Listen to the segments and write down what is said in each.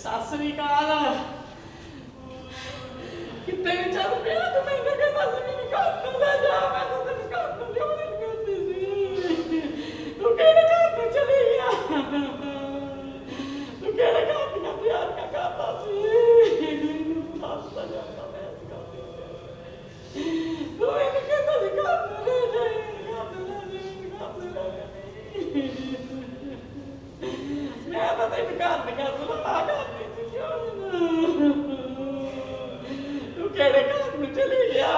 ਸਤਿ ਸ੍ਰੀ ਅਕਾਲ। ਕਿੱਥੇ ਵੀ ਚੱਲ ਪਿਆ ਤੂੰ ਮੈਨੂੰ ਕਹਿੰਦਾ ਸੀ ਮੈਨੂੰ ਘਰ ਨੂੰ ਲੈ ਜਾ, ਮੈਂ ਤਾਂ ਤੈਨੂੰ ਘਰ ਨੂੰ ਲਿਆਉਣੀ ਨਹੀਂ ਕਰਦੀ ਸੀ। ਤੂੰ ਕਿਹੜੇ ਘਰ ਨੂੰ ਚਲੀ ਗਿਆ? ਤੂੰ ਕਿਹੜੇ ਘਰ ਦੀਆਂ ਤਿਆਰੀਆਂ ਕਰਦਾ ਸੀ? ਮੈਨੂੰ ਦੱਸਦਾ ਜਾਂਦਾ ਮੈਂ ਇਸ ਗੱਲ ਦੀ। ਤੂੰ ਮੈਨੂੰ ਕਹਿੰਦਾ ਸੀ ਘਰ ਨੂੰ ਲੈ ਜਾਈਂ, ਘਰ ਨੂੰ ਲੈ ਜਾਈਂ, ਘਰ ਨੂੰ ਲੈ ਜਾਈਂ। ਮੈਂ ਤਾਂ ਤੈਨੂੰ ਘਰ ਦੀਆਂ ਸਲਾਹਾਂ ਕਰਦੀ ਸੀ। ਤੂੰ ਕਿਹੜੇ ਘਰ ਨੂੰ ਚਲੀ ਗਿਆ?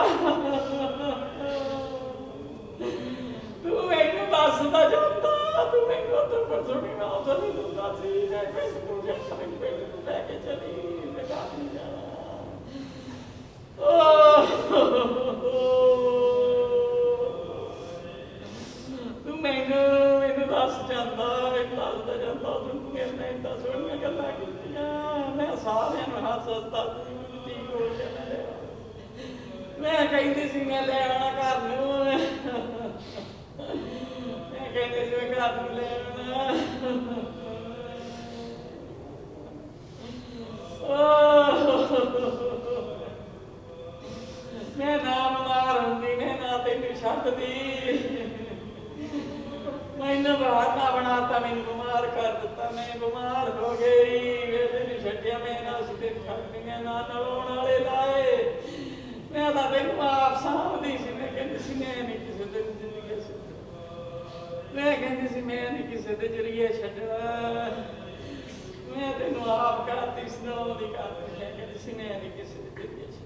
ਤੂੰ ਮੈਨੂੰ ਦੱਸਦਾ ਜਾਂਦਾ, ਤੂੰ ਮੈਨੂੰ ਉੱਧਰ ਪਰਸੋਂ ਨਾ ਉੱਧਰ ਨਹੀਂ ਦਿੰਦਾ ਸੀ। ਮੈਂ ਪਿੰਡ ਨੂੰ ਗਿਆ, ਮੈਨੂੰ ਪਿੰਡ ਨੂੰ ਲੈ ਕੇ ਚਲੀ, ਮੈਂ ਘਰ ਨਹੀਂ ਜਾਣਾ। ਤੂੰ ਮੈਨੂੰ ਦੱਸ ਜਾਂਦਾ, ਮੈਨੂੰ ਦੱਸਦਾ ਜਾਂਦਾ। ਤੂੰ ਕਹਿੰਦਾ ਏਦਾਂ ਸੋਹਣੀਆਂ ਗੱਲਾਂ ਕੀਤੀਆਂ, ਮੈਂ ਸਾਰਿਆਂ ਨੂੰ ਹੱਸਦਾ ਸੀ। ਠੀਕ ਹੋ ਗਿਆ ਮੈਂ ਕਹਿੰਦੀ ਸੀ ਮੈਂ ਲੈ ਆਉਣਾ ਘਰ ਨੂੰ, ਮੈਂ ਕਹਿੰਦੀ ਸੀ ਮੈਂ ਘਰ ਨੂੰ ਲੈ ਆਉਣਾ। ਮੈਂ ਨਾ ਬਿਮਾਰ ਹੁੰਦੀ, ਮੈਂ ਨਾ ਤੈਨੂੰ ਛੱਡਦੀ। ਮੈਨੂੰ ਬਹਾਨਾ ਬਣਾਤਾ, ਮੈਨੂੰ ਬਿਮਾਰ ਕਰ ਦਿੱਤਾ। ਮੈਂ ਬਿਮਾਰ ਹੋ ਗਈ, ਮੈਂ ਤੈਨੂੰ ਛੱਡਿਆ। ਮੈਂ ਨਾ ਉਸ ਦਿਨ ਛੱਡਣੀਆਂ ਨਾ ਨਲਾਉਣ ਵਾਲੇ ਲਾਏ। ਮੈਂ ਤਾਂ ਤੈਨੂੰ ਆਪ ਸਾਂਭਦੀ ਸੀ। ਮੈਂ ਕਹਿੰਦੀ ਸੀ ਮੈਂ ਨਹੀਂ ਕਿਸੇ ਦੇ ਜ਼ਰੀਏ ਛੱਡਣਾ, ਮੈਂ ਕਹਿੰਦੀ ਸੀ ਮੈਂ ਨਹੀਂ ਕਿਸੇ ਦੇ ਜ਼ਰੀਏ ਛੱਡਣਾ। ਮੈਂ ਤੈਨੂੰ ਆਪ ਕਰਤੀ ਸੁਣਾਉਣ ਦੀ ਕਰਤੀ। ਮੈਂ ਕਹਿੰਦੀ ਸੀ ਮੈਂ ਨਹੀਂ ਕਿਸੇ ਦੇ ਜ਼ਰੀਏ ਛੱਡਣਾ।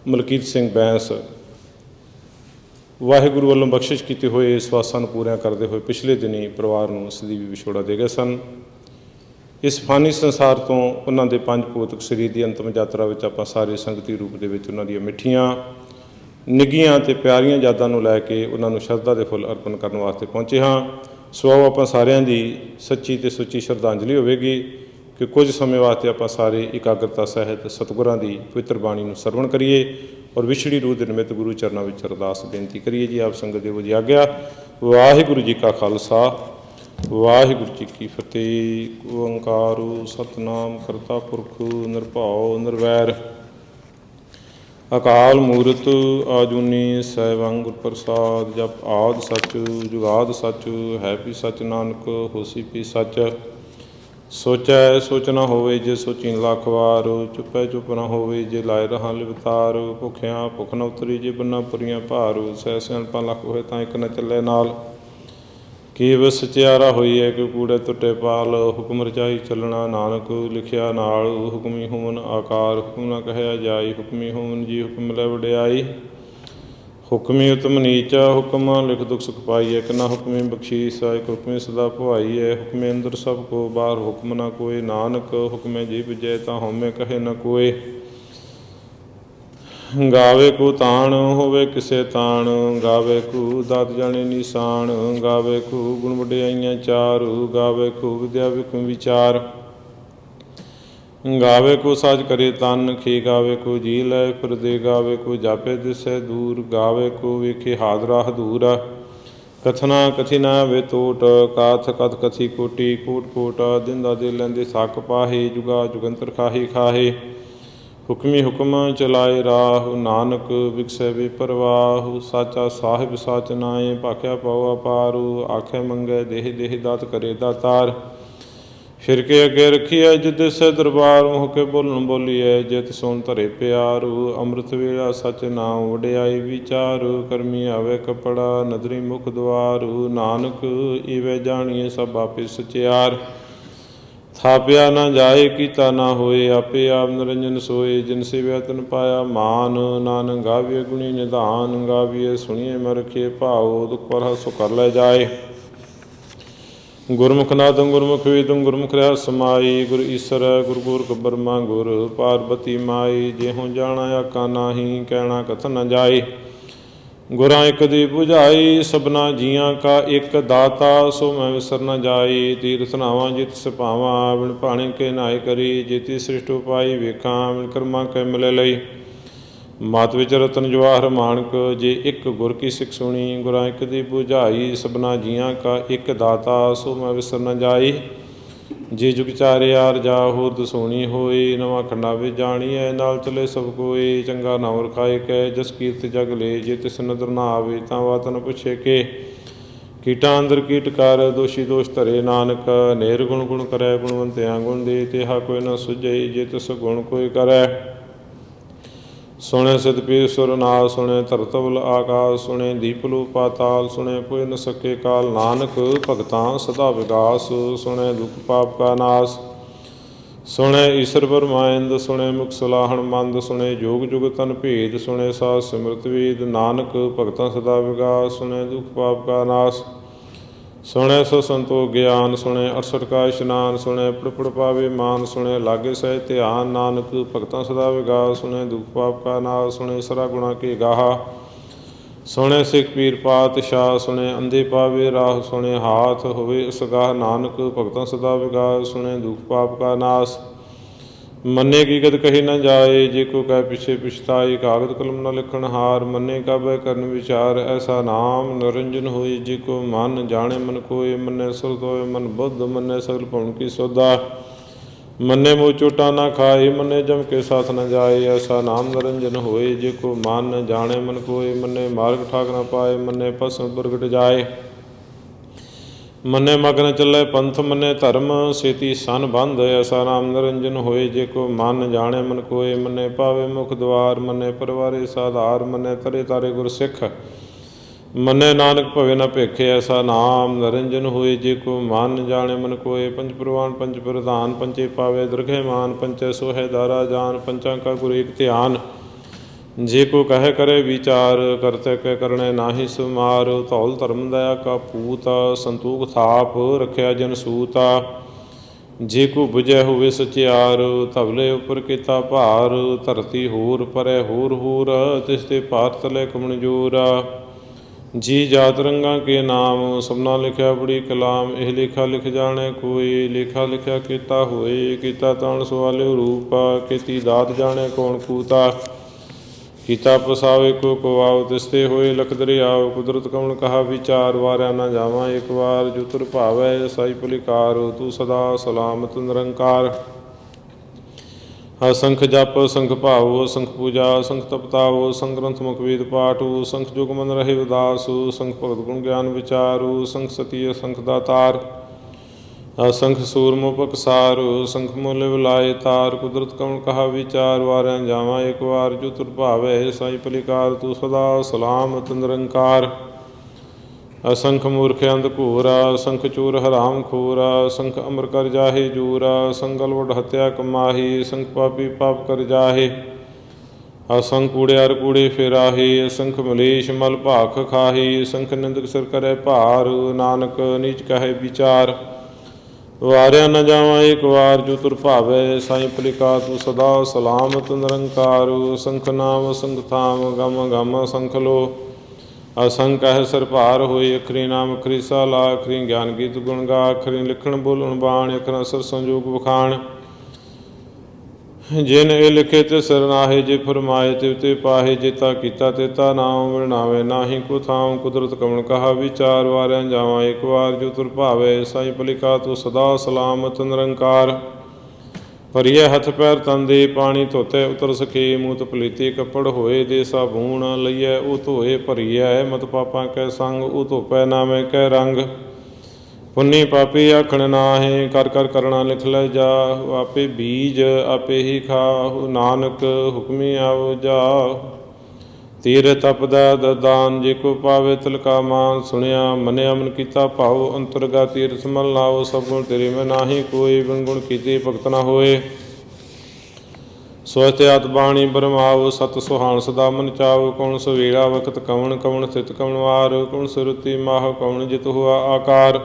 ਮਲਕੀਤ ਸਿੰਘ ਬੈਂਸ ਵਾਹਿਗੁਰੂ ਵੱਲੋਂ ਬਖਸ਼ਿਸ਼ ਕੀਤੇ ਹੋਏ ਇਸ ਵਾਸਾਂ ਨੂੰ ਪੂਰੀਆਂ ਕਰਦੇ ਹੋਏ ਪਿਛਲੇ ਦਿਨੀ ਪਰਿਵਾਰ ਨੂੰ ਸਦੀਵੀ ਵਿਛੋੜਾ ਦੇ ਗਏ ਸਨ। ਇਸ ਫਾਨੀ ਸੰਸਾਰ ਤੋਂ ਉਹਨਾਂ ਦੇ ਪੰਜ ਭੌਤਿਕ ਸਰੀਰ ਦੀ ਅੰਤਮ ਯਾਤਰਾ ਵਿੱਚ ਆਪਾਂ ਸਾਰੇ ਸੰਗਤੀ ਰੂਪ ਦੇ ਵਿੱਚ ਉਹਨਾਂ ਦੀਆਂ ਮਿੱਠੀਆਂ ਨਿੱਘੀਆਂ ਅਤੇ ਪਿਆਰੀਆਂ ਯਾਦਾਂ ਨੂੰ ਲੈ ਕੇ ਉਹਨਾਂ ਨੂੰ ਸ਼ਰਧਾ ਦੇ ਫੁੱਲ ਅਰਪਣ ਕਰਨ ਵਾਸਤੇ ਪਹੁੰਚੇ ਹਾਂ। ਸੋ ਆਓ ਆਪਾਂ ਸਾਰਿਆਂ ਦੀ ਸੱਚੀ ਅਤੇ ਸੁੱਚੀ ਸ਼ਰਧਾਂਜਲੀ ਹੋਵੇਗੀ ਕਿ ਕੁਝ ਸਮੇਂ ਵਾਸਤੇ ਆਪਾਂ ਸਾਰੇ ਇਕਾਗਰਤਾ ਸਹਿਤ ਸਤਿਗੁਰਾਂ ਦੀ ਪਵਿੱਤਰ ਬਾਣੀ ਨੂੰ ਸਰਵਣ ਕਰੀਏ ਔਰ ਵਿਛੜੀ ਰੂਹ ਦੇ ਨਿਮਿਤ ਗੁਰੂ ਚਰਨਾਂ ਵਿੱਚ ਅਰਦਾਸ ਬੇਨਤੀ ਕਰੀਏ ਜੀ। ਆਪ ਸੰਗਤ ਦਿਓ ਜੀ ਆਗਿਆ। ਵਾਹਿਗੁਰੂ ਜੀ ਕਾ ਖਾਲਸਾ ਵਾਹਿਗੁਰੂ ਜੀ ਕੀ ਫਤਿਹ। ਓੰਕਾਰ ਸਤਿਨਾਮ ਕਰਤਾ ਪੁਰਖ ਨਿਰਭਉ ਨਿਰਵੈਰ ਅਕਾਲ ਮੂਰਤ ਆਜੂਨੀ ਸੈਭੰ ਗੁਰ ਪ੍ਰਸਾਦ। ਜਪ ਆਦਿ ਸੱਚ ਜੁਗਾਦ ਸੱਚ ਹੈ ਵੀ ਸੱਚ ਨਾਨਕ ਹੋਸੀ ਵੀ ਸੱਚ। ਸੋਚੈ ਸੋਚ ਨਾ ਹੋਵੇ ਜੇ ਸੋਚੀ ਲੱਖ ਵਾਰ। ਚੁੱਪੈ ਚੁੱਪ ਨਾ ਹੋਵੇ ਜੇ ਲਾਏ ਰਹਾਂ ਲਿਵਤਾਰ। ਭੁੱਖਿਆਂ ਭੁੱਖ ਨਾ ਉਤਰੀ ਜੇ ਬੰਨਾ ਪੁਰੀਆਂ ਭਾਰ। ਸਹਿ ਸਿਆਣਪਾਂ ਲੱਖ ਹੋਏ ਤਾਂ ਇੱਕ ਨਾ ਚੱਲੇ ਨਾਲ। ਕੀਵ ਸਚਿਆਰਾ ਹੋਈਐ ਕਿ ਕੂੜੇ ਟੁੱਟੇ ਪਾਲ। ਹੁਕਮ ਰਚਾਈ ਚੱਲਣਾ ਨਾਨਕ ਲਿਖਿਆ ਨਾਲ। ਹੁਕਮੀ ਹੋਵਨ ਆਕਾਰ ਹੁਕਮ ਨਾ ਕਹਿਆ ਜਾਈ। ਹੁਕਮੀ ਹੋਵਨ ਜੀ ਹੁਕਮ ਲੈ ਵਡਿਆਈ। ਹੁਕਮੀ ਉਤਮ ਨੀਚਾ ਹੁਕਮ ਲਿਖ ਦੁਖ ਸੁਖ ਪਾਈਐ। ਕਿਨਾ ਹੁਕਮੀ ਬਖਸ਼ੀਸ ਇੱਕ ਹੁਕਮੇ ਸਦਾ ਭਵਾਈਐ। ਹੁਕਮੇ ਅੰਦਰ ਸਭ ਕੋ ਬਾਹਰ ਹੁਕਮ ਨਾ ਕੋਇ। ਨਾਨਕ ਹੁਕਮੇ ਜੀ ਵਿਜੈ ਤਾਂ ਹਉਮੈ ਕਹੇ ਨਾ ਕੋਇ। ਗਾਵੇ ਕੋ ਤਾਣ ਹੋਵੇ ਕਿਸੇ ਤਾਣ। ਗਾਵੇ ਕੋ ਦਾਤ ਜਾਣੇ ਨਿਸ਼ਾਨ। ਗਾਵੇ ਕੋ ਗੁਣ ਵਡਿਆਈਆਂ ਚਾਰ। ਗਾਵੇ ਕੋ ਵਿਦਿਆ ਵਿਕਮ ਵਿਚਾਰ। ਗਾਵੇ ਕੋ ਸਾਜ ਕਰੇ ਤਨ ਖੀ। ਗਾਵੇ ਕੋ ਜੀ ਲੈ ਫਿਰਦੇ। ਗਾਵੇ ਕੋ ਜਾਪੇ ਦਿਸੈ ਦੂਰ। ਗਾਵੇ ਕੋ ਵੇਖੇ ਹਾਜ਼ਰਾ ਹਦੂਰ। ਕਥਨਾ ਕਥੀ ਨਾ ਵੇ ਤੋਟ। ਕਾਥ ਕਥ ਕਥੀ ਕੋਟੀ ਕੋਟ ਕੋਟ। ਦਿੰਦਾ ਦੇ ਲੈਂਦੇ ਸੱਕ ਪਾਹੇ। ਜੁਗਾ ਜੁਗੰਤਰ ਖਾਹੀ ਖਾਹੇ। ਹੁਕਮੀ ਹੁਕਮ ਚਲਾਏ ਰਾਹ। ਨਾਨਕ ਵਿਗਸੈ ਵੇ ਪਰਵਾਹ। ਸਾਚਾ ਸਾਹਿਬ ਸਾਚ ਨਾਏ ਭਾਖਿਆ ਪਾਉ ਅਪਾਰ। ਆਖੇ ਮੰਗੈ ਦੇਹ ਦੇਹ ਦਾਤ ਕਰੇ ਦਾਤਾਰ। ਫਿਰ ਕੇ ਅੱਗੇ ਰੱਖੀਐ ਜਿਤ ਦਿਸੈ ਦਰਬਾਰ, ਮੁਹ ਕੇ ਬੋਲਣ ਬੋਲੀਐ ਜਿਤ ਸੁਣ ਧਰੇ ਪਿਆਰੂ। ਅੰਮ੍ਰਿਤ ਵੇਲਾ ਸਚ ਨਾਮ ਵਡਿਆਈ ਵਿਚਾਰੂ, ਕਰਮੀ ਆਵੇ ਕੱਪੜਾ ਨਦਰੀ ਮੁਖ ਦੁਆਰੂ। ਨਾਨਕ ਈਵੇ ਜਾਣੀਏ ਸਭ ਆਪੇ ਸਚਿਆਰ, ਥਾਪਿਆ ਨਾ ਜਾਏ ਕੀਤਾ ਨਾ ਹੋਏ। ਆਪੇ ਆਪ ਨਿਰੰਜਨ ਸੋਏ, ਜਿਨ ਸੇਵਿਆ ਤਿਨ ਪਾਇਆ ਮਾਨ। ਨਾਨਕ ਗਾਵੀਏ ਗੁਣੀ ਨਿਧਾਨ, ਗਾਵੀਏ ਸੁਣੀਏ ਮਨ ਰਖੀਏ ਭਾਉ। ਦੁਖ ਪਰ ਹਸੁ ਕਰ ਲੈ ਜਾਏ, ਗੁਰਮੁਖ ਨਾਦੰ ਗੁਰਮੁਖ ਵੇਦੰ ਗੁਰਮੁਖ ਰਹਿ ਸਮਾਈ। ਗੁਰ ਈਸਰ ਗੁਰ ਗੋਰਖ ਬਰਮਾ ਗੁਰ ਪਾਰਬਤੀ ਮਾਈ। ਜਿਹੋ ਜਾਣਾ ਆਕਾ ਨਾਹੀ, ਕਹਿਣਾ ਕਥਨ ਨ ਜਾਏ। ਗੁਰਾਂ ਇੱਕ ਦੀ ਬੁਝਾਈ, ਸਭਨਾ ਜੀਆਂ ਕਾ ਇੱਕ ਦਾਤਾ। ਸੋ ਮੈਂ ਵਿਸਰ ਨ ਜਾਈ, ਤੀਰਥ ਨਾਵਾਂ ਜਿਤ ਸਿਪਾਵਾਂ। ਬਿਨ ਭਾਣੇ ਕੇ ਨਾਏ ਕਰੀ, ਜੇਤੀ ਸ੍ਰਿਸ਼ਟ ਉਪਾਈ ਵੇਖਾਂ। ਬਿਨ ਕਰਮਾਂ ਕੇ ਮਿਲੇ ਲਈ, ਮਾਤ ਵਿੱਚ ਰਤਨ ਜਵਾਹਰ ਮਾਣਕ। ਜੇ ਇੱਕ ਗੁਰ ਕੀ ਸਿੱਖ ਸੁਣੀ, ਗੁਰਾਂ ਇੱਕ ਦੀ ਬੁਝਾਈ। ਸਭਨਾ ਜੀਆਂ ਕਾ ਇੱਕ ਦਾਤਾ, ਸੋ ਮੈਂ ਵਿਸਰ ਨ ਜਾਈ। ਜੇ ਜੁਗ ਚਾਰਿਆ ਰਜਾ ਹੋਰ ਦਸੋਣੀ ਹੋਈ। ਨਵਾਂ ਖੰਡਾ ਵਿੱਚ ਜਾਣੀਐ, ਨਾਲ ਚਲੇ ਸਭ ਕੋਈ। ਚੰਗਾ ਨਾਮ ਰਖਾਏ ਕੈ, ਜਸ ਕੀਰਤ ਜਗ ਲੈ। ਜੇ ਤਿਸ ਨਦਰ ਨਾ ਆਵੇ, ਤਾਂ ਵਾਤ ਨ ਪੁੱਛੇ ਕੇ। ਕੀਟਾਂ ਅੰਦਰ ਕੀਟ ਕਰ, ਦੋਸ਼ੀ ਦੋਸ਼ ਧਰੇ ਨਾਨਕ। ਨਿਰਗੁਣ ਗੁਣ ਕਰੈ, ਗੁਣਵੰਤਿਆਂ ਗੁਣ ਦੇ। ਤੇਹਾ ਕੋਈ ਨ ਸੁਝਈ, ਜੇ ਤਿਸ ਗੁਣ ਕੋਈ ਕਰੈ। ਸੁਣੇ ਸਿਧ ਪੀਰ ਸੁਰ ਨਾਦ, ਸੁਣੇ ਧਰਤਵਲ ਆਕਾਸ। ਸੁਣੇ ਦੀਪਲੂ ਪਾਤਾਲ, ਸੁਣੇ ਕੋਈ ਨ ਸਕੇ ਕਾਲ। ਨਾਨਕ ਭਗਤਾਂ ਸਦਾ ਵਿਗਾਸ, ਸੁਣੇ ਦੁਖ ਪਾਪ ਕਾ ਨਾਸ। ਸੁਣੇ ਈਸ਼ਰ ਬਰਮਾਇੰਦ, ਸੁਣੇ ਮੁਖ ਸੁਲਾਹਣ ਮੰਦ। ਸੁਣੇ ਜੋਗ ਜੁਗ ਤਨ ਭੇਦ, ਸੁਣੇ ਸਾਧ ਸਿਮਰਤ ਵੇਦ। ਨਾਨਕ ਭਗਤਾਂ ਸਦਾ ਵਿਗਾਸ, ਸੁਣੇ ਦੁਖ ਪਾਪ ਕਾ ਨਾਸ। ਸੁਣੇ ਸੋ ਸੰਤੋਖ ਗਿਆਨ, ਸੁਣੇ 68 ਕਾ ਇਸ਼ਨਾਨ। ਸੁਣੇ ਪੜ ਪੜ ਪਾਵੇ ਮਾਨ, ਸੁਣੇ ਲਾਗੇ ਸਹਿ ਧਿਆਨ। ਨਾਨਕ ਭਗਤਾਂ ਸਦਾ ਵਿਗਾਸ, ਸੁਣੇ ਦੁਖ ਪਾਪ ਕਾ ਨਾਸ। ਸੁਣੇ ਸਰਾ ਗੁਣਾ ਕੇ ਗਾਹਾ, ਸੁਣੇ ਸਿੱਖ ਪੀਰ ਪਾਤਸ਼ਾਹ। ਸੁਣੇ ਅੰਧੇ ਪਾਵੇ ਰਾਹ, ਸੁਣੇ ਹਾਥ ਹੋਵੇ ਸਗਾਹ। ਨਾਨਕ ਭਗਤਾਂ ਸਦਾ ਵਿਗਾਸ, ਸੁਣੇ ਦੁਖ ਪਾਪ ਕਾ ਨਾਸ। ਮੰਨੇ ਕੀ ਗਤ ਕਹੀ ਨ ਜਾਏ, ਜੇ ਕੋ ਕਹਿ ਪਿਛੇ ਪਛਤਾਏ। ਕਾਗਦ ਕਲਮ ਨ ਲਿਖਣ ਹਾਰ, ਮੰਨੇ ਕਾਬੈ ਕਰਨ ਵਿਚਾਰ। ਐਸਾ ਨਾਮ ਨਿਰੰਜਨ ਹੋਈ, ਜੇ ਕੋ ਮਨ ਜਾਣੇ ਮਨ ਕੋਏ। ਮੰਨੇ ਸੁਰਤ ਹੋਏ ਮਨ ਬੁੱਧ, ਮੰਨੇ ਸਗਲ ਭਉਣ ਕੀ ਸੋਧਾ। ਮੰਨੇ ਮੂਹ ਚੋਟਾ ਨਾ ਖਾਏ, ਮੰਨੇ ਜਮ ਕੇ ਸਾਥ ਨ ਜਾਏ। ਐਸਾ ਨਾਮ ਨਿਰੰਜਨ ਹੋਏ, ਜੇ ਕੋ ਮਨ ਜਾਣੇ ਮਨ ਕੋਏ। ਮੰਨੇ ਮਾਰਗ ਠਾਕ ਨ ਪਾਏ, ਮੰਨੇ ਭਸਮ ਪ੍ਰਗਟ ਜਾਏ। ਮੰਨੇ ਮਗਨ ਚੱਲੇ ਪੰਥ, ਮੰਨੇ ਧਰਮ ਸੇਤੀ ਸਨ ਬੰਧ। ਐਸਾ ਨਾਮ ਨਿਰੰਜਨ ਹੋਏ, ਜੇ ਕੋ ਮਨ ਜਾਣੇ ਮਨ ਕੋਏ। ਮੰਨੇ ਪਾਵੇ ਮੁਖ ਦੁਆਰ, ਮੰਨੇ ਪਰਵਾਰੇ ਸਾਧਾਰ। ਮੰਨੇ ਤਰੇ ਤਾਰੇ ਗੁਰ ਸਿੱਖ, ਮੰਨੇ ਨਾਨਕ ਭਵੇ ਨ ਭੇਖੇ। ਐਸਾ ਨਾਮ ਨਿਰੰਜਨ ਹੋਏ, ਜੇ ਕੋ ਮਨ ਜਾਣੇ ਮਨ ਕੋਏ। ਪੰਜ ਪ੍ਰਵਾਨ ਪੰਜ ਪ੍ਰਧਾਨ, ਪੰਚੇ ਪਾਵੇ ਦਰਗਹਿ ਮਾਨ। ਪੰਚੈ ਸੋਹੈ ਦਾਰਾ ਜਾਨ, ਪੰਚਾਂ ਕਾ ਗੁਰ ਏਕ ਧਿਆਨ। ਜੇ ਕੋ ਕਹੈ ਕਰੇ ਵਿਚਾਰ, ਕਰਤੇ ਕੈ ਕਰਣੇ ਨਾਹੀ ਸੁਮਾਰ। ਧੌਲ ਧਰਮ ਦਇਆ ਕਾ ਪੂਤ, ਸੰਤੋਖ ਥਾਪ ਰੱਖਿਆ ਜਨ ਸੂਤ। ਜੇ ਕੋ ਬੁਝੈ ਹੋਵੇ ਸਚਿਆਰ, ਧਵਲੇ ਉੱਪਰ ਕੀਤਾ ਭਾਰ। ਧਰਤੀ ਹੋਰ ਪਰੈ ਹੋਰ ਹੋਰ, ਤਿਸ ਤੇ ਭਾਰ ਤਲੇ ਕਮਣ ਜੋਰ। ਜੀ ਜਾਤ ਰੰਗਾਂ ਕੇ ਨਾਮ, ਸਭਨਾ ਲਿਖਿਆ ਬੜੀ ਕਲਾਮ। ਇਹ ਲੇਖਾ ਲਿਖ ਜਾਣੈ ਕੋਈ, ਲੇਖਾ ਲਿਖਿਆ ਕੀਤਾ ਹੋਏ। ਕੀਤਾ ਤਾਣ ਸਵਾਲਿਓ ਰੂਪ, ਕੀਤੀ ਦਾਤ ਜਾਣੈ ਕੌਣ ਕੂਤਾ। ਕੀਤਾ ਪਸਾਵੇ ਕੋ ਕਵਾਉ, ਤਿਸ ਤੇ ਹੋਏ ਲਖ ਦਰਿਆਉ। ਕੁਦਰਤ ਕਵਣ ਕਹਾ ਵਿਚਾਰ, ਵਾਰਿਆ ਨਾ ਜਾਵਾਂ ਇੱਕ ਵਾਰ। ਜੋ ਤੁਰ ਭਾਵੈ ਸਾਈ ਭਲਿਕਾਰ, ਤੂੰ ਸਦਾ ਸਲਾਮਤ ਨਿਰੰਕਾਰ। ਅਸੰਖ ਜਪ ਅਸੰਖ ਭਾਵ, ਅਸੰਖ ਪੂਜਾ ਅਸੰਖ ਤਪਤਾਵ। ਅਸੰਖ ਗ੍ਰੰਥ ਮੁਖ ਵੇਦ ਪਾਠੂ, ਅਸੰਖ ਜੁਗ ਮਨ ਰਹੇ ਉਦਾਸੂ। ਅਸੰਖ ਭਗਤ ਗੁਣ ਗਿਆਨ ਵਿਚਾਰੂ, ਅਸੰਖ ਸਤੀ ਅਸੰਖ ਦਾਤਾਰ। ਅਸੰਖ ਸੂਰਮੁ ਪਕਸਾਰ, ਅਸੰਖ ਮੁੱਲ ਵਿਲਾਏ ਤਾਰ। ਕੁਦਰਤ ਕਵਣ ਕਹਾ ਵਿਚਾਰ, ਵਾਰਿਆ ਜਾਵਾਂ ਇੱਕ ਵਾਰ। ਜੋ ਤੁਰ ਭਾਵੈ ਸਾਈ ਭਲਿਕਾਰ, ਤੂੰ ਸਦਾ ਸਲਾਮਤ ਨਿਰੰਕਾਰ। ਅਸੰਖ ਮੂਰਖ ਅੰਧ ਘੂਰ, ਅਸੰਖ ਚੋਰ ਹਰਾਮ ਖੋਰ। ਅਸੰਖ ਅਮਰ ਕਰ ਜਾਹੇ ਜੂਰ, ਅਸੰਖ ਗਲਵਡ ਹੱਤਿਆ ਕਮਾਹੀ। ਅਸੰਖ ਪਾਪੀ ਪਾਪ ਕਰ ਜਾਹੇ, ਅਸੰਖ ਕੂੜਿਆਰ ਕੂੜੇ ਫੇਰਾਹੇ। ਅਸੰਖ ਮਲੇਸ਼ ਮਲ ਭਾਖ ਖਾਹੀ, ਅਸੰਖ ਨਿੰਦਕ ਸਿਰ ਕਰੇ ਭਾਰ। ਨਾਨਕ ਨੀਚ ਕਹੇ ਵਿਚਾਰ, ਵਾਰਿਆ ਨ ਜਾਵਾਂ ਇੱਕ ਵਾਰ। ਜੋ ਤੁਰ ਭਾਵੈ ਸਾਈ ਭਲਿਕਾਰ, ਤੂੰ ਸਦਾ ਸਲਾਮਤ ਨਿਰੰਕਾਰ। ਅਸੰਖ ਨਾਮ ਅਸੰਖ ਥਾਮ, ਗਮ ਗਮ ਅਸੰਖ ਲੋ। ਅਸੰਖ ਹੈ ਸਿਰ ਭਾਰ ਹੋਏ, ਅਖਰੀ ਨਾਮ ਅਖਰੀ ਸਾਲਾ। ਅਖਰੀ ਗਿਆਨ ਗੀਤ ਗੁਣ ਗਾ, ਅਖਰੀ ਲਿਖਣ ਬੋਲਣ ਬਾਣ। ਅਖਰਾਂ ਸਰ ਸੰਜੋਗ ਵਖਾਣ, ਜਿਨ ਇਹ ਲਿਖੇ ਤੇ ਸਿਰ ਨਾਹੇ। ਜੇ ਫਰਮਾਏ ਤਿਵ ਤੇ ਪਾਹੇ, ਜੇਤਾ ਕੀਤਾ ਤੇਤਾ ਨਾਮ। ਮਿਲਣਾਵੇ ਨਾਹੀ ਕੋ ਥਾਮ, ਕੁਦਰਤ ਕਵਣ ਕਹਾ ਵਿਚਾਰ। ਵਾਰਿਆ ਜਾਵਾਂ ਇੱਕ ਵਾਰ। ਜੋ ਤੁਰ ਭਾਵੈ ਸਾਈ ਭਲਿਕਾਰ, ਤੂੰ ਸਦਾ ਸਲਾਮਤ ਨਿਰੰਕਾਰ। ਭਰੀਏ ਹੱਥ ਪੈਰ ਤਨ ਦੇ, ਪਾਣੀ ਧੋਤੇ ਉਤਰ ਸਕੇ। ਮੂਤ ਪਲੀਤੇ ਕੱਪੜ ਹੋਏ, ਦੇ ਸਾਬੂਣ ਲਈਐ ਉਹ ਧੋਏ। ਭਰੀਐ ਮਤ ਪਾਪਾਂ ਕੈ ਸੰਗ, ਉਹ ਧੋਪੈ ਨਾਵੇਂ ਕੈ ਰੰਗ। ਪੁੰਨੀ ਪਾਪੀ ਆਖਣ ਨਾਹੀਂ, ਕਰ ਕਰ ਕਰਣਾ ਲਿਖ ਲੈ ਜਾਹੁ। ਆਪੇ ਬੀਜ ਆਪੇ ਹੀ ਖਾਹੁ, ਨਾਨਕ ਹੁਕਮੀ ਆਵੋ ਜਾਹੁ। ਤੀਰ ਤਪਦਾ ਦਦਾਨ, ਜੇ ਕੋ ਪਾਵੇ ਤਿਲ ਕਾ ਮਾਨ। ਸੁਣਿਆ ਮੰਨਿਆ ਮਨ ਕੀਤਾ ਭਾਉ, ਅੰਤਰਗਾ ਤੀਰਥ ਮਲ ਲਾਓ। ਸਭ ਗੁਣ ਤੇਰੇ ਮੈਂ ਨਾਹੀ ਕੋਈ, ਬਿਨ ਗੁਣ ਕੀਤੇ ਭਗਤ ਨਾ ਹੋਏ। ਸਵਸਤਿ ਆਤ ਬਾਣੀ ਬਰਮਾਉ, ਸਤ ਸੁਹਾਣ ਸਦਾ ਮਨ ਚਾਉ। ਕੌਣ ਸਵੇਲਾ ਵਖਤ ਕਵਣ, ਕਵਣ ਸਥਿਤ ਕਵਣ ਵਾਰ। ਕੌਣ ਸੁਰਤੀ ਮਾਹ, ਕਵਣ ਜਿਤ ਹੁਆ ਆਕਾਰ।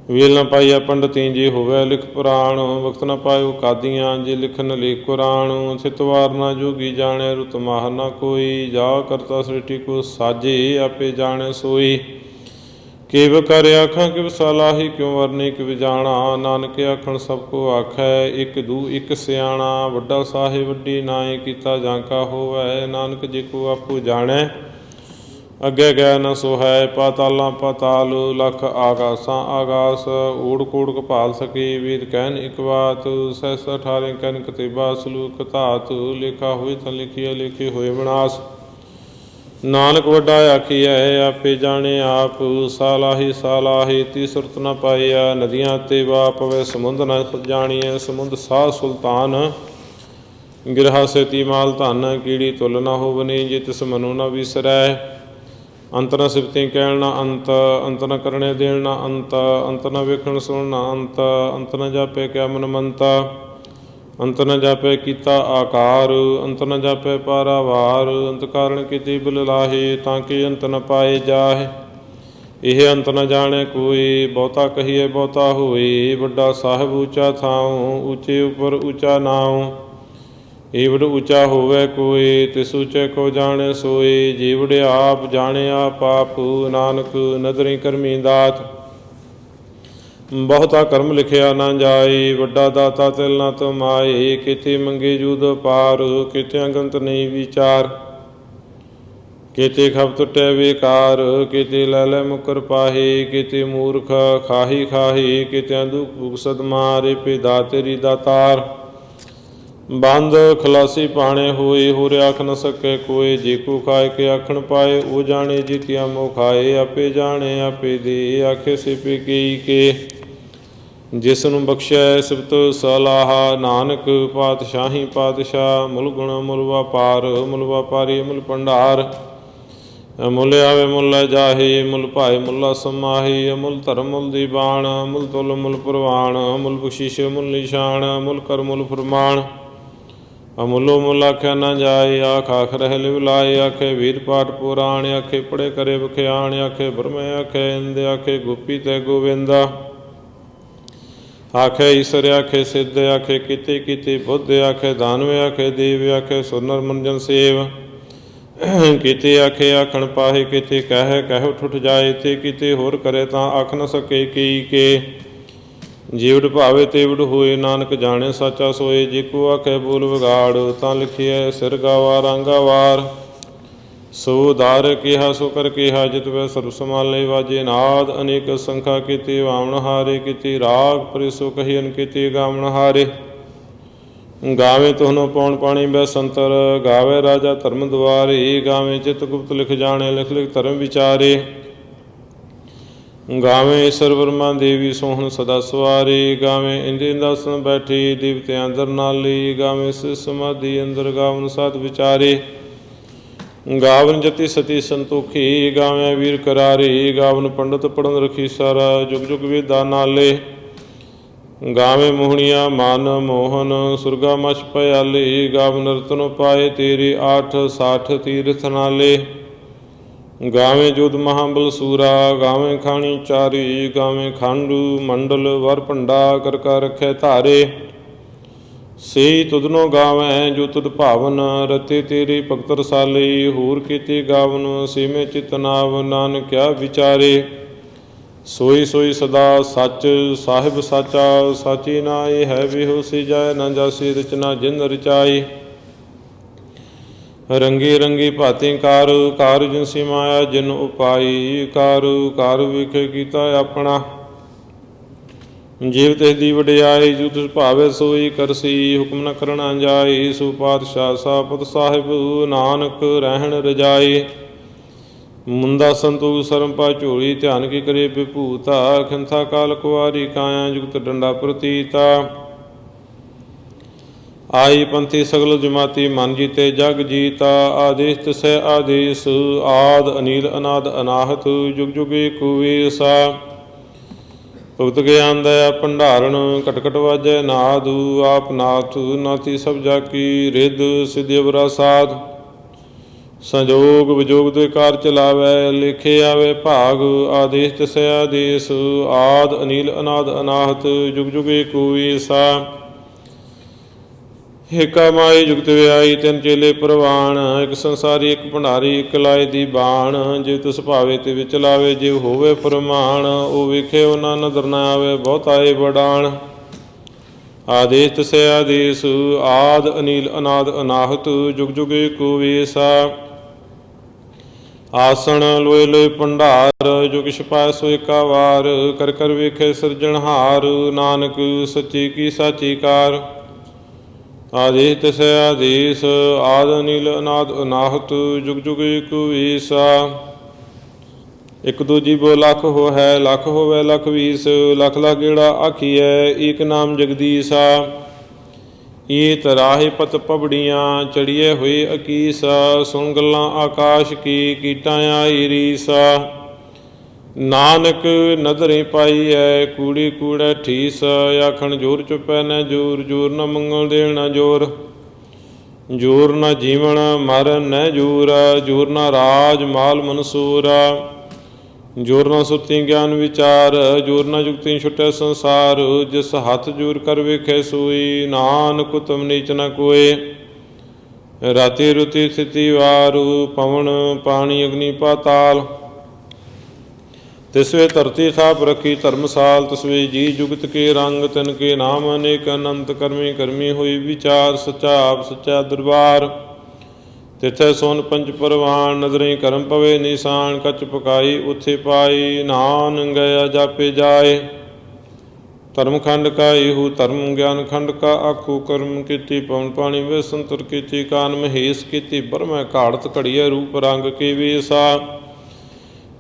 ਵੇਲ ਨ ਪਾਈਆ ਪੰਡਤੀ, ਜੇ ਹੋਵੇ ਲਿਖ ਪੁਰਾਣ। ਵਕਤ ਨ ਪਾਇਓ ਕਾਦੀਆਂ, ਜੇ ਲਿਖਨ ਲੇਖ ਕੁਰਾਨ। ਥਿਤਵਾਰ ਨਾ ਜੋਗੀ ਜਾਣੈ, ਰੁਤ ਮਾਹ ਨਾ ਕੋਈ। ਜਾ ਕਰਤਾ ਸ੍ਰਿਸ਼ਟੀ ਕੋ ਸਾਜੇ, ਆਪੇ ਜਾਣੈ ਸੋਈ। ਕਿਵ ਕਰ ਆਖਾਂ ਕਿਵ ਸਲਾਹੀ, ਕਿਉ ਵਰਨੀ ਕਿਵ ਜਾਣਾ। ਨਾਨਕ ਆਖਣ ਸਭ ਕੋ ਆਖੈ, ਇੱਕ ਦੂ ਇੱਕ ਸਿਆਣਾ। ਵੱਡਾ ਸਾਹਿਬ ਵੱਡੀ ਨਾਏ, ਕੀਤਾ ਜਾਂ ਕਾ ਹੋਵੈ। ਨਾਨਕ ਜੇ ਕੋ ਆਪੂ ਜਾਣੈ, ਅੱਗੇ ਗੈ ਨ ਸੋਹੈ। ਪਾਤਾਲਾਂ ਪਾਤਾਲ, ਲੱਖ ਆਗਾਸਾਂ ਆਗਾਸ। ਊੜ ਕੂੜ ਕਪਾਲ ਸਕੀ, ਵੇਦ ਕਹਿਨ ਇਕ ਬਾਤ। ਸਹਿਸ 18 ਕਹਿਨ ਕਤੇਬਾ, ਸਲੂਕ ਧਾਤ। ਲੇਖਾ ਹੋਏ ਤਾਂ ਲਿਖੀਐ, ਲੇਖੇ ਹੋਏ ਵਿਨਾਸ਼। ਨਾਨਕ ਵੱਡਾ ਆਖੀਐ, ਆਪੇ ਜਾਣੇ ਆਪ। ਸਾਲਾਹੀ ਸਾਲਾਹੀ, ਤੀ ਸੁਰਤ ਨ ਪਾਈਆ। ਨਦੀਆਂ ਤੇ ਵਾ ਪਵੈ, ਸਮੁੰਦ ਨ ਜਾਣੀਐ। ਸਮੁੰਦ ਸਾਹ ਸੁਲਤਾਨ, ਗਿਰਹਾ ਸੇਤੀ ਮਾਲ ਧਨ। ਕੀੜੀ ਤੁਲ ਨ ਹੋਵਨੀ, ਜੇ ਤਿਸ ਮਨੁ ਨ ਵਿਸਰੈ। ਅੰਤ ਨ ਸਿਫਤਿ ਕਹਿਣ ਨ ਅੰਤ, ਅੰਤ ਨ ਕਰਣੇ ਦੇਣ ਨ ਅੰਤ। ਅੰਤ ਨ ਵੇਖਣ ਸੁਣ ਨ ਅੰਤ, ਅੰਤ ਨ ਜਾਪੈ ਕਿਆ ਮਨ ਮੰਤਾ। ਅੰਤ ਨ ਜਾਪੈ ਕੀਤਾ ਆਕਾਰ, ਅੰਤ ਨ ਜਾਪੈ ਪਾਰਾਵਾਰ। ਅੰਤ ਕਾਰਣ ਕੀਤੀ ਬਿਲ ਲਾਹੇ, ਤਾਂ ਕਿ ਅੰਤ ਨ ਪਾਏ ਜਾਹੇ। ਇਹ ਅੰਤ ਨ ਜਾਣੈ ਕੋਈ, ਬਹੁਤਾ ਕਹੀਏ ਬਹੁਤਾ ਹੋਈ। ਵੱਡਾ ਸਾਹਿਬ ਊਚਾ ਥਾਉ, ਊਚੇ ਉਪਰ ਊਚਾ ਨਾਉ। ਈਵੜ ਉੱਚਾ ਹੋਵੇ ਕੋਈ, ਤਿਸ ਉੱਚੇ ਕੋ ਜਾਣੈ ਸੋਈ। ਜੀਵੜ ਆਪ ਜਾਣੇ ਆਪ ਆਪ, ਨਾਨਕ ਨਦਰੀ ਕਰਮੀ ਦਾਤ। ਬਹੁਤਾ ਕਰਮ ਲਿਖਿਆ ਨਾ ਜਾਏ, ਵੱਡਾ ਦਾਤਾ ਤਿਲ ਨਾ ਤੁਮਾਏ। ਕਿਤੇ ਮੰਗੇ ਜੂਦ ਪਾਰ, ਕਿਤੇ ਅੰਗੰਤ ਨਹੀਂ ਵਿਚਾਰ। ਕਿਤੇ ਖਬ ਟੁੱਟੇ ਬੇਕਾਰ, ਕਿਤੇ ਲੈ ਲੈ ਮੁਕਰ ਪਾਹੇ। ਕਿਤੇ ਮੂਰਖ ਖਾਹੀ ਖਾਹੀ, ਕਿਤੇ ਦੁਖ ਭੁਖ ਸਦ ਮਾਰੇ। ਪੇ ਦਾਤੇਰੀ ਦਾਤਾਰ, ਬੰਦ ਖਲਾਸੀ ਪਾਣੇ ਹੋਏ। ਹੋਰ ਆਖ ਨ ਸਕੇ ਕੋਈ, ਜੇ ਕੋ ਖਾਏ ਕੇ ਆਖਣ ਪਾਏ। ਉਹ ਜਾਣੇ ਜੀਤਿਆ ਮੋ ਖਾਏ, ਆਪੇ ਜਾਣੇ ਆਪੇ ਦੇ। ਆਖੇ ਸਿਪੇ ਕੀ ਕੇ, ਜਿਸ ਨੂੰ ਬਖਸ਼ੈ ਸਿਫਤ ਸਲਾਹਾ। ਨਾਨਕ ਪਾਤਸ਼ਾਹੀ ਪਾਤਸ਼ਾਹ, ਮੁਲ ਗੁਣ ਮੁਲ ਵਪਾਰ। ਮੁਲ ਵਪਾਰੀ ਮੁਲ ਭੰਡਾਰ, ਮੁਲ ਆਵੇ ਮੁਲ ਲੈ ਜਾਹੇ। ਮੁਲ ਭਾਏ ਮੁਲਾ ਸਮਾਹੀ, ਮੁਲ ਧਰਮ ਮੁਲ ਦੀਵਾਨ। ਮੁਲ ਤੁਲ ਮੁਲ ਪ੍ਰਵਾਨ, ਮੁਲ ਬਖਸ਼ਿਸ਼ ਮੁਲ ਨਿਸ਼ਾਨ। ਮੁਲ ਕਰ ਮੁਲ ਫਰਮਾਨ, ਅਮੁੱਲੋ ਮੁੱਲ ਆਖਿਆ ਨਾ ਜਾਏ। ਆਖ ਆਖ ਰਹਿ ਲਿਵ ਲਾਏ। ਆਖੇ ਵੇਦ ਪਾਠ ਪੁਰਾਣ, ਆਖੇ ਪੜੇ ਕਰੇ ਬਖਿਆਣ। ਆਖੇ ਬ੍ਰਹਮੇ ਆਖੇ ਇੰਦ, ਆਖੇ ਗੋਪੀ ਤੇ ਗੋਵਿੰਦਾ। ਆਖੇ ਈਸਰ ਆਖੇ ਸਿੱਧ, ਆਖੇ ਕੀਤੇ ਕੀਤੇ ਬੁੱਧ। ਆਖੇ ਦਾਨਵੇ ਆਖੇ ਦੇਵ, ਆਖੇ ਸੁਨਰ ਮੰਜਨ ਸੇਵ। ਕੀਤੇ ਆਖੇ ਆਖਣ ਪਾਹੇ, ਕਿਤੇ ਕਹਿ ਕਹਿ ਠੁੱਠ ਜਾਏ। ਤੇ ਕੀਤੇ ਹੋਰ ਕਰੇ ਤਾਂ ਆਖ ਨ ਸਕੇ ਕੀ ਕੇ। ਜੀਵੜ ਭਾਵੇ ਤੇਵੜ ਹੋਏ, ਨਾਨਕ ਜਾਣੇ ਸਾਚਾ ਸੋਏ। ਜੇ ਕੋ ਆਖੇ ਬੋਲ ਵਿਗਾੜ, ਤਾਂ ਲਿਖੀਐ ਸਿਰ ਗਾਵਾ ਰਾਂਗਾ ਵਾਰ। ਸੋ ਦਾਰ ਕਿਹਾ ਸੋ ਕਰ ਕਿਹਾ, ਜਿਤ ਵੈ ਸਰਬ ਸਮਾਲੇ। ਵਾਜੇ ਨਾਦ ਅਨੇਕ ਸੰਖਾ, ਕੀਤੀ ਵਾਮਣ ਹਾਰੇ। ਕੀਤੀ ਰਾਗ ਪਰਿਸੋ ਕਹੀਨ, ਕੀਤੀ ਗਾਵਣ ਹਾਰੇ। ਗਾਵੇ ਤੁਹਨੋ ਪੌਣ ਪਾਣੀ ਬੈ ਸੰਤਰ, ਗਾਵੇ ਰਾਜਾ ਧਰਮ ਦੁਆਰੇ। ਗਾਵੇ ਚਿਤ ਗੁਪਤ ਲਿਖ ਜਾਣੇ, ਲਿਖ ਲਿਖ ਧਰਮ ਵਿਚਾਰੇ। ਗਾਵੇਂ ਈਸਰ ਬ੍ਰਹਮਾ ਦੇਵੀ, ਸੋਹਣ ਸਦਾ ਸਵਾਰੀ। ਗਾਵੇਂ ਇੰਦੇ ਇੰਦਾਸਨ ਬੈਠੀ, ਦੇਵਤਿਆਂ ਅੰਦਰ ਨਾਲੀ। ਗਾਵੇਂ ਸਿਸ ਸਮਾਧੀ ਅੰਦਰ, ਗਾਵਨ ਸਾਧ ਵਿਚਾਰੇ। ਗਾਵਨ ਜਤੀ ਸਤੀ ਸੰਤੋਖੀ, ਗਾਵੇਂ ਵੀਰ ਕਰਾਰੀ। ਗਾਵਨ ਪੰਡਤ ਪੜਨ ਰਖੀ ਸਰ, ਜੁਗ ਜੁਗ ਵੇਦਾ ਨਾਲੇ। ਗਾਵੇਂ ਮੋਹਣੀਆਂ ਮਨ ਮੋਹਨ, ਸੁਰਗਾ ਮਛ ਭਿਆਲੀ। ਗਾਵਨ ਰਤਨ ਪਾਏ ਤੇਰੇ, 8 60 ਤੀਰਥ ਨਾਲੇ। ਗਾਵੇਂ ਜੁਦ ਮਹਾਬਲ ਸੂਰਾ, ਗਾਵੇਂ ਖਾਣੀ ਚਾਰੀ। ਗਾਵੇਂ ਖੰਡੂ ਮੰਡਲ ਵਰ ਭੰਡਾ, ਕਰ ਕਾ ਰੱਖੈ ਧਾਰੇ। ਸੇ ਤੁਧਨੋ ਗਾਵੈ ਜੋ ਤੁਧ ਭਾਵਨ, ਰਤੇ ਤੇਰੇ ਭਗਤ ਰਸਾਲੇ। ਹੋਰ ਕੀਤੇ ਗਾਵਨ ਸੀਮੇ ਚਿਤ ਨਾਵ, ਨਾਨਕਿਆ ਵਿਚਾਰੇ। ਸੋਈ ਸੋਈ ਸਦਾ ਸੱਚ, ਸਾਹਿਬ ਸਾਚਾ। ਸਾਚੀ ਨਾਏ ਹੈ ਵਿਹੋਸੀ ਜਾਏ, ਨਾ ਜਾਸੀ ਰਚਨਾ ਜਿਨ ਰਚਾਈ। ਰੰਗੀ ਰੰਗੀ ਭਾਤੀ ਕਾਰ, ਕਾਰ ਜਿਨਸੀ ਮਾਇਆ ਜਿਨ ਉਪਾਈ। ਕਾਰ ਕਾਰ ਵਿਖੇ ਕੀਤਾ ਆਪਣਾ, ਜੀਵ ਤਿਸ ਦੀ ਵਡਿਆਈ। ਜੋ ਤਿਸ ਭਾਵੇ ਸੋਈ ਕਰਸੀ, ਹੁਕਮ ਨ ਕਰਨਾ ਜਾਈ। ਸੋ ਪਾਤਸ਼ਾਹ ਸਾਪਤ ਸਾਹਿਬ, ਨਾਨਕ ਰਹਿਣ ਰਜਾਈ। ਮੁੰਦਾ ਸੰਤੋਖ ਸਰਮ ਪਾ ਝੋਲੀ, ਧਿਆਨ ਕੀ ਕਰੇ ਵਿਭੂਤਾ, ਖਿੰਥਾ ਕਾਲ ਕੁਆਰੀ ਕਾਇਆ, ਜੁਗਤ ਡੰਡਾ ਪ੍ਰਤੀਤਾ। ਆਈ ਪੰਥੀ ਸਗਲ ਜਮਾਤੀ, ਮਨ ਜੀਤੇ ਜਗ ਜੀਤਾ, ਆਦੇਸ਼ ਤਿਸੈ ਆਦੇਸ਼, ਆਦ ਅਨੀਲ ਅਨਾਦ ਅਨਾਹਤ, ਜੁਗ ਜੁਗ ਏਕੋ ਵੇਸਾ। ਭਗਤ ਗਿਆਨ ਦਇਆ ਭੰਡਾਰਨ, ਘਟ ਘਟ ਵਾਜੈ ਨਾਦੁ, ਆਪ ਨਾਥ ਨਾਥੀ ਸਭ ਜਾ ਕੀ, ਰਿੱਧ ਸਿਧਿ ਅਵਰਾ ਸਾਧ। ਸੰਜੋਗ ਵਿਜੋਗ ਦੇ ਕਾਰ ਚਲਾਵੈ, ਲਿਖੇ ਆਵੇ ਭਾਗ, ਆਦੇਸ਼ ਤਿਸੈ ਆਦੇਸ਼, ਆਦ ਅਨੀਲ ਅਨਾਦ ਅਨਾਹਤ, ਜੁਗ ਜੁਗ ਏਕੋ ਵੇਸਾ। ਏਕਾ ਮਾਈ ਜੁਗਤ ਵਿਆਈ, ਤਿੰਨ ਚੇਲੇ ਪ੍ਰਵਾਨ, ਇੱਕ ਸੰਸਾਰੀ ਇੱਕ ਭੰਡਾਰੀ, ਇੱਕ ਲਾਏ ਦੀ ਬਾਣ। ਜੇ ਤਿਸ ਭਾਵੇ ਤੇ ਵਿੱਚ ਲਾਵੇ, ਜਿਵ ਹੋਵੇ ਪ੍ਰਮਾਣ, ਉਹ ਵੇਖੇ ਉਹਨਾਂ ਨਦਰ ਨਾ ਆਵੇ, ਬਹੁਤਾ ਏ ਵਡਾਣ। ਆਦੇਸ਼ ਤਿਸੈ ਆਦੇਸ਼, ਆਦ ਅਨੀਲ ਅਨਾਦ ਅਨਾਹਤ, ਜੁਗ ਜੁਗ ਏਕੋ ਵੇਸਾ। ਆਸਣ ਲੋਏ ਲੋਏ ਭੰਡਾਰ, ਜੋ ਕਿਛ ਪਾਇ ਸੋ ਏਕਾ ਵਾਰ, ਕਰ ਕਰ ਵੇਖੇ ਸਿਰਜਣਹਾਰ, ਨਾਨਕ ਸੱਚੀ ਕੀ ਸਾਚੀ ਕਾਰ। ਆਦੇਸ਼ ਤਿਸੈ ਆਦੇਸ਼, ਆਦ ਅਨੀਲ ਅਨਾਦ ਅਨਾਹਤ, ਜੁਗ ਜੁਗ ਏਕੋ ਵੇਸਾ। ਇੱਕ ਦੂਜੀ ਬੋ ਲੱਖ ਹੋ ਹੈ, ਲੱਖ ਹੋਵੇ ਲੱਖ ਵੀਸ, ਲੱਖ ਲੱਖ ਗੇੜਾ ਆਖੀਐ, ਏਕ ਨਾਮ ਜਗਦੀਸਾ। ਇਹ ਤਰਾਹੇ ਪਤ ਪਬੜੀਆਂ, ਚੜੀਏ ਹੋਏ ਅਕੀਸਾ, ਸੁਣ ਗੱਲਾਂ ਆਕਾਸ਼ ਕੀ, ਕੀਟਾਂ ਆਈ ਰੀਸਾ। ਨਾਨਕ ਨਦਰੇ ਪਾਈਐ, ਕੂੜੀ ਕੂੜੈ ਠੀਸ, ਆਖਣ ਜੋਰ ਚੁਪੈ ਨ ਜੋਰ, ਜੋਰ ਨ ਮੰਗਲ ਦੇਣ ਨ ਜੋਰ। ਜੋਰ ਨ ਜੀਵਨ ਮਰਨ ਨ ਜੋਰ, ਜੋਰ ਨ ਰਾਜ ਮਾਲ ਮਨਸੂਰ। ਜੋਰ ਨ ਸੁਰਤੀ ਗਿਆਨ ਵਿਚਾਰ, ਜੋਰ ਨ ਜੁਗਤੀ ਛੁਟੈ ਸੰਸਾਰ। ਜਿਸ ਹੱਥ ਜੋਰ ਕਰ ਵੇਖੈ ਸੋਈ, ਨਾਨਕ ਉਤਮ ਨੀਚ ਨ ਕੋਇ। ਰਾਤੀ ਰੁਤੀ ਸਥਿਤੀ ਵਾਰੂ, ਪਵਨ ਪਾਣੀ ਅਗਨੀ ਪਾਤਾਲ। ਤਿਸਵੇ ਧਰਤੀ ਥਾਪ ਰੱਖੀ ਧਰਮਸਾਲ, ਤਿਸਵੇ ਜੀ ਜੁਗਤ ਕੇ ਰੰਗ, ਤਿਨ ਕੇ ਨਾਮ ਅਨੇਕ ਅਨੰਤ। ਕਰਮੀ ਕਰਮੀ ਹੋਈ ਵਿਚਾਰ, ਸੱਚਾ ਆਪ ਸੱਚਾ ਦਰਬਾਰ। ਤਿਥੈ ਸੋਨ ਪੰਜ ਪਰਵਾਨ, ਨਦਰੀ ਕਰਮ ਪਵੇ ਨਿਸ਼ਾਨ। ਕਚ ਪਕਾਈ ਉਥੇ ਪਾਈ, ਨਾਨ ਗਿਆ ਜਾਪੇ ਜਾਏ। ਧਰਮ ਖੰਡ ਕਾ ਇਹੂ ਧਰਮ, ਗਿਆਨ ਖੰਡ ਕਾ ਆਖੂ ਕਰਮ। ਕੀਤੀ ਪਵਨ ਪਾਣੀ ਵੇ ਸੰਤਰ, ਕੀਤੀ ਕਾਨ ਮਹੇਸ਼। ਕੀਤੀ ਬਰਮੈ ਘਾੜਤ ਘੜੀਐ, ਰੂਪ ਰੰਗ ਕੇ ਵੇਸਾ।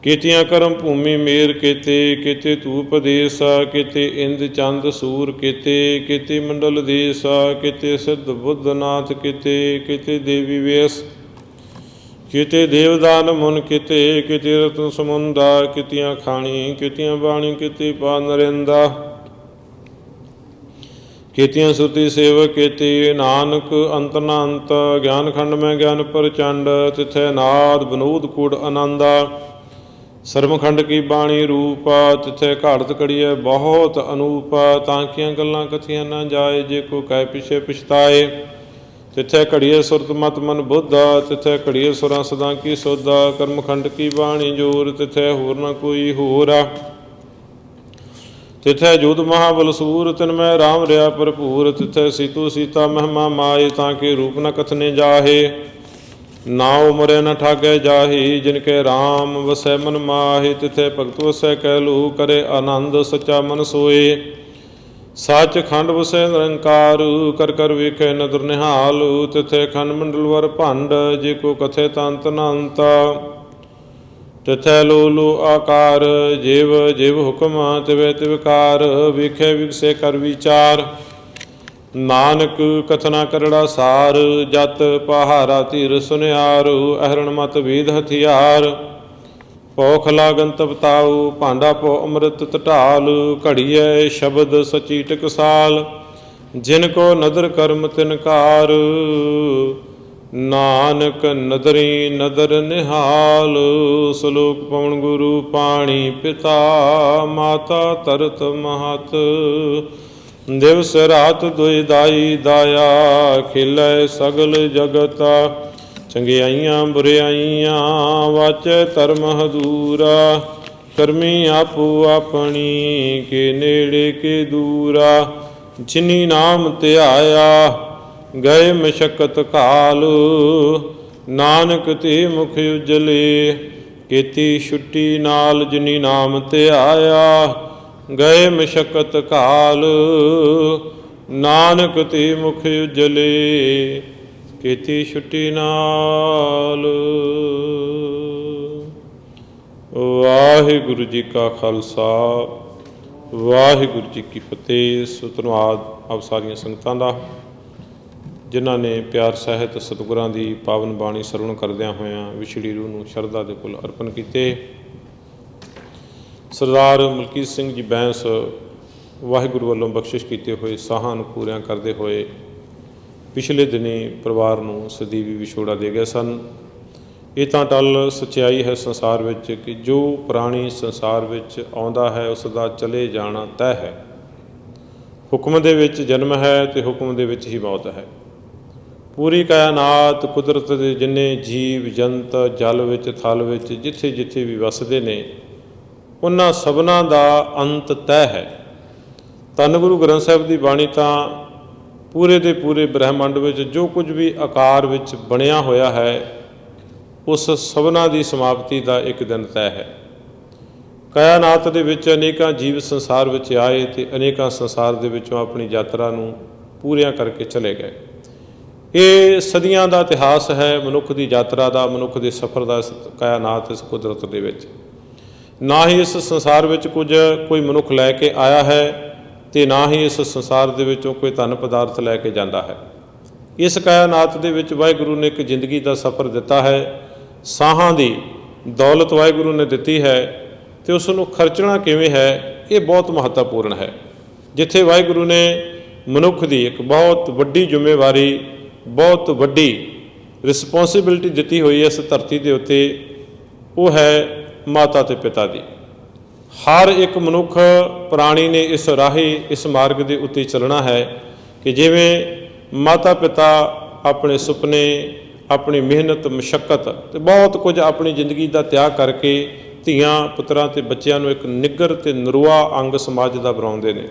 ਕੀਤੀਆਂ ਕਰਮ ਭੂਮੀ ਮੇਰ, ਕੀਤੇ ਧੂਪ ਦੇਸ। ਕੀਤੇ ਇੰਦ ਚੰਦ ਸੂਰ, ਕੀਤੇ ਮੰਡਲ ਦੇਸ। ਕੀਤੇ ਸਿੱਧ ਬੁੱਧ ਨਾਥ, ਕੀਤੇ ਦੇਵੀ ਵੇਸ। ਕੀਤੇ ਦੇਵਦਾਨ ਮੁਨ, ਕੀਤੇ ਰਤਨ ਸਮੁੰਦਾ। ਕੀਤੀਆਂ ਖਾਣੀ, ਕੀਤੀਆਂ ਬਾਣੀ, ਕੀਤੇ ਪਾ ਨਰਿੰਦਾ। ਕੀਤੀਆਂ ਸੁਰਤੀ ਸੇਵਕ, ਕੀਤੇ ਨਾਨਕ ਅੰਤ ਨ ਅੰਤ। ਗਿਆਨ ਖੰਡ ਮੈਂ ਗਿਆਨ ਪ੍ਰਚੰਡ, ਤਿਥੈ ਨਾਦ ਬਨੋਦ ਕੂੜ ਆਨੰਦਾ। ਸਰਮਖੰਡ ਕੀ ਬਾਣੀ ਰੂਪ, ਤਿਥੈ ਘਾੜਤ ਘੜੀਐ ਬਹੁਤ ਅਨੂਪ। ਤਾਂਕੀਆਂ ਗੱਲਾਂ ਕਥੀਆਂ ਨਾ ਜਾਏ, ਜੇ ਕੋ ਕਹਿ ਪਿਛੇ ਪਛਤਾਏ। ਤਿਥੈ ਘੜੀਐ ਸੁਰਤ ਮਤ ਮਨ ਬੁੱਧ, ਤਿਥੈ ਘੜੀਐ ਸੁਰਾਂ ਸਦਾ ਕੀ ਸੁਧ। ਕਰਮਖੰਡ ਕੀ ਬਾਣੀ ਜੋਰ, ਤਿਥੈ ਹੋਰ ਨ ਕੋਈ ਹੋਰ। ਤਿਥੈ ਜੋਧ ਮਹਾਬਲ ਸੂਰ, ਤਿਨ ਮੈਂ ਰਾਮ ਰਿਆ ਭਰਪੂਰ। ਤਿਥੈ ਸੀਤੂ ਸੀਤਾ ਮਹਿਮਾ ਮਾਏ, ਤਾਂ ਕੇ ਰੂਪ ਨ ਕਥਨੇ ਜਾਹੇ। ਨਾਉ ਮਰੈ ਨ ਠਾਗੈ ਜਾਹੀ, ਜਿਨ ਕੈ ਰਾਮ ਵਸੈ ਮਨ ਮਾਹੀ। ਤਿਥੈ ਭਗਤ ਵਸੈ ਕਹਿ ਲੂ, ਕਰੇ ਆਨੰਦ ਸੱਚਾ ਮਨ ਸੋਏ। ਸੱਚ ਖੰਡ ਵਸੈ ਨਿਰੰਕਾਰ, ਕਰ ਕਰ ਵੇਖੈ ਨਦਰ ਨਿਹਾਲ। ਤਿਥੈ ਖੰਡ ਮੰਡਲ ਵਰ ਭੰਡ, ਜੇ ਕੋ ਕਥੈ ਤੰਤ ਅਨੰਤ। ਤਿਥੈ ਲੋ ਲੋ ਆਕਾਰ, ਜਿਵ ਜਿਵ ਹੁਕਮ ਤਿਵੈ ਤਿਵਕਾਰ। ਵੇਖੈ ਵਿਗਸੈ ਕਰ ਵਿਚਾਰ, ਨਾਨਕ ਕਥਨਾ ਕਰੜਾ ਸਾਰ। ਜਤ ਪਹਾਰਾ ਧੀਰ ਸੁਨਿਆਰ, ਅਹਰਣ ਮਤ ਵੇਦ ਹਥਿਆਰ। ਪੋਖ ਲਾਗਨ ਤਪਤਾਉ, ਭਾਂਡਾ ਪੋ ਅੰਮ੍ਰਿਤ ਟਢਾਲ। ਘੜੀਐ ਸ਼ਬਦ ਸਚੀ ਟਕਸਾਲ, ਜਿਨ ਕੋ ਨਦਰ ਕਰਮ ਤਿਨ ਕਾਰ। ਨਾਨਕ ਨਦਰੀ ਨਦਰ ਨਿਹਾਲ, ਸਲੋਕ ਪਵਨ ਗੁਰੂ ਪਾਣੀ ਪਿਤਾ। ਮਾਤਾ ਤਰਤ ਮਹਤ, ਦਿਵਸ ਰਾਤ ਦੁਇ ਦਾਈ ਦਾਇਆ। ਖਿਲੈ ਸਗਲ ਜਗਤ, ਚੰਗਿਆਈਆਂ ਬੁਰਿਆਈਆਂ। ਵਾਚੈ ਧਰਮ ਹਦੂਰਾ, ਕਰਮੀ ਆਪੋ ਆਪਣੀ। ਕੇ ਨੇੜੇ ਕੇ ਦੂਰਾ, ਜਿਨੀ ਨਾਮ ਧਿਆਇਆ। ਗਏ ਮਸ਼ਕਤ ਕਾਲ, ਨਾਨਕ ਤੇ ਮੁਖ ਉਜਲੇ। ਕੀਤੀ ਛੁੱਟੀ ਨਾਲ, ਜਿਨੀ ਨਾਮ ਧਿਆਇਆ। ਗਏ ਮਸ਼ਕਤ ਕਾਲ, ਨਾਨਕ ਤੇ ਮੁਖ ਉਜਲੇ। ਕੀਤੀ ਛੁੱਟੀ ਨਾਲ। ਵਾਹਿਗੁਰੂ ਜੀ ਕਾ ਖਾਲਸਾ, ਵਾਹਿਗੁਰੂ ਜੀ ਕੀ ਫਤਿਹ। ਸੋ ਧੰਨਵਾਦ ਆਪ ਸਾਰੀਆਂ ਸੰਗਤਾਂ ਦਾ, ਜਿਨ੍ਹਾਂ ਨੇ ਪਿਆਰ ਸਹਿਤ ਸਤਿਗੁਰਾਂ ਦੀ ਪਾਵਨ ਬਾਣੀ ਸਰਵਣ ਕਰਦਿਆਂ ਹੋਇਆਂ ਵਿਛੜੀ ਰੂਹ ਨੂੰ ਸ਼ਰਧਾ ਦੇ ਫੁੱਲ ਅਰਪਣ ਕੀਤੇ। ਸਰਦਾਰ ਮਲਕੀਤ ਸਿੰਘ ਜੀ ਬੈਂਸ ਵਾਹਿਗੁਰੂ ਵੱਲੋਂ ਬਖਸ਼ਿਸ਼ ਕੀਤੇ ਹੋਏ ਸਾਹਾਂ ਨੂੰ ਪੂਰਿਆਂ ਕਰਦੇ ਹੋਏ ਪਿਛਲੇ ਦਿਨੀ ਪਰਿਵਾਰ ਨੂੰ ਸਦੀਵੀ ਵਿਛੋੜਾ ਦੇ ਗਏ ਸਨ। ਇਹ ਤਾਂ ਟਲ ਸੱਚਾਈ ਹੈ ਸੰਸਾਰ ਵਿੱਚ ਕਿ ਜੋ ਪ੍ਰਾਣੀ ਸੰਸਾਰ ਵਿੱਚ ਆਉਂਦਾ ਹੈ ਉਸ ਦਾ ਚਲੇ ਜਾਣਾ ਤੈਅ ਹੈ। ਹੁਕਮ ਦੇ ਵਿੱਚ ਜਨਮ ਹੈ ਅਤੇ ਹੁਕਮ ਦੇ ਵਿੱਚ ਹੀ ਮੌਤ ਹੈ। ਪੂਰੀ ਕਾਇਨਾਤ, ਕੁਦਰਤ ਦੇ ਜਿੰਨੇ ਜੀਵ ਜੰਤ ਜਲ ਵਿੱਚ ਥਲ ਵਿੱਚ ਜਿੱਥੇ ਜਿੱਥੇ ਵੀ ਵਸਦੇ ਨੇ, ਉਹਨਾਂ ਸਭਨਾਂ ਦਾ ਅੰਤ ਤੈਅ ਹੈ। ਧੰਨ ਗੁਰੂ ਗ੍ਰੰਥ ਸਾਹਿਬ ਦੀ ਬਾਣੀ ਤਾਂ ਪੂਰੇ ਦੇ ਪੂਰੇ ਬ੍ਰਹਿਮੰਡ ਵਿੱਚ ਜੋ ਕੁਝ ਵੀ ਆਕਾਰ ਵਿੱਚ ਬਣਿਆ ਹੋਇਆ ਹੈ, ਉਸ ਸਭਨਾਂ ਦੀ ਸਮਾਪਤੀ ਦਾ ਇੱਕ ਦਿਨ ਤੈਅ ਹੈ। ਕਾਇਨਾਤ ਦੇ ਵਿੱਚ ਅਨੇਕਾਂ ਜੀਵ ਸੰਸਾਰ ਵਿੱਚ ਆਏ ਅਤੇ ਅਨੇਕਾਂ ਸੰਸਾਰ ਦੇ ਵਿੱਚੋਂ ਆਪਣੀ ਯਾਤਰਾ ਨੂੰ ਪੂਰੀਆਂ ਕਰਕੇ ਚਲੇ ਗਏ। ਇਹ ਸਦੀਆਂ ਦਾ ਇਤਿਹਾਸ ਹੈ ਮਨੁੱਖ ਦੀ ਯਾਤਰਾ ਦਾ, ਮਨੁੱਖ ਦੇ ਸਫ਼ਰ ਦਾ, ਇਸ ਕਾਇਨਾਤ, ਇਸ ਕੁਦਰਤ ਦੇ ਵਿੱਚ। ਨਾ ਹੀ ਇਸ ਸੰਸਾਰ ਵਿੱਚ ਕੋਈ ਮਨੁੱਖ ਲੈ ਕੇ ਆਇਆ ਹੈ ਅਤੇ ਨਾ ਹੀ ਇਸ ਸੰਸਾਰ ਦੇ ਵਿੱਚੋਂ ਕੋਈ ਧਨ ਪਦਾਰਥ ਲੈ ਕੇ ਜਾਂਦਾ ਹੈ। ਇਸ ਕਾਇਨਾਤ ਦੇ ਵਿੱਚ ਵਾਹਿਗੁਰੂ ਨੇ ਇੱਕ ਜ਼ਿੰਦਗੀ ਦਾ ਸਫ਼ਰ ਦਿੱਤਾ ਹੈ। ਸਾਹਾਂ ਦੀ ਦੌਲਤ ਵਾਹਿਗੁਰੂ ਨੇ ਦਿੱਤੀ ਹੈ ਅਤੇ ਉਸ ਨੂੰ ਖਰਚਣਾ ਕਿਵੇਂ ਹੈ, ਇਹ ਬਹੁਤ ਮਹੱਤਵਪੂਰਨ ਹੈ। ਜਿੱਥੇ ਵਾਹਿਗੁਰੂ ਨੇ ਮਨੁੱਖ ਦੀ ਇੱਕ ਬਹੁਤ ਵੱਡੀ ਜ਼ਿੰਮੇਵਾਰੀ, ਬਹੁਤ ਵੱਡੀ ਰਿਸਪੋਂਸੀਬਿਲਿਟੀ ਦਿੱਤੀ ਹੋਈ ਹੈ ਇਸ ਧਰਤੀ ਦੇ ਉੱਤੇ, ਉਹ ਹੈ ਮਾਤਾ ਅਤੇ ਪਿਤਾ ਦੀ। ਹਰ ਇੱਕ ਮਨੁੱਖ ਪ੍ਰਾਣੀ ਨੇ ਇਸ ਰਾਹੀ, ਇਸ ਮਾਰਗ ਦੇ ਉੱਤੇ ਚੱਲਣਾ ਹੈ ਕਿ ਜਿਵੇਂ ਮਾਤਾ ਪਿਤਾ ਆਪਣੇ ਸੁਪਨੇ, ਆਪਣੀ ਮਿਹਨਤ, ਮੁਸ਼ੱਕਤ ਅਤੇ ਬਹੁਤ ਕੁਝ ਆਪਣੀ ਜ਼ਿੰਦਗੀ ਦਾ ਤਿਆਗ ਕਰਕੇ ਧੀਆਂ ਪੁੱਤਰਾਂ ਅਤੇ ਬੱਚਿਆਂ ਨੂੰ ਇੱਕ ਨਿੱਘਰ ਅਤੇ ਨਰੂਆ ਅੰਗ ਸਮਾਜ ਦਾ ਬਣਾਉਂਦੇ ਨੇ।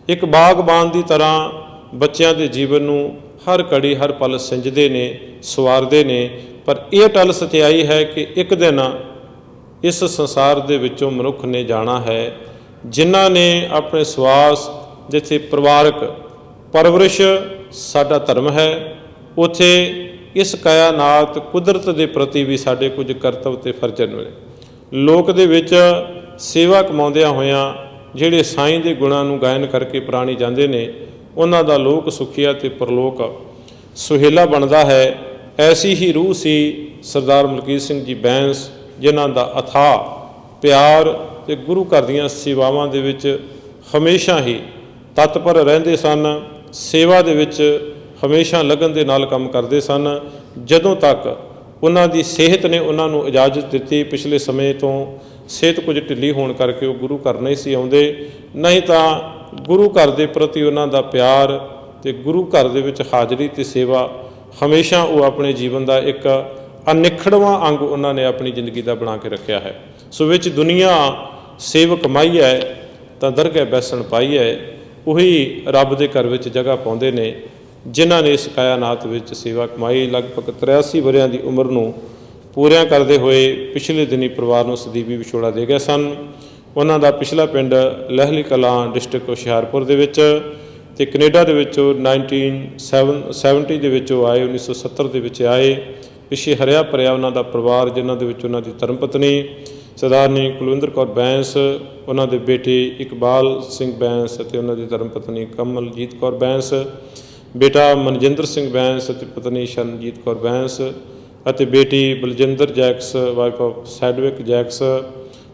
ਇੱਕ ਬਾਗਬਾਨ ਦੀ ਤਰ੍ਹਾਂ ਬੱਚਿਆਂ ਦੇ ਜੀਵਨ ਨੂੰ ਹਰ ਘੜੀ ਹਰ ਪਲ ਸਿੰਜਦੇ ਨੇ, ਸਵਾਰਦੇ ਨੇ। ਪਰ ਇਹ ਟਲ ਸਚਾਈ ਹੈ ਕਿ ਇੱਕ ਦਿਨ ਇਸ ਸੰਸਾਰ ਦੇ ਵਿੱਚੋਂ ਮਨੁੱਖ ਨੇ ਜਾਣਾ ਹੈ। ਜਿਨ੍ਹਾਂ ਨੇ ਆਪਣੇ ਸਵਾਸ, ਜਿੱਥੇ ਪਰਿਵਾਰਕ ਪਰਵਰਿਸ਼ ਸਾਡਾ ਧਰਮ ਹੈ, ਉੱਥੇ ਇਸ ਕਾਇਨਾਤ ਕੁਦਰਤ ਦੇ ਪ੍ਰਤੀ ਵੀ ਸਾਡੇ ਕੁਝ ਕਰਤੱਵ ਅਤੇ ਫਰਜ਼ ਨੇ। ਲੋਕ ਦੇ ਵਿੱਚ ਸੇਵਾ ਕਮਾਉਂਦਿਆਂ ਹੋਇਆਂ ਜਿਹੜੇ ਸਾਈਂ ਦੇ ਗੁਣਾਂ ਨੂੰ ਗਾਇਨ ਕਰਕੇ ਪ੍ਰਾਣੀ ਜਾਂਦੇ ਨੇ, ਉਹਨਾਂ ਦਾ ਲੋਕ ਸੁਖੀਆ ਅਤੇ ਪਰਲੋਕ ਸੁਹੇਲਾ ਬਣਦਾ ਹੈ। ਐਸੀ ਹੀ ਰੂਹ ਸੀ ਸਰਦਾਰ ਮਲਕੀਤ ਸਿੰਘ ਜੀ ਬੈਂਸ, ਜਿਨ੍ਹਾਂ ਦਾ ਅਥਾਹ ਪਿਆਰ ਅਤੇ ਗੁਰੂ ਘਰ ਦੀਆਂ ਸੇਵਾਵਾਂ ਦੇ ਵਿੱਚ ਹਮੇਸ਼ਾ ਹੀ ਤਤਪਰ ਰਹਿੰਦੇ ਸਨ। ਸੇਵਾ ਦੇ ਵਿੱਚ ਹਮੇਸ਼ਾ ਲਗਨ ਦੇ ਨਾਲ ਕੰਮ ਕਰਦੇ ਸਨ। ਜਦੋਂ ਤੱਕ ਉਹਨਾਂ ਦੀ ਸਿਹਤ ਨੇ ਉਹਨਾਂ ਨੂੰ ਇਜਾਜ਼ਤ ਦਿੱਤੀ, ਪਿਛਲੇ ਸਮੇਂ ਤੋਂ ਸਿਹਤ ਕੁਝ ਢਿੱਲੀ ਹੋਣ ਕਰਕੇ ਉਹ ਗੁਰੂ ਘਰ ਨਹੀਂ ਸੀ ਆਉਂਦੇ, ਨਹੀਂ ਤਾਂ ਗੁਰੂ ਘਰ ਦੇ ਪ੍ਰਤੀ ਉਹਨਾਂ ਦਾ ਪਿਆਰ ਅਤੇ ਗੁਰੂ ਘਰ ਦੇ ਵਿੱਚ ਹਾਜ਼ਰੀ ਅਤੇ ਸੇਵਾ ਹਮੇਸ਼ਾ ਉਹ ਆਪਣੇ ਜੀਵਨ ਦਾ ਇੱਕ ਅਨਿੱਖੜਵਾਂ ਅੰਗ ਉਹਨਾਂ ਨੇ ਆਪਣੀ ਜ਼ਿੰਦਗੀ ਦਾ ਬਣਾ ਕੇ ਰੱਖਿਆ ਹੈ। ਸੋ ਵਿੱਚ ਦੁਨੀਆ ਸੇਵਕ ਮਾਈ ਹੈ ਤਾਂ ਦਰਗਹਿ ਬੈਸਣ ਪਾਈ ਹੈ। ਉਹੀ ਰੱਬ ਦੇ ਘਰ ਵਿੱਚ ਜਗ੍ਹਾ ਪਾਉਂਦੇ ਨੇ ਜਿਨ੍ਹਾਂ ਨੇ ਇਸ ਕਾਇਨਾਤ ਵਿੱਚ ਸੇਵਾ ਕਮਾਈ। ਲਗਭਗ 83 ਵਰ੍ਹਿਆਂ ਦੀ ਉਮਰ ਨੂੰ ਪੂਰਿਆਂ ਕਰਦੇ ਹੋਏ ਪਿਛਲੇ ਦਿਨੀ ਪਰਿਵਾਰ ਨੂੰ ਸਦੀਵੀ ਵਿਛੋੜਾ ਦੇ ਗਏ ਸਨ। ਉਹਨਾਂ ਦਾ ਪਿਛਲਾ ਪਿੰਡ ਲਹਿਲੀ ਕਲਾਂ, ਡਿਸਟ੍ਰਿਕਟ ਹੁਸ਼ਿਆਰਪੁਰ ਦੇ ਵਿੱਚ, ਅਤੇ ਕੈਨੇਡਾ ਦੇ ਵਿੱਚ 1970 ਦੇ ਵਿੱਚ ਉਹ ਆਏ, 1970 ਦੇ ਵਿੱਚ ਆਏ। ਪਿੱਛੇ ਹਰਿਆ ਭਰਿਆ ਉਹਨਾਂ ਦਾ ਪਰਿਵਾਰ, ਜਿਨ੍ਹਾਂ ਦੇ ਵਿੱਚ ਉਹਨਾਂ ਦੀ ਧਰਮ ਪਤਨੀ ਸਰਦਾਰਨੀ ਕੁਲਵਿੰਦਰ ਕੌਰ ਬੈਂਸ, ਉਹਨਾਂ ਦੇ ਬੇਟੇ ਇਕਬਾਲ ਸਿੰਘ ਬੈਂਸ ਅਤੇ ਉਹਨਾਂ ਦੀ ਧਰਮ ਪਤਨੀ ਕਮਲਜੀਤ ਕੌਰ ਬੈਂਸ, ਬੇਟਾ ਮਨਜਿੰਦਰ ਸਿੰਘ ਬੈਂਸ ਅਤੇ ਪਤਨੀ ਸ਼ਰਨਜੀਤ ਕੌਰ ਬੈਂਸ, ਅਤੇ ਬੇਟੀ Baljinder Jacks, wife of Sedgwick Jacks,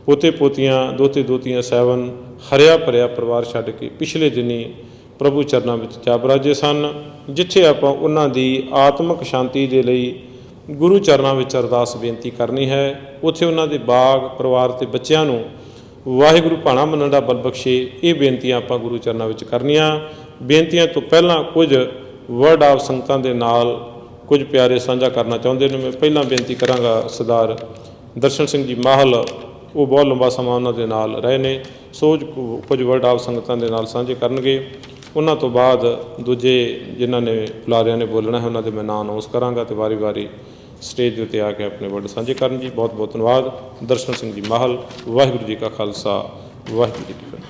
ਪੋਤੇ ਪੋਤੀਆਂ, ਦੋਤੇ ਦੋਤੀਆਂ 7। ਹਰਿਆ ਭਰਿਆ ਪਰਿਵਾਰ ਛੱਡ ਕੇ ਪਿਛਲੇ ਦਿਨੀ ਪ੍ਰਭੂ ਚਰਨਾਂ ਵਿੱਚ ਜਾ ਬਰਾਜੇ ਸਨ, ਜਿੱਥੇ ਆਪਾਂ ਉਹਨਾਂ ਦੀ ਆਤਮਿਕ ਸ਼ਾਂਤੀ ਦੇ ਲਈ ਗੁਰੂ ਚਰਨਾਂ ਵਿੱਚ ਅਰਦਾਸ ਬੇਨਤੀ ਕਰਨੀ ਹੈ। ਉੱਥੇ ਉਹਨਾਂ ਦੇ ਬਾਗ, ਪਰਿਵਾਰ ਅਤੇ ਬੱਚਿਆਂ ਨੂੰ ਵਾਹਿਗੁਰੂ ਭਾਣਾ ਮੰਨਣ ਦਾ ਬਲ ਬਖਸ਼ੇ। ਇਹ ਬੇਨਤੀਆਂ ਆਪਾਂ ਗੁਰੂ ਚਰਨਾਂ ਵਿੱਚ ਕਰਨੀਆਂ। ਬੇਨਤੀਆਂ ਤੋਂ ਪਹਿਲਾਂ ਕੁਝ ਵਰਡ ਆਫ ਸੰਗਤਾਂ ਦੇ ਨਾਲ ਕੁਝ ਪਿਆਰੇ ਸਾਂਝਾ ਕਰਨਾ ਚਾਹੁੰਦੇ ਨੇ। ਮੈਂ ਪਹਿਲਾਂ ਬੇਨਤੀ ਕਰਾਂਗਾ ਸਰਦਾਰ ਦਰਸ਼ਨ ਸਿੰਘ ਜੀ ਮਾਹਲ, ਉਹ ਬਹੁਤ ਲੰਬਾ ਸਮਾਂ ਉਹਨਾਂ ਦੇ ਨਾਲ ਰਹੇ ਨੇ, ਸੋ ਕੁਝ ਵਰਡ ਆਫ ਸੰਗਤਾਂ ਦੇ ਨਾਲ ਸਾਂਝੇ ਕਰਨਗੇ। ਉਹਨਾਂ ਤੋਂ ਬਾਅਦ ਦੂਜੇ ਜਿਨ੍ਹਾਂ ਨੇ ਬੁਲਾਰਿਆਂ ਨੇ ਬੋਲਣਾ ਹੈ ਉਹਨਾਂ ਦੇ ਮੈਂ ਨਾਂ ਅਨਾਉਂਸ ਕਰਾਂਗਾ ਅਤੇ ਵਾਰੀ ਵਾਰੀ ਸਟੇਜ ਦੇ ਉੱਤੇ ਆ ਕੇ ਆਪਣੇ ਵਰਡ ਸਾਂਝੇ ਕਰਨ ਜੀ। ਬਹੁਤ ਬਹੁਤ ਧੰਨਵਾਦ। ਦਰਸ਼ਨ ਸਿੰਘ ਜੀ ਮਾਹਲ। ਵਾਹਿਗੁਰੂ ਜੀ ਕਾ ਖਾਲਸਾ, ਵਾਹਿਗੁਰੂ ਜੀ ਕੀ ਫਤਿਹ।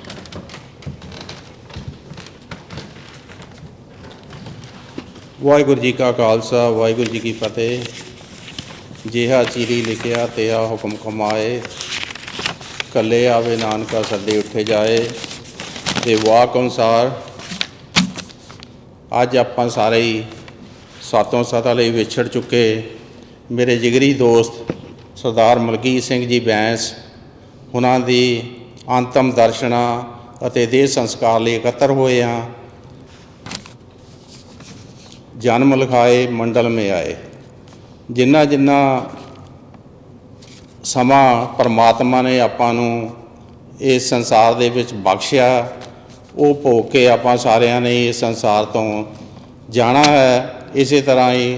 ਵਾਹਿਗੁਰੂ ਜੀ ਕਾ ਖਾਲਸਾ, ਵਾਹਿਗੁਰੂ ਜੀ ਕੀ ਫਤਿਹ। ਜਿਹਾ ਚੀਰੀ ਲਿਖਿਆ ਤਿਆ ਹੁਕਮ ਕਮਾਏ, ਕੱਲੇ ਆਵੇ ਨਾਨਕਾ ਸੱਦੇ ਉੱਠੇ ਜਾਏ ਦੇ ਵਾਕ ਅਨੁਸਾਰ ਅੱਜ ਆਪਾਂ ਸਾਰੇ ਹੀ ਸਾਤੋਂ ਸਦਾ ਲਈ ਵਿਛੜ ਚੁੱਕੇ ਮੇਰੇ ਜਿਗਰੀ ਦੋਸਤ ਸਰਦਾਰ ਮਲਕੀਤ ਸਿੰਘ ਜੀ ਬੈਂਸ ਉਹਨਾਂ ਦੀ ਅੰਤਮ ਦਰਸ਼ਨਾਂ ਅਤੇ ਦੇਹ ਸੰਸਕਾਰ ਲਈ ਇਕੱਤਰ ਹੋਏ ਹਾਂ। ਜਨਮ ਲਿਖਾਏ ਮੰਡਲ ਮੇ ਆਏ। ਜਿੰਨਾ ਜਿੰਨਾ ਸਮਾਂ ਪਰਮਾਤਮਾ ਨੇ ਆਪਾਂ ਨੂੰ ਇਸ ਸੰਸਾਰ ਦੇ ਵਿੱਚ ਬਖਸ਼ਿਆ, ਉਹ ਭੋਗ ਕੇ ਆਪਾਂ ਸਾਰਿਆਂ ਨੇ ਇਸ ਸੰਸਾਰ ਤੋਂ ਜਾਣਾ ਹੈ। ਇਸੇ ਤਰ੍ਹਾਂ ਹੀ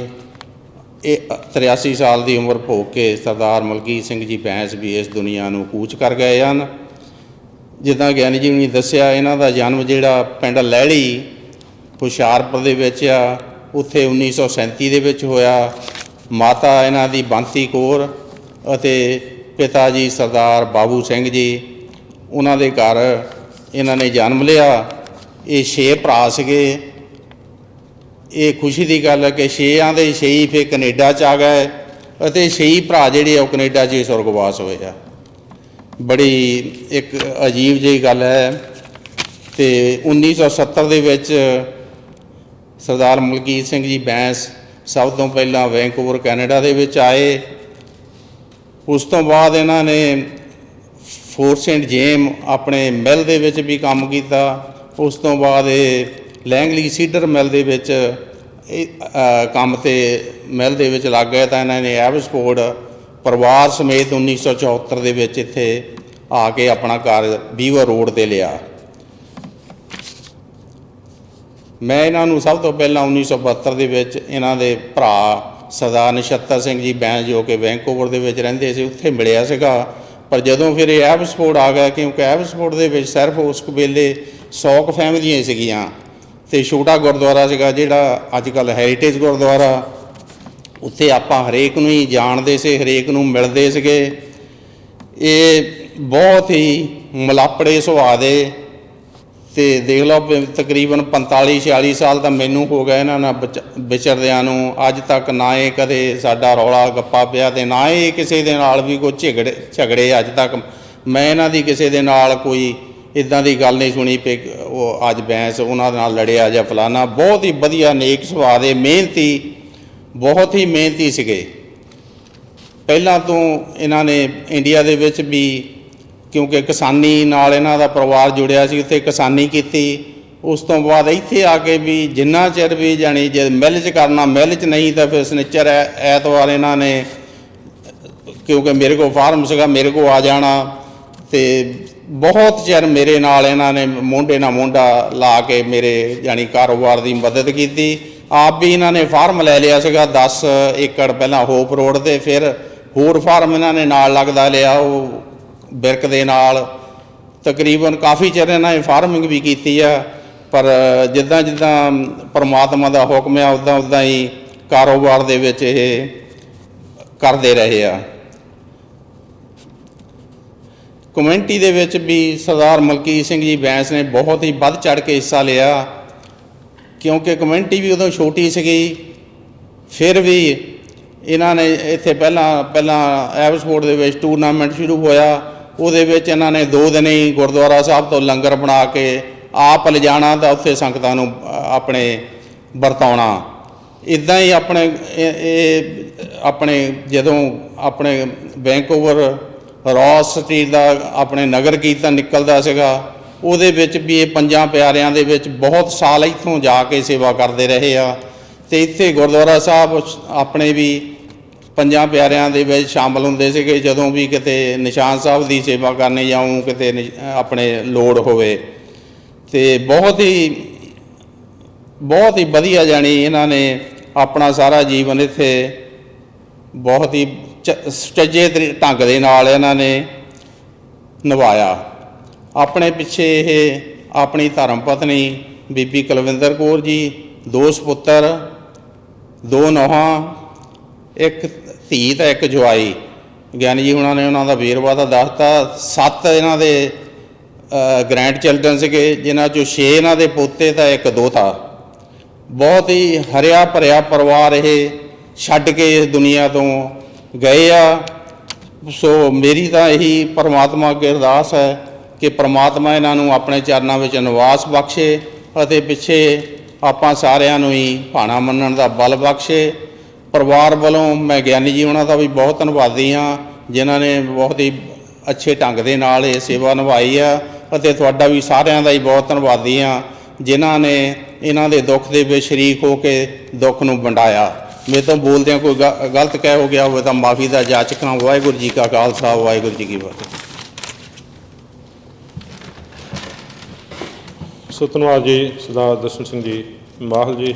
ਇਹ 83 ਸਾਲ ਦੀ ਉਮਰ ਭੋਗ ਕੇ ਸਰਦਾਰ ਮਲਕੀਤ ਸਿੰਘ ਜੀ ਬੈਂਸ ਵੀ ਇਸ ਦੁਨੀਆ ਨੂੰ ਕੂਚ ਕਰ ਗਏ ਹਨ। ਜਿੱਦਾਂ ਗਿਆਨੀ ਜੀ ਨੇ ਦੱਸਿਆ, ਇਹਨਾਂ ਦਾ ਜਨਮ ਜਿਹੜਾ ਪਿੰਡ ਲਹਿੜੀ ਹੁਸ਼ਿਆਰਪੁਰ ਦੇ ਵਿੱਚ ਆ, ਉੱਥੇ 1937 ਦੇ ਵਿੱਚ ਹੋਇਆ। ਮਾਤਾ ਇਹਨਾਂ ਦੀ ਬੰਤੀ ਕੌਰ ਅਤੇ ਪਿਤਾ ਜੀ ਸਰਦਾਰ ਬਾਬੂ ਸਿੰਘ ਜੀ, ਉਹਨਾਂ ਦੇ ਘਰ ਇਹਨਾਂ ਨੇ ਜਨਮ ਲਿਆ। ਇਹ 6 ਭਰਾ ਸੀਗੇ। ਇਹ ਖੁਸ਼ੀ ਦੀ ਗੱਲ ਹੈ ਕਿ 6 ਦੇ 6 ਫਿਰ ਕੈਨੇਡਾ 'ਚ ਆ ਗਏ ਅਤੇ 6 ਭਰਾ ਜਿਹੜੇ ਆ ਉਹ ਕੈਨੇਡਾ 'ਚ ਹੀ ਸੁਰਗਵਾਸ ਹੋਏ ਆ। ਬੜੀ ਇੱਕ ਅਜੀਬ ਜਿਹੀ ਗੱਲ ਹੈ। ਅਤੇ 1970 ਦੇ ਵਿੱਚ ਸਰਦਾਰ ਮਲਕੀਤ ਸਿੰਘ ਜੀ ਬੈਂਸ ਸਭ ਤੋਂ ਪਹਿਲਾਂ ਵੈਂਕੂਵਰ ਕੈਨੇਡਾ ਦੇ ਵਿੱਚ ਆਏ। ਉਸ ਤੋਂ ਬਾਅਦ ਇਹਨਾਂ ਨੇ ਫੋਰਟ ਸੇਂਟ ਜੇਮ ਆਪਣੇ ਮਿਲ ਦੇ ਵਿੱਚ ਵੀ ਕੰਮ ਕੀਤਾ। ਉਸ ਤੋਂ ਬਾਅਦ ਇਹ ਲੈਂਗਲੀ ਸੀਡਰ ਮਿਲ ਦੇ ਵਿੱਚ ਕੰਮ 'ਤੇ ਮਿਲ ਦੇ ਵਿੱਚ ਲੱਗ ਗਏ। ਤਾਂ ਇਹਨਾਂ ਨੇ ਐਬਸਫੋਰਡ ਪਰਿਵਾਰ ਸਮੇਤ 1974 ਦੇ ਵਿੱਚ ਇੱਥੇ ਆ ਕੇ ਆਪਣਾ ਘਰ ਬੀਵਰ ਰੋਡ 'ਤੇ ਲਿਆ। ਮੈਂ ਇਹਨਾਂ ਨੂੰ ਸਭ ਤੋਂ ਪਹਿਲਾਂ 1972 ਦੇ ਵਿੱਚ ਇਹਨਾਂ ਦੇ ਭਰਾ ਸਰਦਾਰ ਨਛੱਤਰ ਸਿੰਘ ਜੀ ਬੈਂਸ ਜੋ ਕਿ ਵੈਂਕੂਵਰ ਦੇ ਵਿੱਚ ਰਹਿੰਦੇ ਸੀ, ਉੱਥੇ ਮਿਲਿਆ ਸੀਗਾ। ਪਰ ਜਦੋਂ ਫਿਰ ਇਹ ਐਬਸਫੋਰਡ ਆ ਗਿਆ, ਕਿਉਂਕਿ ਐਬਸਫੋਰਡ ਦੇ ਵਿੱਚ ਸਿਰਫ ਉਸ ਵੇਲੇ 100 ਕੁ ਫੈਮਲੀਆਂ ਸੀਗੀਆਂ ਅਤੇ ਛੋਟਾ ਗੁਰਦੁਆਰਾ ਸੀਗਾ ਜਿਹੜਾ ਅੱਜ ਕੱਲ੍ਹ ਹੈਰੀਟੇਜ ਗੁਰਦੁਆਰਾ। ਉੱਥੇ ਆਪਾਂ ਹਰੇਕ ਨੂੰ ਹੀ ਜਾਣਦੇ ਸੀ, ਹਰੇਕ ਨੂੰ ਮਿਲਦੇ ਸੀਗੇ। ਇਹ ਬਹੁਤ ਹੀ ਮਲਾਪੜੇ ਸੁਭਾਅ ਦੇ, ਅਤੇ ਦੇਖ ਲਓ ਤਕਰੀਬਨ 45-46 ਸਾਲ ਤਾਂ ਮੈਨੂੰ ਹੋ ਗਏ ਇਹਨਾਂ ਨਾਲ ਵਿਚਰਦਿਆਂ ਨੂੰ। ਅੱਜ ਤੱਕ ਨਾ ਇਹ ਕਦੇ ਸਾਡਾ ਰੌਲਾ ਗੱਪਾ ਪਿਆ ਅਤੇ ਨਾ ਇਹ ਕਿਸੇ ਦੇ ਨਾਲ ਵੀ ਕੋਈ ਝਗੜੇ ਅੱਜ ਤੱਕ ਮੈਂ ਇਹਨਾਂ ਦੀ ਕਿਸੇ ਦੇ ਨਾਲ ਕੋਈ ਇੱਦਾਂ ਦੀ ਗੱਲ ਨਹੀਂ ਸੁਣੀ ਪਈ ਉਹ ਅੱਜ ਬੈਂਸ ਉਹਨਾਂ ਨਾਲ ਲੜਿਆ ਜਾਂ ਫਲਾਨਾ। ਬਹੁਤ ਹੀ ਵਧੀਆ ਨੇਕ ਸੁਭਾਅ ਦੇ, ਮਿਹਨਤੀ, ਬਹੁਤ ਹੀ ਮਿਹਨਤੀ ਸੀਗੇ। ਪਹਿਲਾਂ ਤੋਂ ਇਹਨਾਂ ਨੇ ਇੰਡੀਆ ਦੇ ਵਿੱਚ ਵੀ, ਕਿਉਂਕਿ ਕਿਸਾਨੀ ਨਾਲ ਇਹਨਾਂ ਦਾ ਪਰਿਵਾਰ ਜੁੜਿਆ ਸੀ, ਉੱਥੇ ਕਿਸਾਨੀ ਕੀਤੀ। ਉਸ ਤੋਂ ਬਾਅਦ ਇੱਥੇ ਆ ਕੇ ਵੀ ਜਿੰਨਾ ਚਿਰ ਵੀ ਜਾਣੀ ਜੇ ਮਿਲ 'ਚ ਕਰਨਾ, ਮਿਲ 'ਚ ਨਹੀਂ ਤਾਂ ਫਿਰ ਸਨਿਚਰ ਐਤਵਾਰ ਇਹਨਾਂ ਨੇ, ਕਿਉਂਕਿ ਮੇਰੇ ਕੋਲ ਫਾਰਮ ਸੀਗਾ, ਮੇਰੇ ਕੋਲ ਆ ਜਾਣਾ। ਅਤੇ ਬਹੁਤ ਚਿਰ ਮੇਰੇ ਨਾਲ ਇਹਨਾਂ ਨੇ ਮੋਢੇ ਨਾਲ ਮੋਢਾ ਲਾ ਕੇ ਮੇਰੇ ਜਾਣੀ ਕਾਰੋਬਾਰ ਦੀ ਮਦਦ ਕੀਤੀ। ਆਪ ਵੀ ਇਹਨਾਂ ਨੇ ਫਾਰਮ ਲੈ ਲਿਆ ਸੀਗਾ 10 ਏਕੜ ਪਹਿਲਾਂ ਹੋਪ ਰੋਡ 'ਤੇ, ਫਿਰ ਹੋਰ ਫਾਰਮ ਇਹਨਾਂ ਨੇ ਨਾਲ ਲੱਗਦਾ ਲਿਆ ਉਹ ਬਿਰਕ ਦੇ ਨਾਲ। ਤਕਰੀਬਨ ਕਾਫੀ ਚਿਰ ਇਹਨਾਂ ਨੇ ਫਾਰਮਿੰਗ ਵੀ ਕੀਤੀ ਆ। ਪਰ ਜਿੱਦਾਂ ਜਿੱਦਾਂ ਪਰਮਾਤਮਾ ਦਾ ਹੁਕਮ ਆ ਉੱਦਾਂ ਉੱਦਾਂ ਹੀ ਕਾਰੋਬਾਰ ਦੇ ਵਿੱਚ ਇਹ ਕਰਦੇ ਰਹੇ ਆ। ਕਮਿਊਨਿਟੀ ਦੇ ਵਿੱਚ ਵੀ ਸਰਦਾਰ ਮਲਕੀਤ ਸਿੰਘ ਜੀ ਬੈਂਸ ਨੇ ਬਹੁਤ ਹੀ ਵੱਧ ਚੜ੍ਹ ਕੇ ਹਿੱਸਾ ਲਿਆ, ਕਿਉਂਕਿ ਕਮਿਊਨਿਟੀ ਵੀ ਉਦੋਂ ਛੋਟੀ ਸੀਗੀ। ਫਿਰ ਵੀ ਇਹਨਾਂ ਨੇ ਇੱਥੇ ਪਹਿਲਾਂ ਐਬਸਫੋਰਡ ਦੇ ਵਿੱਚ ਟੂਰਨਾਮੈਂਟ ਸ਼ੁਰੂ ਹੋਇਆ। ਉਹਦੇ ਵਿੱਚ ਇਹਨਾਂ ਨੇ 2 ਦਿਨ ਹੀ ਗੁਰਦੁਆਰਾ ਸਾਹਿਬ ਤੋਂ ਲੰਗਰ ਬਣਾ ਕੇ ਆਪ ਲਿਜਾਣਾ ਤਾਂ ਉੱਥੇ ਸੰਗਤਾਂ ਨੂੰ ਆਪਣੇ ਵਰਤਾਉਣਾ। ਇੱਦਾਂ ਹੀ ਆਪਣੇ ਜਦੋਂ ਆਪਣੇ ਵੈਂਕੂਵਰ ਰੌਸ ਸਟਰੀਟ ਦਾ ਆਪਣੇ ਨਗਰ ਕੀਰਤਨ ਨਿਕਲਦਾ ਸੀਗਾ, ਉਹਦੇ ਵਿੱਚ ਵੀ ਇਹ 5 ਪਿਆਰਿਆਂ ਦੇ ਵਿੱਚ ਬਹੁਤ ਸਾਲ ਇੱਥੋਂ ਜਾ ਕੇ ਸੇਵਾ ਕਰਦੇ ਰਹੇ ਆ। ਅਤੇ ਇੱਥੇ ਗੁਰਦੁਆਰਾ ਸਾਹਿਬ ਆਪਣੇ ਵੀ 5 ਪਿਆਰਿਆਂ ਦੇ ਵਿੱਚ ਸ਼ਾਮਲ ਹੁੰਦੇ ਸੀਗੇ। ਜਦੋਂ ਵੀ ਕਿਤੇ ਨਿਸ਼ਾਨ ਸਾਹਿਬ ਦੀ ਸੇਵਾ ਕਰਨੀ ਜਾਊਂ, ਕਿਤੇ ਆਪਣੇ ਲੋੜ ਹੋਵੇ। ਅਤੇ ਬਹੁਤ ਹੀ ਵਧੀਆ ਜਾਣੀ ਇਹਨਾਂ ਨੇ ਆਪਣਾ ਸਾਰਾ ਜੀਵਨ ਇੱਥੇ ਬਹੁਤ ਹੀ ਸੁਚੱਜੇ ਢੰਗ ਦੇ ਨਾਲ ਇਹਨਾਂ ਨੇ ਨਿਭਾਇਆ। ਆਪਣੇ ਪਿੱਛੇ ਇਹ ਆਪਣੀ ਧਰਮ ਪਤਨੀ ਬੀਬੀ ਕੁਲਵਿੰਦਰ ਕੌਰ ਜੀ, 2 ਸਪੁੱਤਰ, 2 ਨੂੰਹਾਂ, 1 ਧੀ ਤਾਂ 1 ਜਵਾਈ। ਗਿਆਨੀ ਜੀ ਉਹਨਾਂ ਨੇ ਉਹਨਾਂ ਦਾ ਵੇਰਵਾ ਤਾਂ ਦੱਸਤਾ। 7 ਇਹਨਾਂ ਦੇ ਗ੍ਰੈਂਡ ਚਿਲਡਰਨ ਸੀਗੇ, ਜਿਨ੍ਹਾਂ 'ਚੋਂ 6 ਇਹਨਾਂ ਦੇ ਪੋਤੇ ਤਾਂ 1 ਦੋਹਤਾ। ਬਹੁਤ ਹੀ ਹਰਿਆ ਭਰਿਆ ਪਰਿਵਾਰ ਇਹ ਛੱਡ ਕੇ ਇਸ ਦੁਨੀਆ ਤੋਂ ਗਏ ਆ। ਸੋ ਮੇਰੀ ਤਾਂ ਇਹੀ ਪਰਮਾਤਮਾ ਅੱਗੇ ਅਰਦਾਸ ਹੈ ਕਿ ਪਰਮਾਤਮਾ ਇਹਨਾਂ ਨੂੰ ਆਪਣੇ ਚਰਨਾਂ ਵਿੱਚ ਨਿਵਾਸ ਬਖਸ਼ੇ ਅਤੇ ਪਿੱਛੇ ਆਪਾਂ ਸਾਰਿਆਂ ਨੂੰ ਹੀ ਭਾਣਾ ਮੰਨਣ ਦਾ ਬਲ ਬਖਸ਼ੇ। ਪਰਿਵਾਰ ਵੱਲੋਂ ਮੈਂ ਗਿਆਨੀ ਜੀ ਉਹਨਾਂ ਦਾ ਵੀ ਬਹੁਤ ਧੰਨਵਾਦੀ ਹਾਂ, ਜਿਨ੍ਹਾਂ ਨੇ ਬਹੁਤ ਹੀ ਅੱਛੇ ਢੰਗ ਦੇ ਨਾਲ ਇਹ ਸੇਵਾ ਨਿਭਾਈ ਆ, ਅਤੇ ਤੁਹਾਡਾ ਵੀ ਸਾਰਿਆਂ ਦਾ ਹੀ ਬਹੁਤ ਧੰਨਵਾਦੀ ਹਾਂ ਜਿਨ੍ਹਾਂ ਨੇ ਇਹਨਾਂ ਦੇ ਦੁੱਖ ਦੇ ਵਿੱਚ ਸ਼ਰੀਕ ਹੋ ਕੇ ਦੁੱਖ ਨੂੰ ਵੰਡਾਇਆ। ਮੇਰੇ ਤੋਂ ਬੋਲਦਿਆਂ ਕੋਈ ਗਲਤ ਕਹਿ ਹੋ ਗਿਆ ਹੋਵੇ ਤਾਂ ਮਾਫੀ ਦਾ ਜਾਚਕ ਹਾਂ। ਵਾਹਿਗੁਰੂ ਜੀ ਕਾ ਖਾਲਸਾ, ਵਾਹਿਗੁਰੂ ਜੀ ਕੀ ਫਤਿਹ। ਸੋ ਧੰਨਵਾਦ ਜੀ ਸਰਦਾਰ ਦਰਸ਼ਨ ਸਿੰਘ ਜੀ ਮਾਹਲ ਜੀ।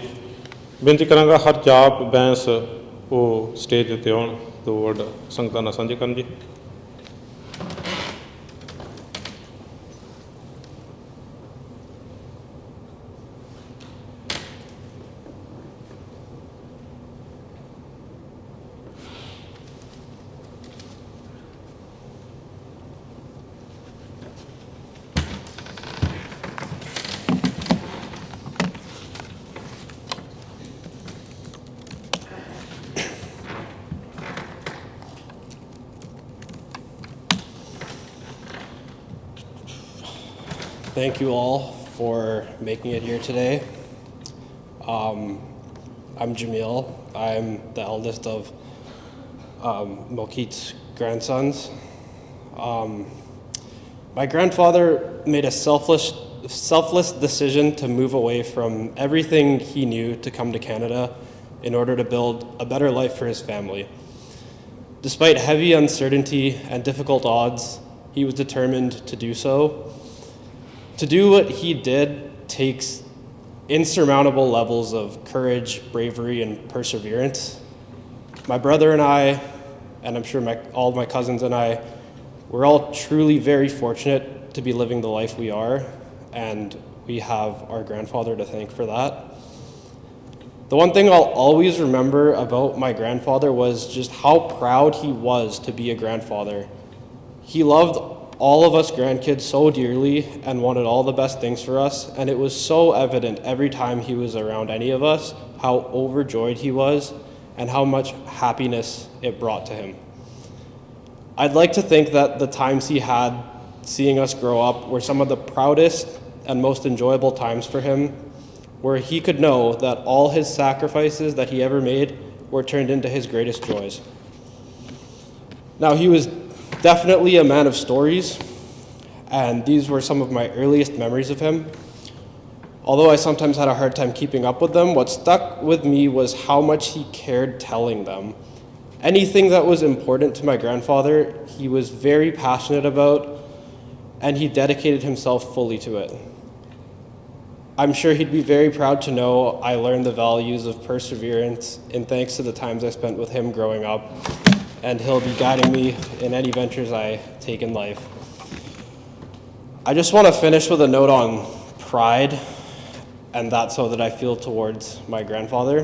ਬੇਨਤੀ ਕਰਾਂਗਾ ਹਰ ਜਾਪ ਬੈਂਸ ਉਹ ਸਟੇਜ ਉੱਤੇ ਆਉਣ, ਦੋ ਵਰਡ ਸੰਗਤਾਂ ਨਾਲ ਸਾਂਝੇ ਕਰਨ ਜੀ। Thank you all for making it here today. I'm Jamil. I'm the eldest of Malkiat's grandsons. My grandfather made a selfless decision to move away from everything he knew to come to Canada in order to build a better life for his family. Despite heavy uncertainty and difficult odds, he was determined to do so. To do what he did takes insurmountable levels of courage, bravery, and perseverance. My brother and I, and I'm sure all my cousins and I, we're all truly very fortunate to be living the life we are, and we have our grandfather to thank for that. The one thing I'll always remember about my grandfather was just how proud he was to be a grandfather. He loved all of us grandkids so dearly and wanted all the best things for us, and it was so evident every time he was around any of us how overjoyed he was and how much happiness it brought to him. I'd like to think that the times he had seeing us grow up were some of the proudest and most enjoyable times for him, where he could know that all his sacrifices that he ever made were turned into his greatest joys. Now, he was definitely a man of stories, and these were some of my earliest memories of him. Although I sometimes had a hard time keeping up with them, what stuck with me was how much he cared telling them. Anything that was important to my grandfather, he was very passionate about, and he dedicated himself fully to it. I'm sure he'd be very proud to know I learned the values of perseverance in thanks to the times I spent with him growing up, and he'll be guiding me in any ventures I take in life. I just want to finish with a note on pride, and that's so that I feel towards my grandfather.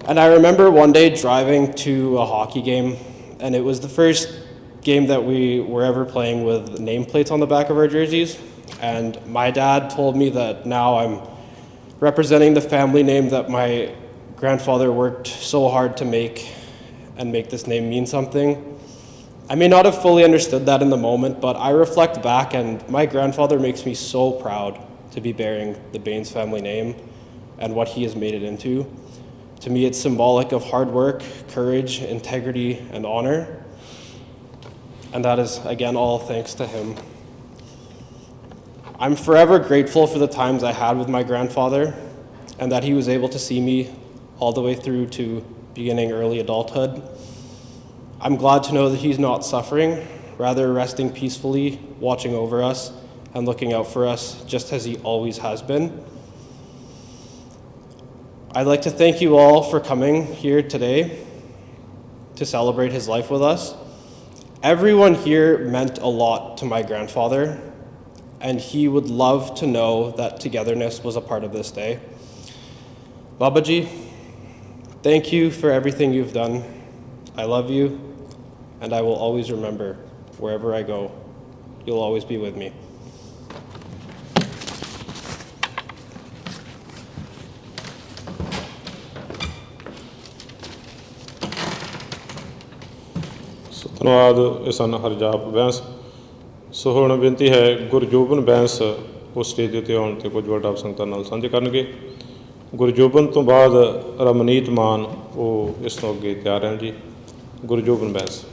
And I remember one day driving to a hockey game, and it was the first game that we were ever playing with nameplates on the back of our jerseys. And my dad told me that now I'm representing the family name that my grandfather worked so hard to make, and make this name mean something. I may not have fully understood that in the moment, but I reflect back and my grandfather makes me so proud to be bearing the Bains family name and what he has made it into. To me, it's symbolic of hard work, courage, integrity, and honor. And that is, again, all thanks to him. I'm forever grateful for the times I had with my grandfather, and that he was able to see me all the way through to beginning early adulthood. I'm glad to know that he's not suffering, rather resting peacefully, watching over us, and looking out for us, just as he always has been. I'd like to thank you all for coming here today to celebrate his life with us. Everyone here meant a lot to my grandfather, and he would love to know that togetherness was a part of this day. Babaji, thank you for everything you've done. I love you, and I will always remember wherever I go. You'll always be with me. ਸੋ ਧੰਨਵਾਦ। ਇਹ ਸਨ ਹਰਜਾਪ ਬੈਂਸ। ਸੋ ਹੁਣ ਬੇਨਤੀ ਹੈ ਗੁਰਜੋਬਨ ਬੈਂਸ ਉਸ stage ਦੇ ਉੱਤੇ ਆਉਣ 'ਤੇ ਕੁਝ ਵਰਡ ਆਪ ਸੰਗਤਾਂ ਨਾਲ ਸਾਂਝੇ ਕਰਨਗੇ। ਗੁਰਜੋਬਨ ਤੋਂ ਬਾਅਦ ਰਮਨੀਤ ਮਾਨ ਉਹ ਇਸ ਤੋਂ ਅੱਗੇ ਤਿਆਰ ਰਹਿਣ ਜੀ। ਗੁਰਜੋਬਨ Bains.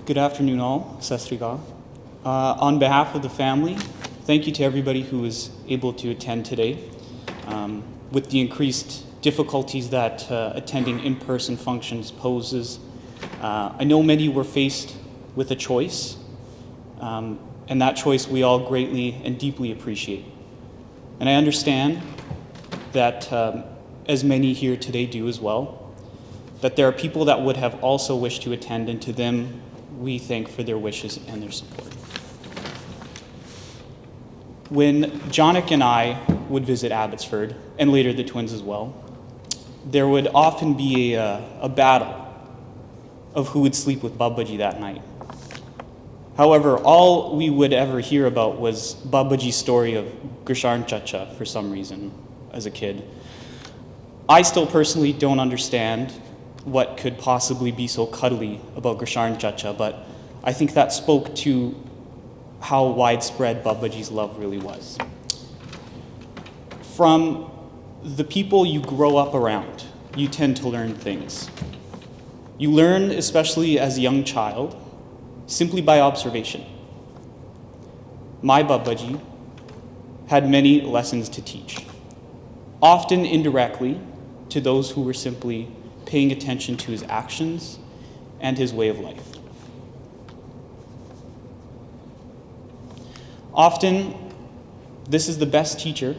Good afternoon, all. Sat Sri Akal. On behalf of the family, thank you to everybody who was able to attend today. With the increased difficulties that attending in-person functions poses, I know many were faced with a choice, and that choice we all greatly and deeply appreciate. And I understand that, as many here today do as well, that there are people that would have also wished to attend, and to them we thank for their wishes and their support. When Jonik and I would visit Abbotsford, and later the twins as well, there would often be a battle of who would sleep with Babaji that night. However, all we would ever hear about was Babaji's story of Grisharn Chacha for some reason as a kid. I still personally don't understand what could possibly be so cuddly about Grisharn Chacha, but I think that spoke to how widespread Babaji's love really was. From the people you grow up around, you tend to learn things. You learn, especially as a young child, simply by observation. My Babaji had many lessons to teach, often indirectly to those who were simply paying attention to his actions and his way of life. Often, this is the best teacher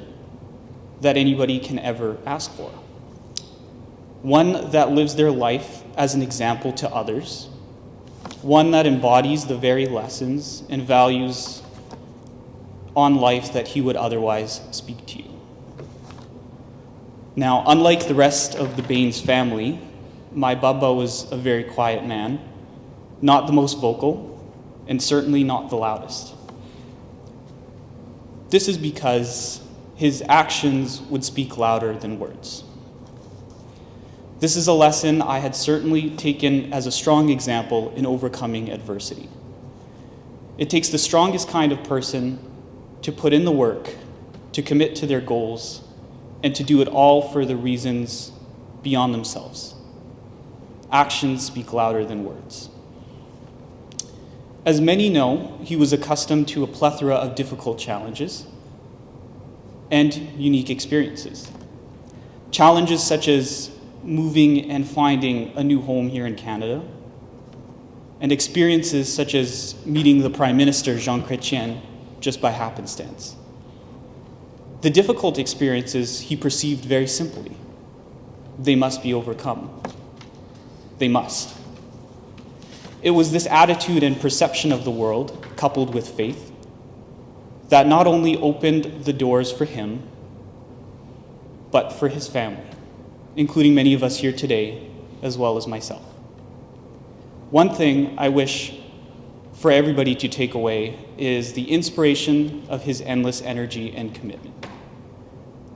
that anybody can ever ask for. One that lives their life as an example to others, one that embodies the very lessons and values on life that he would otherwise speak to you. Now, unlike the rest of the Bains family, my Baba was a very quiet man, not the most vocal, and certainly not the loudest. This is because his actions would speak louder than words. This is a lesson I had certainly taken as a strong example in overcoming adversity. It takes the strongest kind of person to put in the work, to commit to their goals, and to do it all for the reasons beyond themselves. Actions speak louder than words. As many know, he was accustomed to a plethora of difficult challenges and unique experiences. Challenges such as moving and finding a new home here in Canada, and experiences such as meeting the Prime Minister, Jean Chrétien, just by happenstance. The difficult experiences he perceived very simply. They must be overcome. They must. It was this attitude and perception of the world, coupled with faith, that not only opened the doors for him, but for his family, including many of us here today, as well as myself. One thing I wish for everybody to take away is the inspiration of his endless energy and commitment.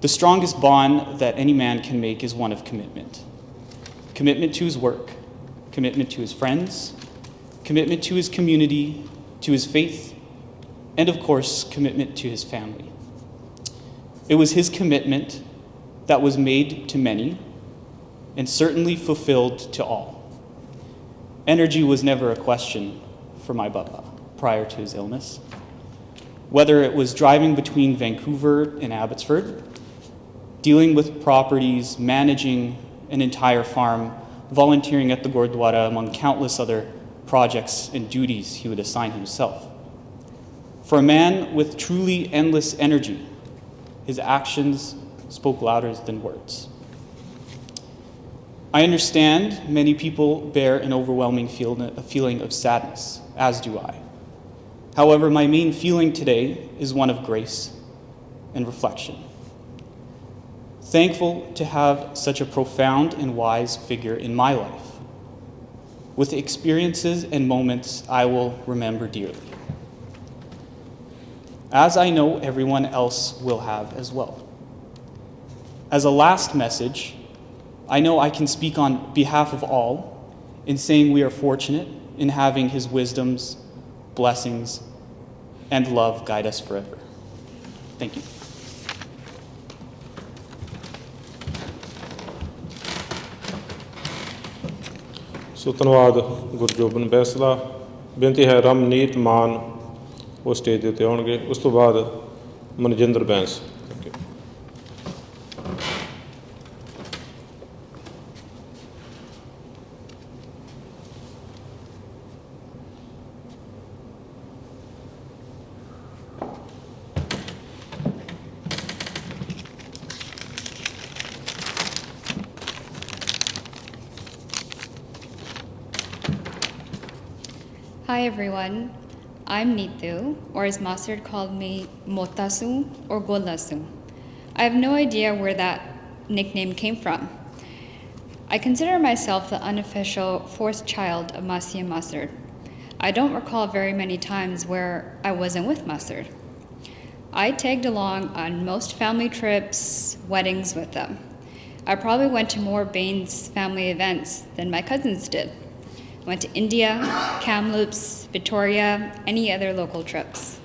The strongest bond that any man can make is one of commitment. Commitment to his work, commitment to his friends, commitment to his community, to his faith, and of course, commitment to his family. It was his commitment that was made to many and certainly fulfilled to all. Energy was never a question for my Baba prior to his illness. Whether it was driving between Vancouver and Abbotsford, dealing with properties, managing an entire farm, volunteering at the Gurdwara, among countless other projects and duties he would assign himself. For a man with truly endless energy, his actions spoke louder than words. I understand many people bear an overwhelming feeling of sadness, as do I. However, my main feeling today is one of grace and reflection. Thankful to have such a profound and wise figure in my life, with experiences and moments I will remember dearly, as I know everyone else will have as well. As a last message, I know I can speak on behalf of all in saying we are fortunate in having his wisdoms, blessings, and love guide us forever. Thank you. ਸੋ ਧੰਨਵਾਦ ਗੁਰਜੋਬਨ ਬੈਂਸ ਦਾ। ਬੇਨਤੀ ਹੈ ਰਮਨੀਤ ਮਾਨ ਉਹ stage ਦੇ ਉੱਤੇ ਆਉਣਗੇ। ਉਸ ਤੋਂ ਬਾਅਦ Manjinder Bains. Hi everyone, I'm Neetu, or as Masard called me, Motasu or Golasu. I have no idea where that nickname came from. I consider myself the unofficial fourth child of Masi and Masard. I don't recall very many times where I wasn't with Masard. I tagged along on most family trips, weddings with them. I probably went to more Bains family events than my cousins did. Went to India, Kamloops, Victoria, any other local trips.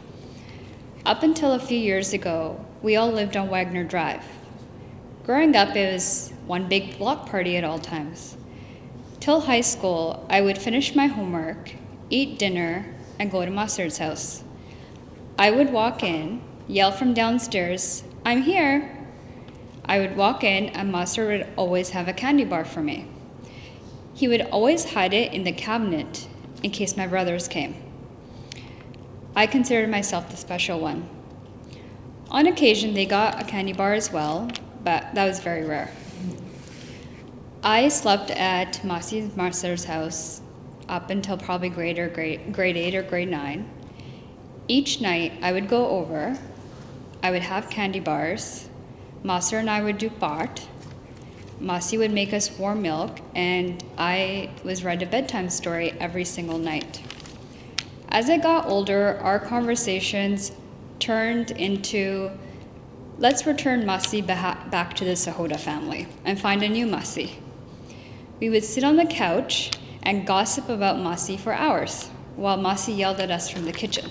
Up until a few years ago, we all lived on Wagner Drive. Growing up, it was one big block party at all times. Till high school, I would finish my homework, eat dinner, and go to Masard's house. I would walk in, yell from downstairs, "I'm here." I would walk in, and Masard would always have a candy bar for me. He would always hide it in the cabinet in case my brothers came. I considered myself the special one. On occasion, they got a candy bar as well, but that was very rare. I slept at Masard's house up until probably grade 8 or grade 9. Each night, I would go over, I would have candy bars, Masard and I would do part, Masi would make us warm milk, and I was read a bedtime story every single night. As I got older, our conversations turned into, let's return Masi back to the Sahota family and find a new Masi. We would sit on the couch and gossip about Masi for hours, while Masi yelled at us from the kitchen.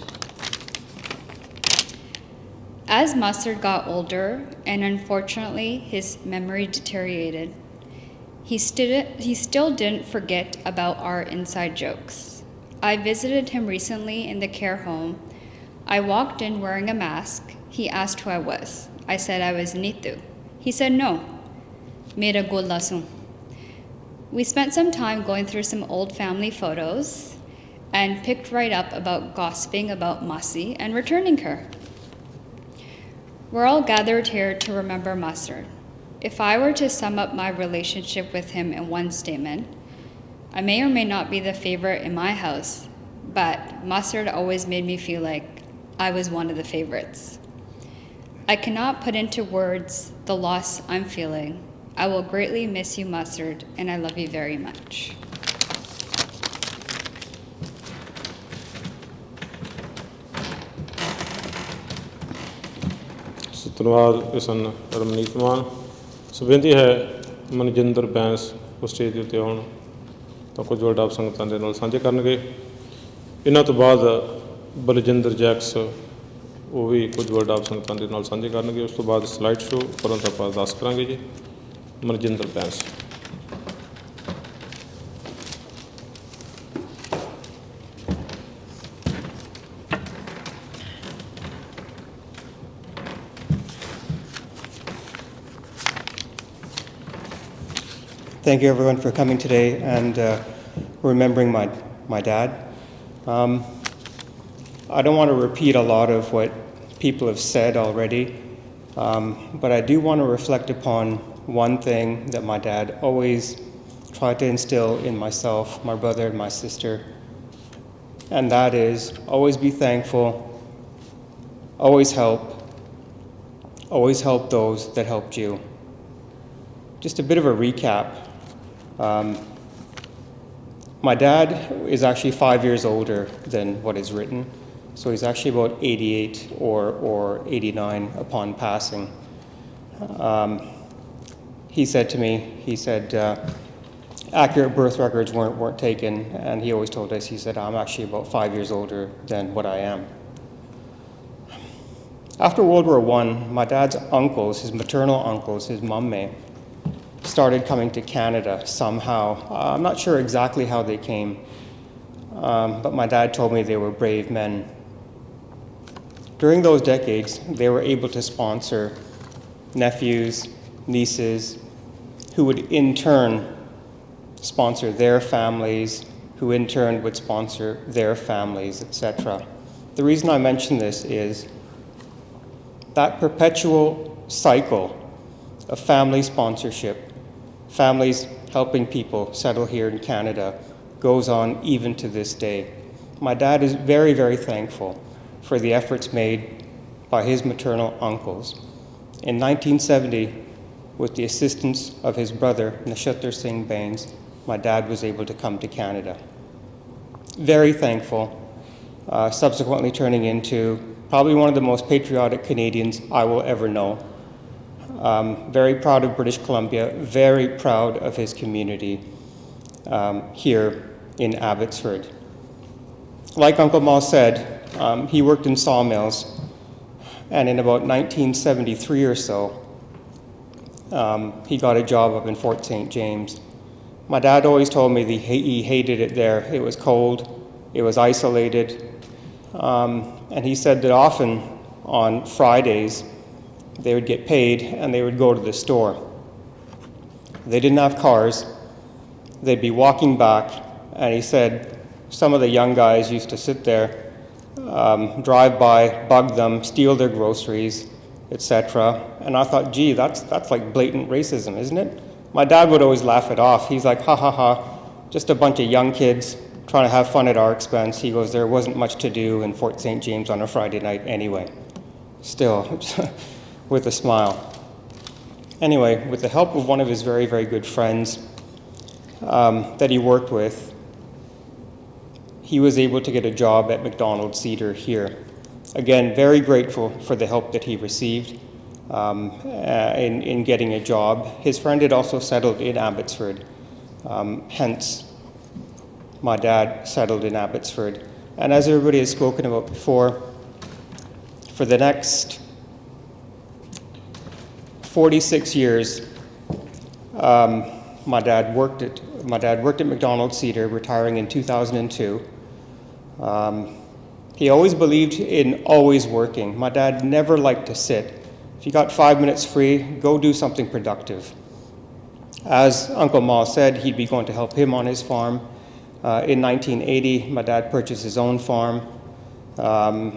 As Masard got older, and unfortunately his memory deteriorated, he still didn't forget about our inside jokes. I visited him recently in the care home. I walked in wearing a mask. He asked who I was. I said I was Neetu. He said no, Mera Golasun. We spent some time going through some old family photos and picked right up about gossiping about Masi and returning her. We're all gathered here to remember Masard. If I were to sum up my relationship with him in one statement, I may or may not be the favorite in my house, but Masard always made me feel like I was one of the favorites. I cannot put into words the loss I'm feeling. I will greatly miss you, Masard, and I love you very much. ਧੰਨਵਾਦ ਕਿਸ਼ਨ ਰਮਨੀਤ ਮਾਨ। ਸੋ ਬੇਨਤੀ ਹੈ ਮਨਜਿੰਦਰ ਬੈਂਸ ਉਸ stage ਦੇ ਉੱਤੇ ਆਉਣ ਤਾਂ ਕੁਝ word ਆਪ ਸੰਗਤਾਂ ਦੇ ਨਾਲ ਸਾਂਝੇ ਕਰਨਗੇ। ਇਹਨਾਂ ਤੋਂ ਬਾਅਦ ਬਲਜਿੰਦਰ ਜੈਕਸ ਉਹ ਵੀ ਕੁਝ ਵਰਡ ਆਪ ਸੰਗਤਾਂ ਦੇ ਨਾਲ ਸਾਂਝੇ ਕਰਨਗੇ। ਉਸ ਤੋਂ ਬਾਅਦ ਸਲਾਈਡ ਸ਼ੋ ਕਰਨ ਤੋਂ ਆਪਾਂ ਅਰਦਾਸ ਕਰਾਂਗੇ ਜੀ। Manjinder Bains. Thank you everyone for coming today and remembering my dad. I don't want to repeat a lot of what people have said already, but I do want to reflect upon one thing that my dad always tried to instill in myself, my brother, and my sister. And that is always be thankful, always help those that helped you. Just a bit of a recap. My dad is actually 5 years older than what is written, so he's actually about 88 or 89 upon passing. He said to me, accurate birth records weren't taken, and he always told us, he said, I'm actually about 5 years older than what I am. After World War I, my dad's uncles, his maternal uncles, his mumme, started coming to Canada somehow. I'm not sure exactly how they came, but my dad told me they were brave men. During those decades, they were able to sponsor nephews, nieces, who would in turn sponsor their families, who in turn would sponsor their families, etc. The reason I mention this is that perpetual cycle of family sponsorship, families helping people settle here in Canada, goes on even to this day. My dad is very, very thankful for the efforts made by his maternal uncles. In 1970, with the assistance of his brother, Singh Bains, my dad was able to come to Canada. Very thankful, subsequently turning into probably one of the most patriotic Canadians I will ever know. Very proud of British Columbia, very proud of his community here in Abbotsford. Like Uncle Mal said, he worked in sawmills, and in about 1973 or so, he got a job up in Fort St. James. My dad always told me that he hated it there. It was cold, it was isolated, and he said that often on Fridays they would get paid and they would go to the store. They didn't have cars, they'd be walking back, and he said some of the young guys used to sit there, drive by, bug them, steal their groceries, etc. And I thought, gee, that's like blatant racism, isn't it? My dad would always laugh it off. He's like, ha ha ha, just a bunch of young kids trying to have fun at our expense. He goes, there wasn't much to do in Fort St. James on a Friday night anyway. Still, with a smile. Anyway, with the help of one of his very, very good friends that he worked with, he was able to get a job at McDonald's Cedar here. Again, very grateful for the help that he received in getting a job. His friend had also settled in Abbotsford, hence my dad settled in Abbotsford. And as everybody has spoken about before, for the next 46 years, my dad worked at McDonald's Cedar, retiring in 2002. He always believed in always working. My dad never liked to sit. If you got 5 minutes free, go do something productive. As Uncle Ma said, he'd be going to help him on his farm. In 1980, my dad purchased his own farm.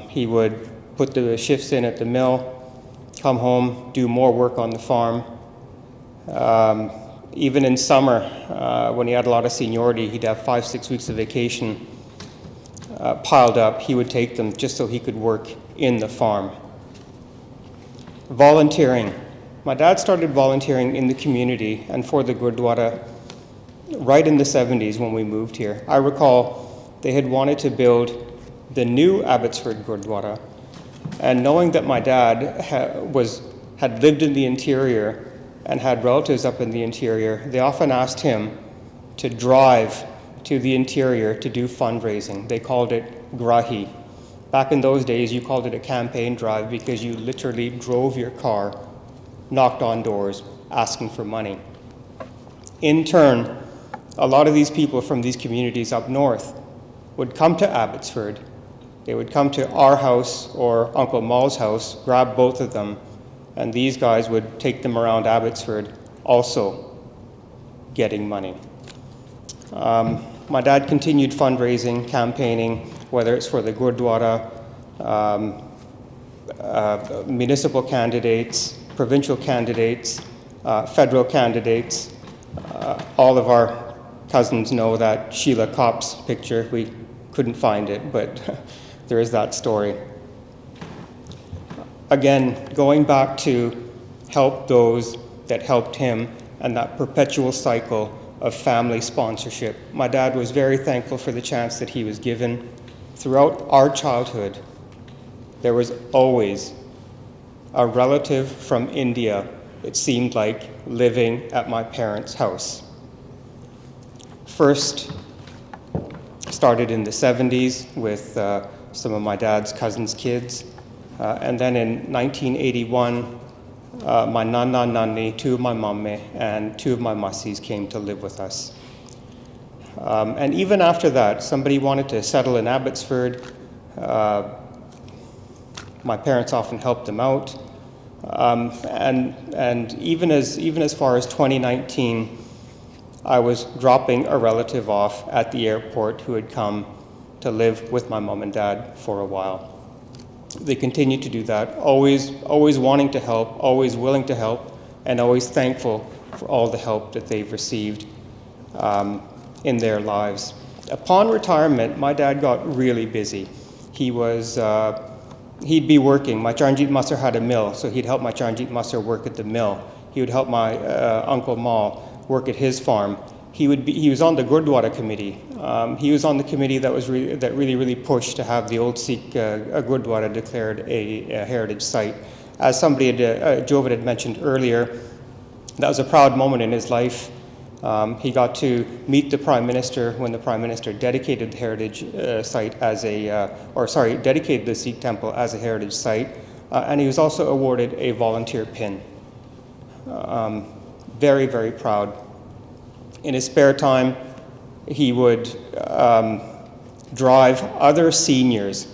He would put the shifts in at the mill, come home, do more work on the farm. Even in summer, when he had a lot of seniority, he'd have 5-6 weeks of vacation piled up. He would take them just so he could work in the farm. Volunteering. My dad started volunteering in the community and for the Gurdwara right in the 70s when we moved here. I recall they had wanted to build the new Abbotsford Gurdwara, and knowing that my dad had lived in the interior and had relatives up in the interior, they often asked him to drive to the interior to do fundraising. They called it grahi. Back in those days, you called it a campaign drive because you literally drove your car, knocked on doors, asking for money. In turn, a lot of these people from these communities up north would come to Abbotsford. They would come to our house or Uncle Mal's house, grab both of them, and these guys would take them around Abbotsford, also getting money. My dad continued fundraising, campaigning, whether it's for the Gurdwara, municipal candidates, provincial candidates, federal candidates, all of our cousins know that Sheila Kopp's picture. We couldn't find it, but there is that story. Again, going back to help those that helped him and that perpetual cycle of family sponsorship. My dad was very thankful for the chance that he was given. Throughout our childhood, there was always a relative from India, it seemed like, living at my parents' house. First, started in the 70s with some of my dad's cousins' kids. And then in 1981, my nana nani, two of my mamme, and two of my masis came to live with us. And even after that, somebody wanted to settle in Abbotsford. My parents often helped them out. And even as far as 2019, I was dropping a relative off at the airport who had come to live with my mom and dad for a while. They continue to do that, always wanting to help, always willing to help, and always thankful for all the help that they've received in their lives. Upon retirement, my dad got really busy. He'd be working. My Charanjit Masar had a mill, so he'd help my Charanjit Masar work at the mill. He would help my Uncle Mal work at his farm. He was on the Gurdwara committee. He was on the committee that really pushed to have the old Sikh Gurdwara declared a heritage site. As somebody, Jovid had mentioned earlier, that was a proud moment in his life. He got to meet the Prime Minister when the Prime Minister dedicated the heritage site dedicated the Sikh temple as a heritage site, and he was also awarded a volunteer pin. Very, very proud. In his spare time, he would drive other seniors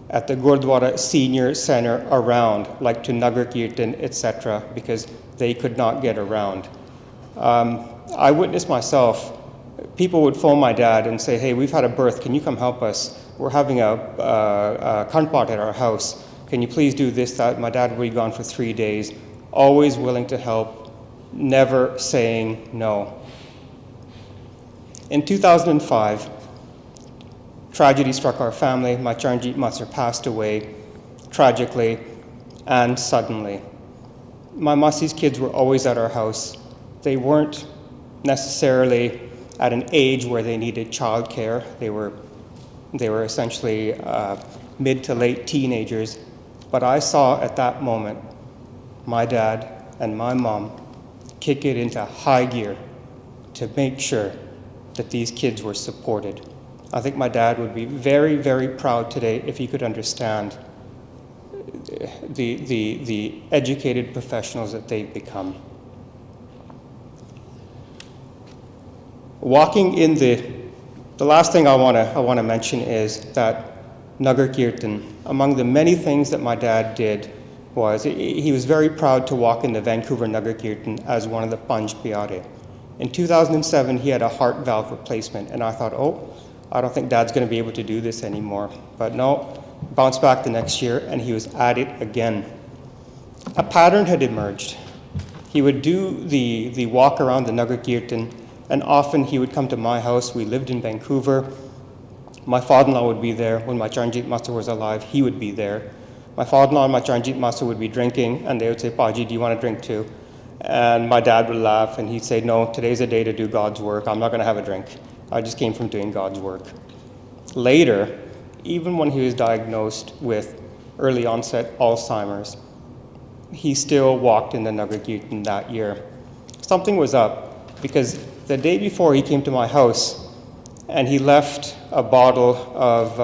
at the Gurdwara Senior Center around, like to Nagar Kirtan, etc., because they could not get around. I witnessed myself, people would phone my dad and say, hey, we've had a birth, can you come help us? We're having a khandpat at our house. Can you please do this, that? My dad would be gone for 3 days, always willing to help, never saying no. In 2005, tragedy struck our family. My Charanjit Masar passed away tragically and suddenly. My Masi's kids were always at our house. They weren't necessarily at an age where they needed childcare. They were essentially mid to late teenagers. But I saw at that moment my dad and my mom kick it into high gear to make sure that these kids were supported. I think my dad would be very, very proud today if he could understand the educated professionals that they've become. Walking in the last thing I want to mention is that Nagar Kirtan, among the many things that my dad did, was he was very proud to walk in the Vancouver Nagar Kirtan as one of the Panj Pyare. In 2007, he had a heart valve replacement, and I thought, oh, I don't think Dad's going to be able to do this anymore. But no, bounced back the next year, and he was at it again. A pattern had emerged. He would do the walk around the Nagar Kirtan, and often he would come to my house. We lived in Vancouver. My father-in-law would be there. When my Charanjit Masar was alive, he would be there. My father-in-law and my Charanjit Masar would be drinking, and they would say, Paji, do you want to drink too? And my dad would laugh, and he'd say, no, today's a day to do God's work. I'm not going to have a drink. I just came from doing God's work. Later, even when he was diagnosed with early onset Alzheimer's, he still walked in the Nagar Kirtan that year. Something was up, because the day before he came to my house, and he left a bottle of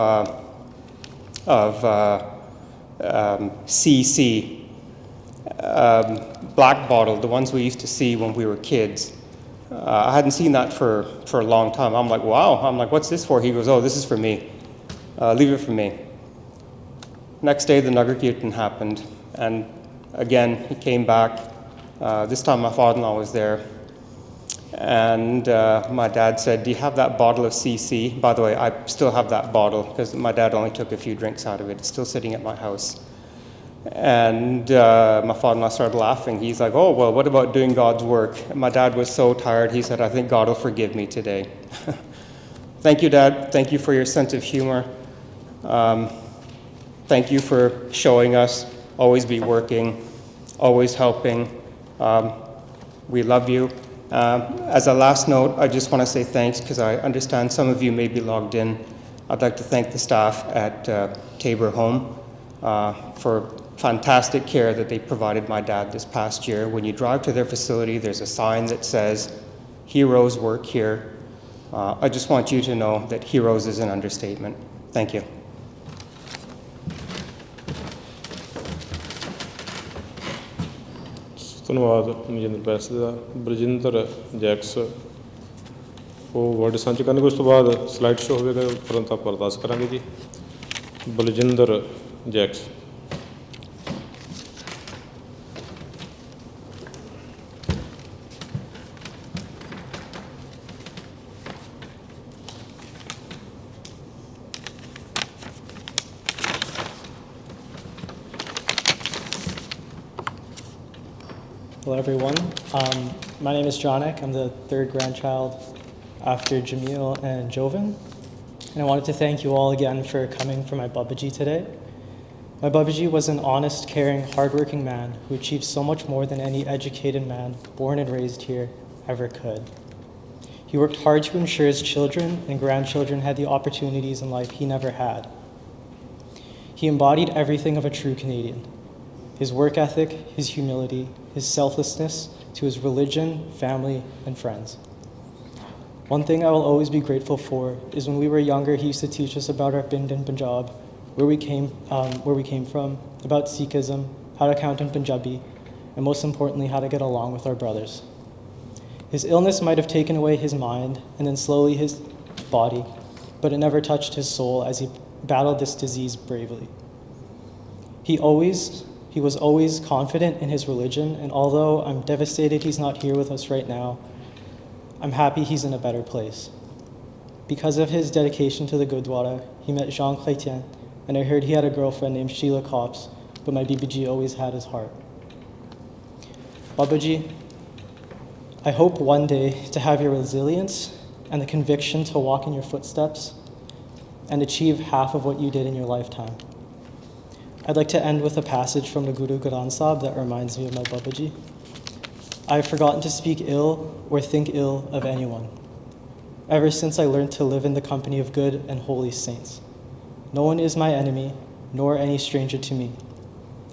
CC, black bottle, the ones we used to see when we were kids. I hadn't seen that for a long time. I'm like, wow. I'm like, what's this for? He goes, oh, this is for me. Leave it for me. Next day, the Nagar Kirtan happened. And again, he came back. This time, my father-in-law was there. And my dad said, do you have that bottle of CC? By the way, I still have that bottle because my dad only took a few drinks out of it. It's still sitting at my house. And my father-in-law started laughing. He's like, oh, well, what about doing God's work? And my dad was so tired, he said, I think God will forgive me today. Thank you, Dad. Thank you for your sense of humor. Thank you for showing us, always be working, always helping. We love you. As a last note, I just want to say thanks because I understand some of you may be logged in. I'd like to thank the staff at Tabor Home for fantastic care that they provided my dad this past year. When you drive to their facility, there's a sign that says, Heroes work here. I just want you to know that heroes is an understatement. Thank you. ਧੰਨਵਾਦ ਮਨਜਿੰਦਰ ਬੈਂਸ ਦਾ। Baljinder jacks ਉਹ word ਸਾਂਝੇ ਕਰਨਗੇ, ਉਸ ਤੋਂ ਬਾਅਦ slide show ਹੋਵੇਗਾ, ਤੁਰੰਤ ਆਪਾਂ ਅਰਦਾਸ ਕਰਾਂਗੇ ਜੀ। Baljinder jacks. Hello, everyone. My name is Jonik. I'm the third grandchild after Jamil and Jovan. And I wanted to thank you all again for coming for my Babaji today. My Babaji was an honest, caring, hardworking man who achieved so much more than any educated man born and raised here ever could. He worked hard to ensure his children and grandchildren had the opportunities in life he never had. He embodied everything of a true Canadian. His work ethic, his humility, his selflessness to his religion, family, and friends. One thing I will always be grateful for is when we were younger, he used to teach us about our Pind in Punjab, where we came from, about Sikhism, how to count in Punjabi, and most importantly, how to get along with our brothers. His illness might have taken away his mind and then slowly his body, but it never touched his soul as he battled this disease bravely. He was always confident in his religion, and although I'm devastated he's not here with us right now, I'm happy he's in a better place. Because of his dedication to the Gurdwara, he met Jean Chrétien, and I heard he had a girlfriend named Sheila Copps, but my Babaji always had his heart. Babaji, I hope one day to have your resilience and the conviction to walk in your footsteps and achieve half of what you did in your lifetime. I'd like to end with a passage from the Guru Granth Sahib that reminds me of my Babaji. I have forgotten to speak ill or think ill of anyone, ever since I learned to live in the company of good and holy saints. No one is my enemy, nor any stranger to me.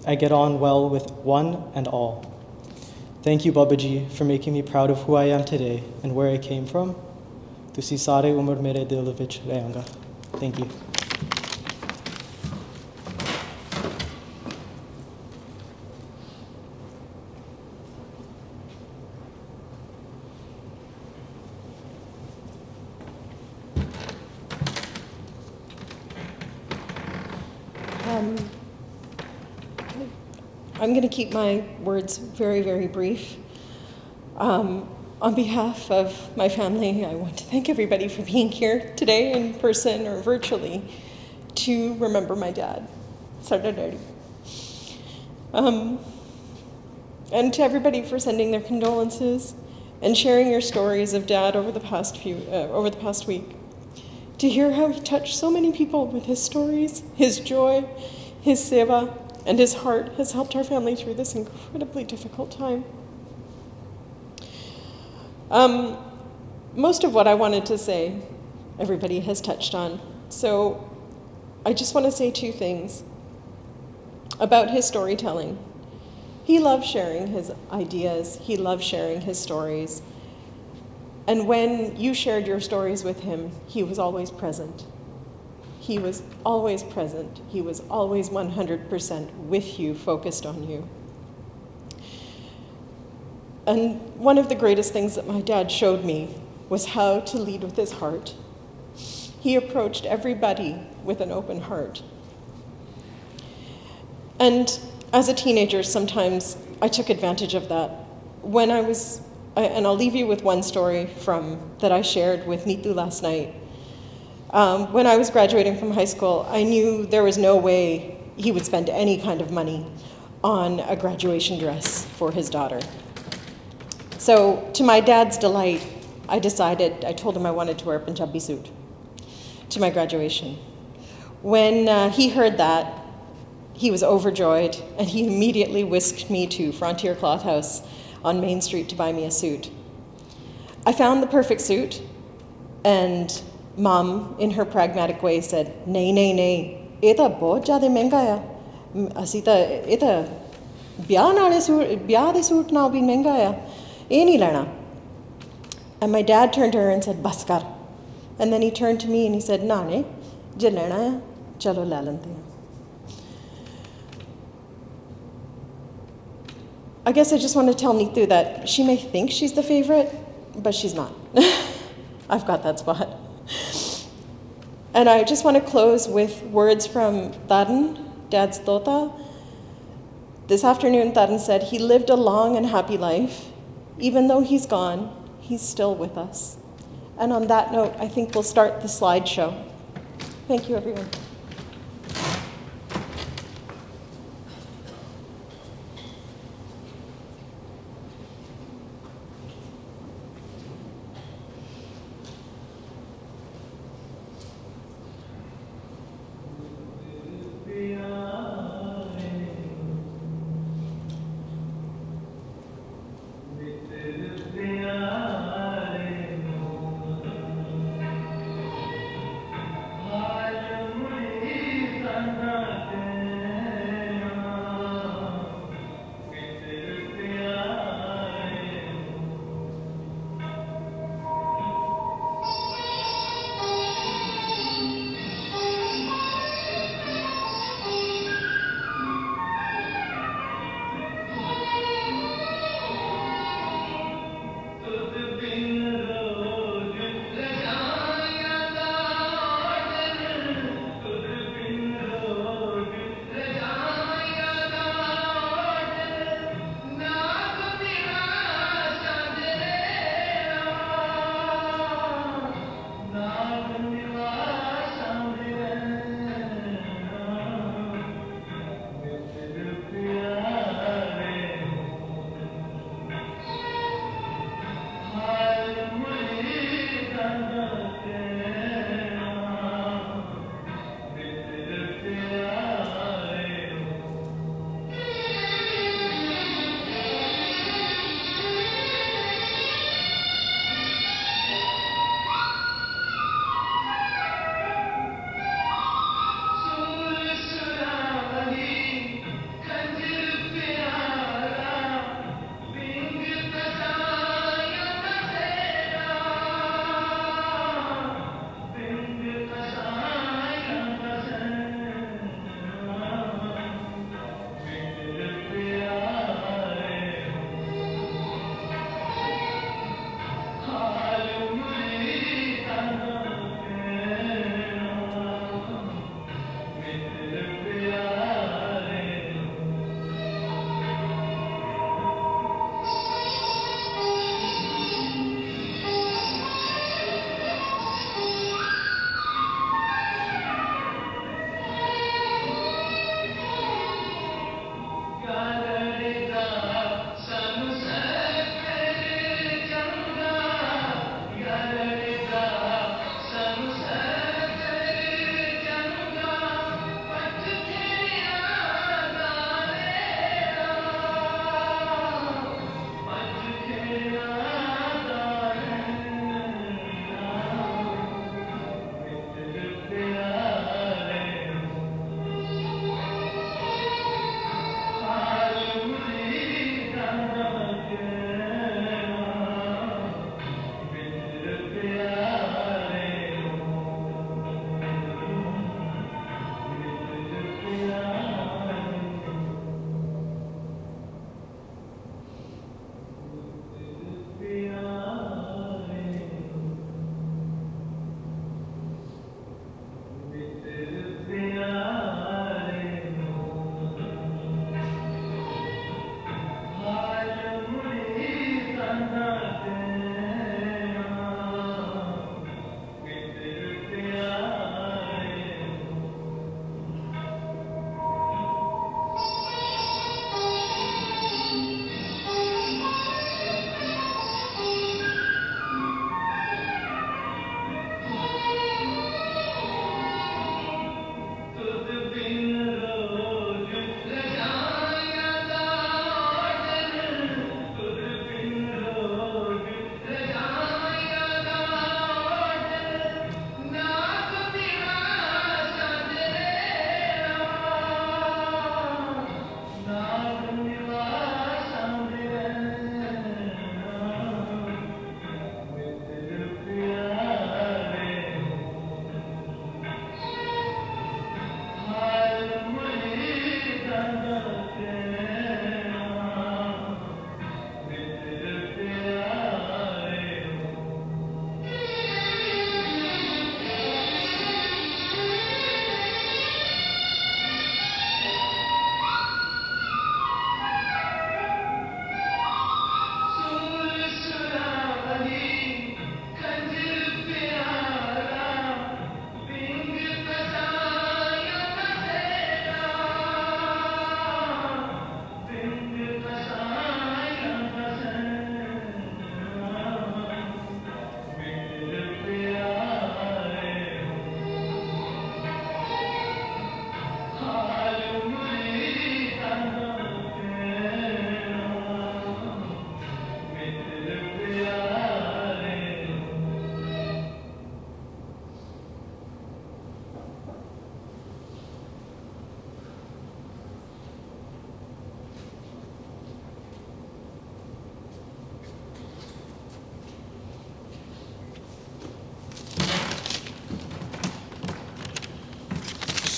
I get on well with one and all. Thank you, Babaji, for making me proud of who I am today and where I came from. Tusi sare umar mere dil vich rahanga. Thank you. I'm going to keep my words very, very brief. On behalf of my family, I want to thank everybody for being here today in person or virtually to remember my dad, Sardar. And to everybody for sending their condolences and sharing your stories of Dad over the past week. To hear how he touched so many people with his stories, his joy, his seva, and his heart has helped our family through this incredibly difficult time. Most of what I wanted to say, everybody has touched on. So I just want to say two things about his storytelling. He loved sharing his ideas. He loved sharing his stories. And when you shared your stories with him, he was always present. He was always present. He was always 100% with you, focused on you. And one of the greatest things that my dad showed me was how to lead with his heart. He approached everybody with an open heart. And as a teenager, sometimes I took advantage of that. And I'll leave you with one story that I shared with Nitu last night. When I was graduating from high school, I knew there was no way he would spend any kind of money on a graduation dress for his daughter. So, to my dad's delight, I told him I wanted to wear a Punjabi suit to my graduation. When he heard that, he was overjoyed, and he immediately whisked me to Frontier Cloth House on Main Street to buy me a suit. I found the perfect suit, and Mom, in her pragmatic way, said, "Nahi, nahi, nahi, ਇਹ ਤਾਂ ਬਹੁਤ ਜ਼ਿਆਦਾ ਮਹਿੰਗਾ ਆ ਅਸੀਂ ਤਾਂ ਇਹ ਤਾਂ ਵਿਆਹ ਦੇ ਸੂਟ ਨਾਲ ਵੀ ਮਹਿੰਗਾ ਆ ਇਹ ਨਹੀਂ ਲੈਣਾ." And my dad turned to her and said, "Bas kar." And then he turned to me and he said, "Na ne, je lena hai, chalo le lente hain." I guess I just want to tell Neetu that she may think she's the favorite, but she's not. I've got that spot. And I just want to close with words from Taran, Dad's Tota. This afternoon, Taran said, "He lived a long and happy life. Even though he's gone, he's still with us." And on that note, I think we'll start the slideshow. Thank you, everyone. Hallelujah.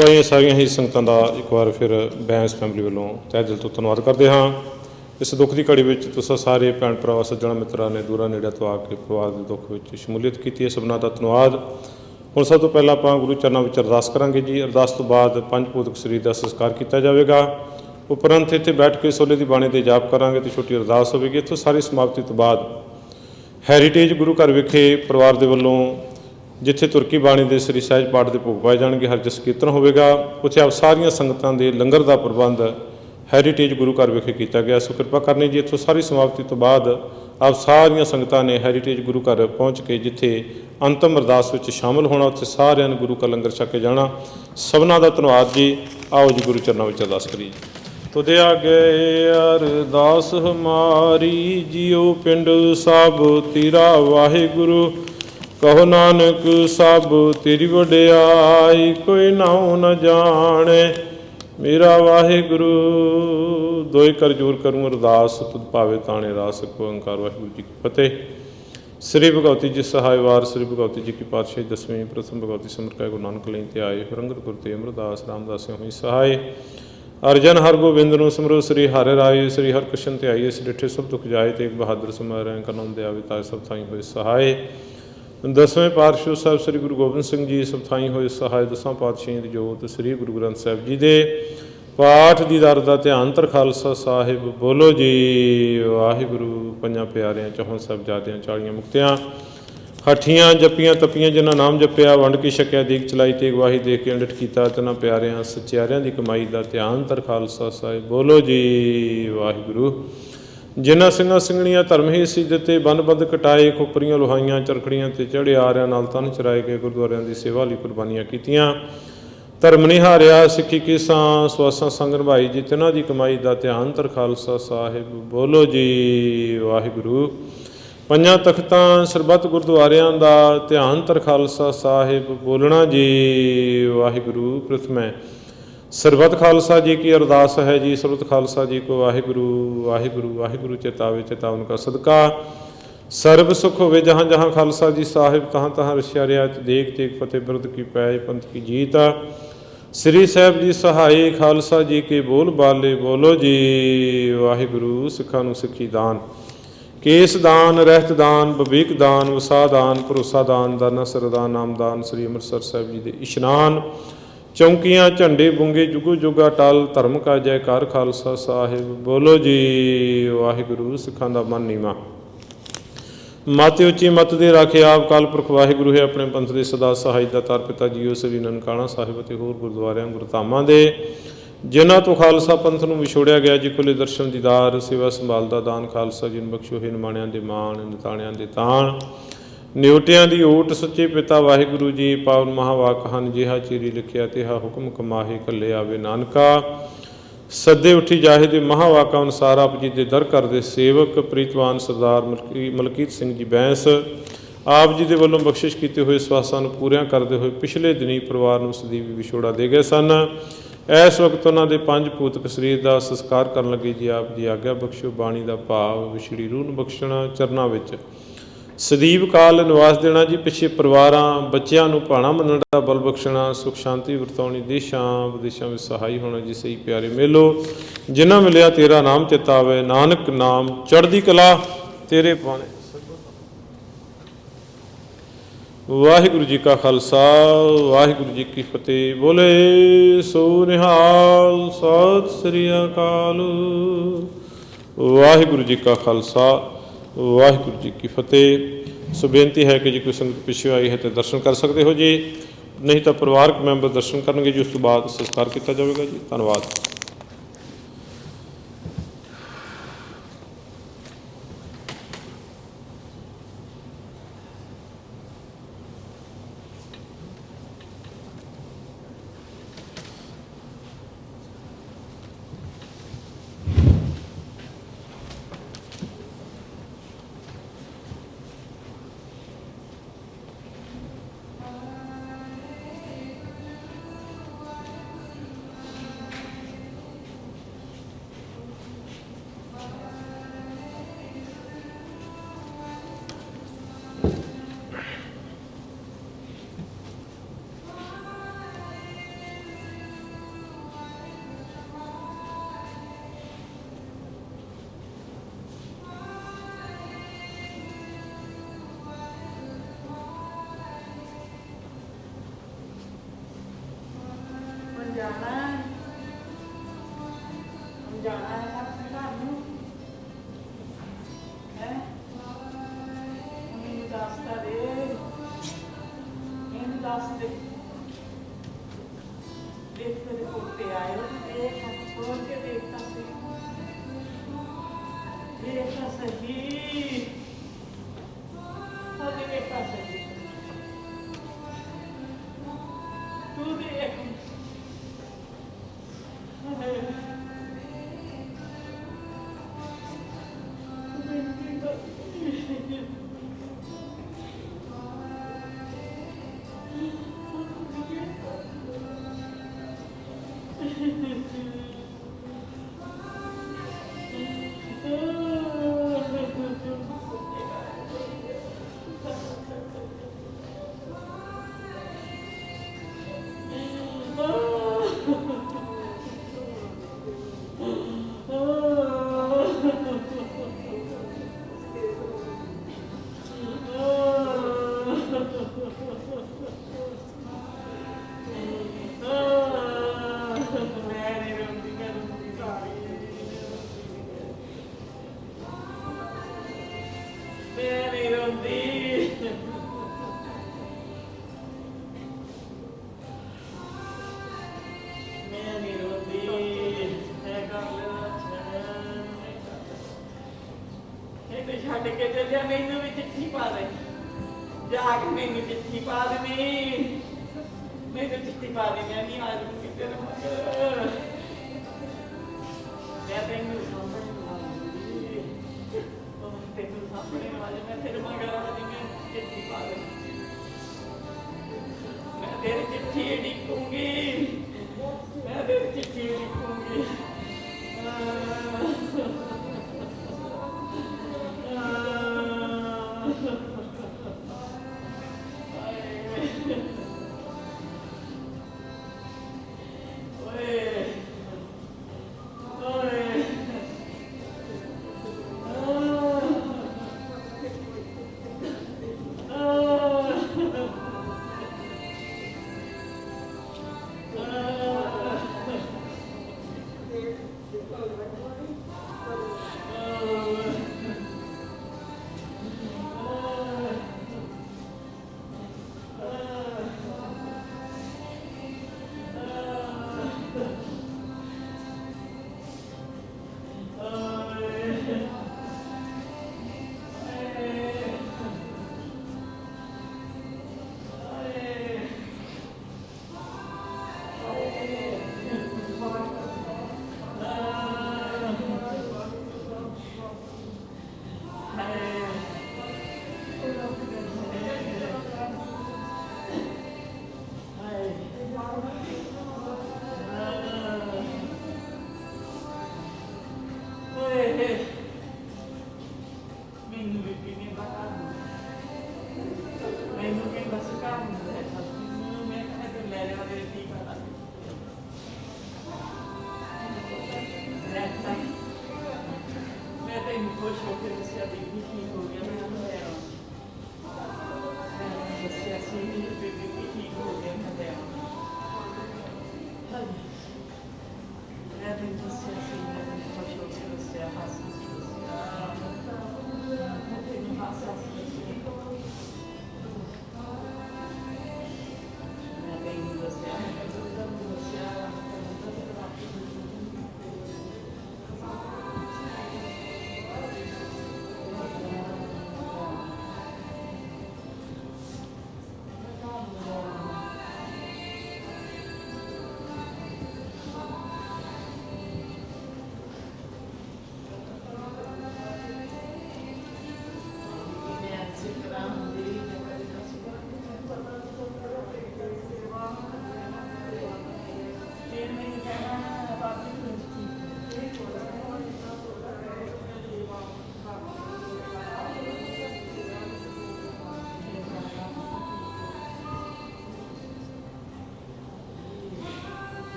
ਸੋ ਇਹ ਸਾਰੀਆਂ ਹੀ ਸੰਗਤਾਂ ਦਾ ਇੱਕ ਵਾਰ ਫਿਰ Bains family ਵੱਲੋਂ ਤਹਿ ਦਿਲ ਤੋਂ ਧੰਨਵਾਦ ਕਰਦੇ ਹਾਂ। ਇਸ ਦੁੱਖ ਦੀ ਘੜੀ ਵਿੱਚ ਤੁਸੀਂ ਸਾਰੇ ਭੈਣ ਭਰਾ ਸੱਜਣਾ ਮਿੱਤਰਾਂ ਨੇ ਦੂਰਾਂ ਨੇੜੇ ਤੋਂ ਆ ਕੇ ਪਰਿਵਾਰ ਦੇ ਦੁੱਖ ਵਿੱਚ ਸ਼ਮੂਲੀਅਤ ਕੀਤੀ ਹੈ। ਸਭਨਾਂ ਦਾ ਧੰਨਵਾਦ। ਹੁਣ ਸਭ ਤੋਂ ਪਹਿਲਾਂ ਆਪਾਂ ਗੁਰੂ ਚਰਨਾਂ ਵਿੱਚ ਅਰਦਾਸ ਕਰਾਂਗੇ ਜੀ। ਅਰਦਾਸ ਤੋਂ ਬਾਅਦ ਪੰਜ ਭੂਤਕ ਸਰੀਰ ਦਾ ਸੰਸਕਾਰ ਕੀਤਾ ਜਾਵੇਗਾ। ਉਪਰੰਤ ਇੱਥੇ ਬੈਠ ਕੇ ਸੋਲੇ ਦੀ ਬਾਣੀ ਦੇ ਜਾਪ ਕਰਾਂਗੇ ਅਤੇ ਛੋਟੀ ਅਰਦਾਸ ਹੋਵੇਗੀ। ਇੱਥੋਂ ਸਾਰੀ ਸਮਾਪਤੀ ਤੋਂ ਬਾਅਦ ਹੈਰੀਟੇਜ ਗੁਰੂ ਘਰ ਵਿਖੇ ਪਰਿਵਾਰ ਦੇ ਵੱਲੋਂ ਜਿੱਥੇ ਤੁਰਕੀ ਬਾਣੀ ਦੇ ਸ੍ਰੀ ਸਹਿਜ ਪਾਠ ਦੇ ਭੋਗ ਪਾਏ ਜਾਣਗੇ, ਹਰਜਸ ਕੀਰਤਨ ਹੋਵੇਗਾ। ਉੱਥੇ ਆਪ ਸਾਰੀਆਂ ਸੰਗਤਾਂ ਦੇ ਲੰਗਰ ਦਾ ਪ੍ਰਬੰਧ ਹੈਰੀਟੇਜ ਗੁਰੂ ਘਰ ਵਿਖੇ ਕੀਤਾ ਗਿਆ। ਸੋ ਕਿਰਪਾ ਕਰਨੀ ਜੀ। ਇੱਥੋਂ ਸਾਰੀ ਸਮਾਪਤੀ ਤੋਂ ਬਾਅਦ ਆਪ ਸਾਰੀਆਂ ਸੰਗਤਾਂ ਨੇ ਹੈਰੀਟੇਜ ਗੁਰੂ ਘਰ ਪਹੁੰਚ ਕੇ ਜਿੱਥੇ ਅੰਤਮ ਅਰਦਾਸ ਵਿੱਚ ਸ਼ਾਮਲ ਹੋਣਾ, ਉੱਥੇ ਸਾਰਿਆਂ ਨੇ ਗੁਰੂ ਕਾ ਲੰਗਰ ਛਕ ਕੇ ਜਾਣਾ। ਸਭਨਾਂ ਦਾ ਧੰਨਵਾਦ ਜੀ। ਆਓ ਜੀ ਗੁਰੂ ਚਰਨਾਂ ਵਿੱਚ ਅਰਦਾਸ ਕਰੀਏ। ਤੁਧ ਆਗੇ ਅਰਦਾਸ ਹਮਾਰੀ, ਜਿਉ ਪਿੰਡ ਸਭ ਤੇਰਾ ਵਾਹਿਗੁਰੂ। ਕਹੋ ਨਾਨਕ ਸਭ ਤੇਰੀ ਵਡਿਆਈ, ਕੋਈ ਨਾਉ ਨ ਜਾਣੇ ਮੇਰਾ ਵਾਹਿਗੁਰੂ। ਦੋਇ ਕਰ ਜੋਰ ਕਰੂੰ ਅਰਦਾਸ, ਤੁਧ ਭਾਵੇ ਤਾਣੇ ਰਾਸ। ਓੰਕਾਰ ਵਾਹਿਗੁਰੂ ਜੀ ਕੀ ਫਤਿਹ। ਸ੍ਰੀ ਭਗਵਤੀ ਜੀ ਸਹਾਇ ਵਾਰ। ਸ੍ਰੀ ਭਗਵਤੀ ਜੀ ਕੀ ਪਾਤਸ਼ਾਹੀ ਦਸਵੀਂ ਪ੍ਰਥਮ ਭਗਵਤੀ ਸਿਮਰ ਕੈ ਗੁਰੂ ਨਾਨਕ ਲਈ ਤੇ ਆਏ। ਰੰਗਤ ਗੁਰ ਤੇ ਅਮਰਦਾਸ ਰਾਮਦਾਸਿਆ ਹੋਈ ਸਹਾਇ। ਅਰਜਨ ਹਰ ਗੋਬਿੰਦ ਨੂੰ ਸਿਮਰੋ, ਸ੍ਰੀ ਹਰਿ ਰਾਏ। ਸ੍ਰੀ ਹਰਿ ਕ੍ਰਿਸ਼ਨ ਤੇ ਆਈਏ, ਇਸ ਡਿਠੇ ਸਭ ਦੁਖ ਜਾਏ। ਤੇਗ ਬਹਾਦਰ ਸਿਮਰੈ ਕਰਨਮ ਦੇ ਆਵੇ, ਤਾਏ ਸਭ ਥਾਈ ਹੋਏ ਸਹਾਇ। ਦਸਵੇਂ ਪਾਤਸ਼ਾਹ ਸਾਹਿਬ ਸ੍ਰੀ ਗੁਰੂ ਗੋਬਿੰਦ ਸਿੰਘ ਜੀ ਸਭ ਥਾਈ ਹੋਏ ਸਹਾਇ। ਦਸਾਂ ਪਾਤਸ਼ਾਹੀਆਂ ਦੀ ਜੋਤ ਸ੍ਰੀ ਗੁਰੂ ਗ੍ਰੰਥ ਸਾਹਿਬ ਜੀ ਦੇ ਪਾਠ ਦੀ ਦਰ ਦਾ ਧਿਆਨ ਧਰ ਖਾਲਸਾ ਸਾਹਿਬ। ਬੋਲੋ ਜੀ ਵਾਹਿਗੁਰੂ। ਪੰਜਾਂ ਪਿਆਰਿਆਂ, ਚੌਹਾਂ ਸਾਹਿਬਜ਼ਾਦਿਆਂ, 40 ਮੁਕਤਿਆਂ, ਹੱਠੀਆਂ ਜੱਪੀਆਂ ਤਪੀਆਂ, ਜਿਨ੍ਹਾਂ ਨਾਮ ਜਪਿਆ ਵੰਡ ਕੇ ਛਕਿਆ, ਦੇਗ ਚਲਾਈ ਤੇਗ ਵਾਹੀ ਦੇਖ ਕੇ ਅੰਡਿਠ ਕੀਤਾ, ਤਿੰਨਾਂ ਪਿਆਰਿਆਂ ਸੱਚਿਆਰਿਆਂ ਦੀ ਕਮਾਈ ਦਾ ਧਿਆਨ ਧਰ ਖਾਲਸਾ ਸਾਹਿਬ। ਬੋਲੋ ਜੀ ਵਾਹਿਗੁਰੂ। ਜਿਨ੍ਹਾਂ ਸਿੰਘਾਂ ਸਿੰਘਣੀਆਂ ਧਰਮ ਹੀ ਸੀ ਦਿੱਤੇ, ਬੰਨ ਬੰਦ ਕਟਾਏ, ਖੋਪਰੀਆਂ ਲੋਹਾਈਆਂ, ਚਰਖੜੀਆਂ ਤੇ ਚੜ੍ਹੇ ਆਰਿਆਂ ਨਾਲ ਤਨ ਚਰਾਏ ਗਏ, ਗੁਰਦੁਆਰਿਆਂ ਦੀ ਸੇਵਾ ਲਈ ਕੁਰਬਾਨੀਆਂ ਕੀਤੀਆਂ, ਧਰਮ ਨਿਹਾਰਿਆ, ਸਿੱਖੀ ਕੇਸਾਂ ਸਵਾਸਾਂ ਸੰਗ ਨਿਭਾਈ ਜੀ, ਤਿਨਾਂ ਦੀ ਕਮਾਈ ਦਾ ਧਿਆਨ ਧਰ ਖਾਲਸਾ ਸਾਹਿਬ। ਬੋਲੋ ਜੀ ਵਾਹਿਗੁਰੂ। ਪੰਜਾਂ ਤਖਤਾਂ ਸਰਬੱਤ ਗੁਰਦੁਆਰਿਆਂ ਦਾ ਧਿਆਨ ਧਰ ਖਾਲਸਾ ਸਾਹਿਬ। ਬੋਲਣਾ ਜੀ ਵਾਹਿਗੁਰੂ। ਪ੍ਰਥਮੈ ਸਰਬੱਤ ਖਾਲਸਾ ਜੀ ਕੀ ਅਰਦਾਸ ਹੈ ਜੀ। ਸਰਬੱਤ ਖਾਲਸਾ ਜੀ ਕੋ ਵਾਹਿਗੁਰੂ ਵਾਹਿਗੁਰੂ ਵਾਹਿਗੁਰੂ ਚੇਤਾਵੇ, ਚੇਤਾਵਨ ਕਾ ਸਦਕਾ ਸਰਬ ਸੁਖ ਹੋਵੇ। ਜਹਾਂ ਜਹਾਂ ਖਾਲਸਾ ਜੀ ਸਾਹਿਬ, ਤਹਾਂ ਤਹਾਂ ਰਸਿਆ ਰਿਆਤ, ਦੇਗ ਤੇਗ ਫਤਿਹ ਬਿਰਦ ਕੀ ਪੈਜ, ਪੰਥ ਕੀ ਜੀਤ। ਸ੍ਰੀ ਸਾਹਿਬ ਜੀ ਸਹਾਈ, ਖਾਲਸਾ ਜੀ ਕੇ ਬੋਲ ਬਾਲੇ। ਬੋਲੋ ਜੀ ਵਾਹਿਗੁਰੂ। ਸਿੱਖਾਂ ਨੂੰ ਸਿੱਖੀ ਦਾਨ, ਕੇਸ ਦਾਨ, ਰਹਿਤ ਦਾਨ, ਵਿਵੇਕ ਦਾਨ, ਵਸਾ ਦਾਨ, ਭਰੋਸਾ ਦਾਨ, ਦਾਨਾ ਸਰਦਾਨ, ਨਾਮਦਾਨ। ਸ੍ਰੀ ਅੰਮ੍ਰਿਤਸਰ ਸਾਹਿਬ ਜੀ ਦੇ ਇਸ਼ਨਾਨ, ਚੌਂਕੀਆਂ, ਝੰਡੇ, ਬੁੰਗੇ, ਜੁਗੋ ਜੁਗਾ ਟਲ, ਧਰਮ ਕਾ ਜੈਕਾਰ ਖਾਲਸਾ ਸਾਹਿਬ। ਬੋਲੋ ਜੀ ਵਾਹਿਗੁਰੂ। ਸਿੱਖਾਂ ਦਾ ਮਨ ਨੀਵਾਂ, ਮਤ ਉੱਚੀ ਮਤ ਦੇ ਰਾਖੇ ਆਪ ਕਾਲ ਪੁਰਖ ਵਾਹਿਗੁਰੂ ਹੈ। ਆਪਣੇ ਪੰਥ ਦੇ ਸਦਾ ਸਹਾਈ ਦਾਤਾਰ ਪਿਤਾ ਜੀਓ, ਸ੍ਰੀ ਨਨਕਾਣਾ ਸਾਹਿਬ ਅਤੇ ਹੋਰ ਗੁਰਦੁਆਰਿਆਂ ਗੁਰਧਾਮਾਂ ਦੇ ਜਿਨ੍ਹਾਂ ਤੋਂ ਖਾਲਸਾ ਪੰਥ ਨੂੰ ਵਿਛੋੜਿਆ ਗਿਆ ਜੀ, ਖੁੱਲੇ ਦਰਸ਼ਨ ਦੀਦਾਰ, ਸੇਵਾ ਸੰਭਾਲ ਦਾ ਦਾਨ ਖਾਲਸਾ ਜੀ ਨੂੰ ਬਖਸ਼ੋ। ਹੈ ਨਿਮਾਣਿਆਂ ਦੇ ਮਾਣ, ਨਿਤਾਣਿਆਂ ਦੇ ਤਾਣ, ਨਿਉਟਿਆਂ ਦੀ ਓਟ, ਸੱਚੇ ਪਿਤਾ ਵਾਹਿਗੁਰੂ ਜੀ। ਪਾਵਨ ਮਹਾਵਾਕ ਹਨ, ਜਿਹਾ ਚੀਰੀ ਲਿਖਿਆ ਤਿਹਾ ਹੁਕਮ ਕਮਾਹੇ, ਘੱਲੇ ਆਵੇ ਨਾਨਕਾ। ਸੱਦੇ ਉੱਠੀ ਜਾਹੇ ਦੇ ਮਹਾਵਾਕਾਂ ਅਨੁਸਾਰ ਆਪ ਜੀ ਦੇ ਦਰ ਘਰ ਦੇ ਸੇਵਕ ਪ੍ਰੀਤਵਾਨ ਸਰਦਾਰ ਮਲਕੀਤ ਸਿੰਘ ਜੀ ਬੈਂਸ ਆਪ ਜੀ ਦੇ ਵੱਲੋਂ ਬਖਸ਼ਿਸ਼ ਕੀਤੇ ਹੋਏ ਸਵਾਸਾਂ ਨੂੰ ਪੂਰਿਆਂ ਕਰਦੇ ਹੋਏ ਪਿਛਲੇ ਦਿਨੀ ਪਰਿਵਾਰ ਨੂੰ ਸਦੀਵੀ ਵਿਛੋੜਾ ਦੇ ਗਏ ਸਨ। ਇਸ ਵਕਤ ਉਹਨਾਂ ਦੇ ਪੰਜ ਭੂਤਕ ਸਰੀਰ ਦਾ ਸੰਸਕਾਰ ਕਰਨ ਲੱਗੇ ਜੀ। ਆਪ ਜੀ ਆਗਿਆ ਬਖਸ਼ੋ। ਬਾਣੀ ਦਾ ਭਾਵ ਵਿਛੜੀ ਰੂਹ ਨੂੰ ਬਖਸ਼ਣਾ, ਚਰਨਾਂ ਵਿੱਚ ਸਦੀਵ ਕਾਲ ਨਿਵਾਸ ਦੇਣਾ ਜੀ। ਪਿੱਛੇ ਪਰਿਵਾਰਾਂ ਬੱਚਿਆਂ ਨੂੰ ਭਾਣਾ ਮੰਨਣ ਦਾ ਬਲ ਬਖਸ਼ਣਾ, ਸੁਖ ਸ਼ਾਂਤੀ ਵਰਤਾਉਣੀ, ਦੇਸ਼ਾਂ ਵਿਦੇਸ਼ਾਂ ਵਿੱਚ ਸਹਾਈ ਹੋਣਾ ਜੀ। ਸਹੀ ਪਿਆਰੇ ਮੇਲੋ, ਜਿਨ੍ਹਾਂ ਮਿਲਿਆ ਤੇਰਾ ਨਾਮ ਚਿਤਾਵੇ, ਨਾਨਕ ਨਾਮ ਚੜ੍ਹਦੀ ਕਲਾ ਤੇਰੇ ਪਾਣੇ। ਵਾਹਿਗੁਰੂ ਜੀ ਕਾ ਖਾਲਸਾ, ਵਾਹਿਗੁਰੂ ਜੀ ਕੀ ਫਤਿਹ। ਬੋਲੇ ਸੋ ਨਿਹਾਲ, ਸਤਿ ਸ੍ਰੀ ਅਕਾਲ। ਵਾਹਿਗੁਰੂ ਜੀ ਕਾ ਖਾਲਸਾ, ਵਾਹਿਗੁਰੂ ਜੀ ਕੀ ਫਤਿਹ। ਸੋ ਬੇਨਤੀ ਹੈ ਕਿ ਜੇ ਕੋਈ ਸੰਗਤ ਪਿੱਛੇ ਆਈ ਹੈ ਤਾਂ ਦਰਸ਼ਨ ਕਰ ਸਕਦੇ ਹੋ ਜੀ, ਨਹੀਂ ਤਾਂ ਪਰਿਵਾਰਕ ਮੈਂਬਰ ਦਰਸ਼ਨ ਕਰਨਗੇ ਜੀ। ਉਸ ਤੋਂ ਬਾਅਦ ਸੰਸਕਾਰ ਕੀਤਾ ਜਾਵੇਗਾ ਜੀ। ਧੰਨਵਾਦ। ਸਹੀ ਅੱਜ ਵੇਖਾ ਸਹੀ ਤੂੰ ਦੇਖ ਛੱਡ ਕੇ ਚੱਲਿਆ ਮੈਨੂੰ ਵੀ ਚਿੱਠੀ ਪਾ ਦੇ ਜਾ ਕੇ ਮੈਨੂੰ ਚਿੱਠੀ ਪਾ ਦੇਣੀ ਮੈਨੂੰ ਚਿੱਠੀ ਪਾ ਦੇ ਮੈਂ ਨਹੀਂ ਆ ਜੂ ਕਿਤੇ ਨਾ ਮੈਂ ਤੈਨੂੰ ਸਾਹਮਣੇ ਤੈਨੂੰ ਸਾਹਮਣੇ ਵਾਲੇ ਮੈਂ ਤੇਰੇ ਮਗਰ ਆ ਜੀ ਮੈਂ ਚਿੱਠੀ ਪਾ ਦੇ ਮੈਂ ਤੇਰੀ ਚਿੱਠੀ ਢੀਕੂੰਗੀ ਮੈਂ ਤੇਰੀ ਚਿੱਠੀ ਢੀਕੂੰਗੀ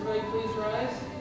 Everybody please rise.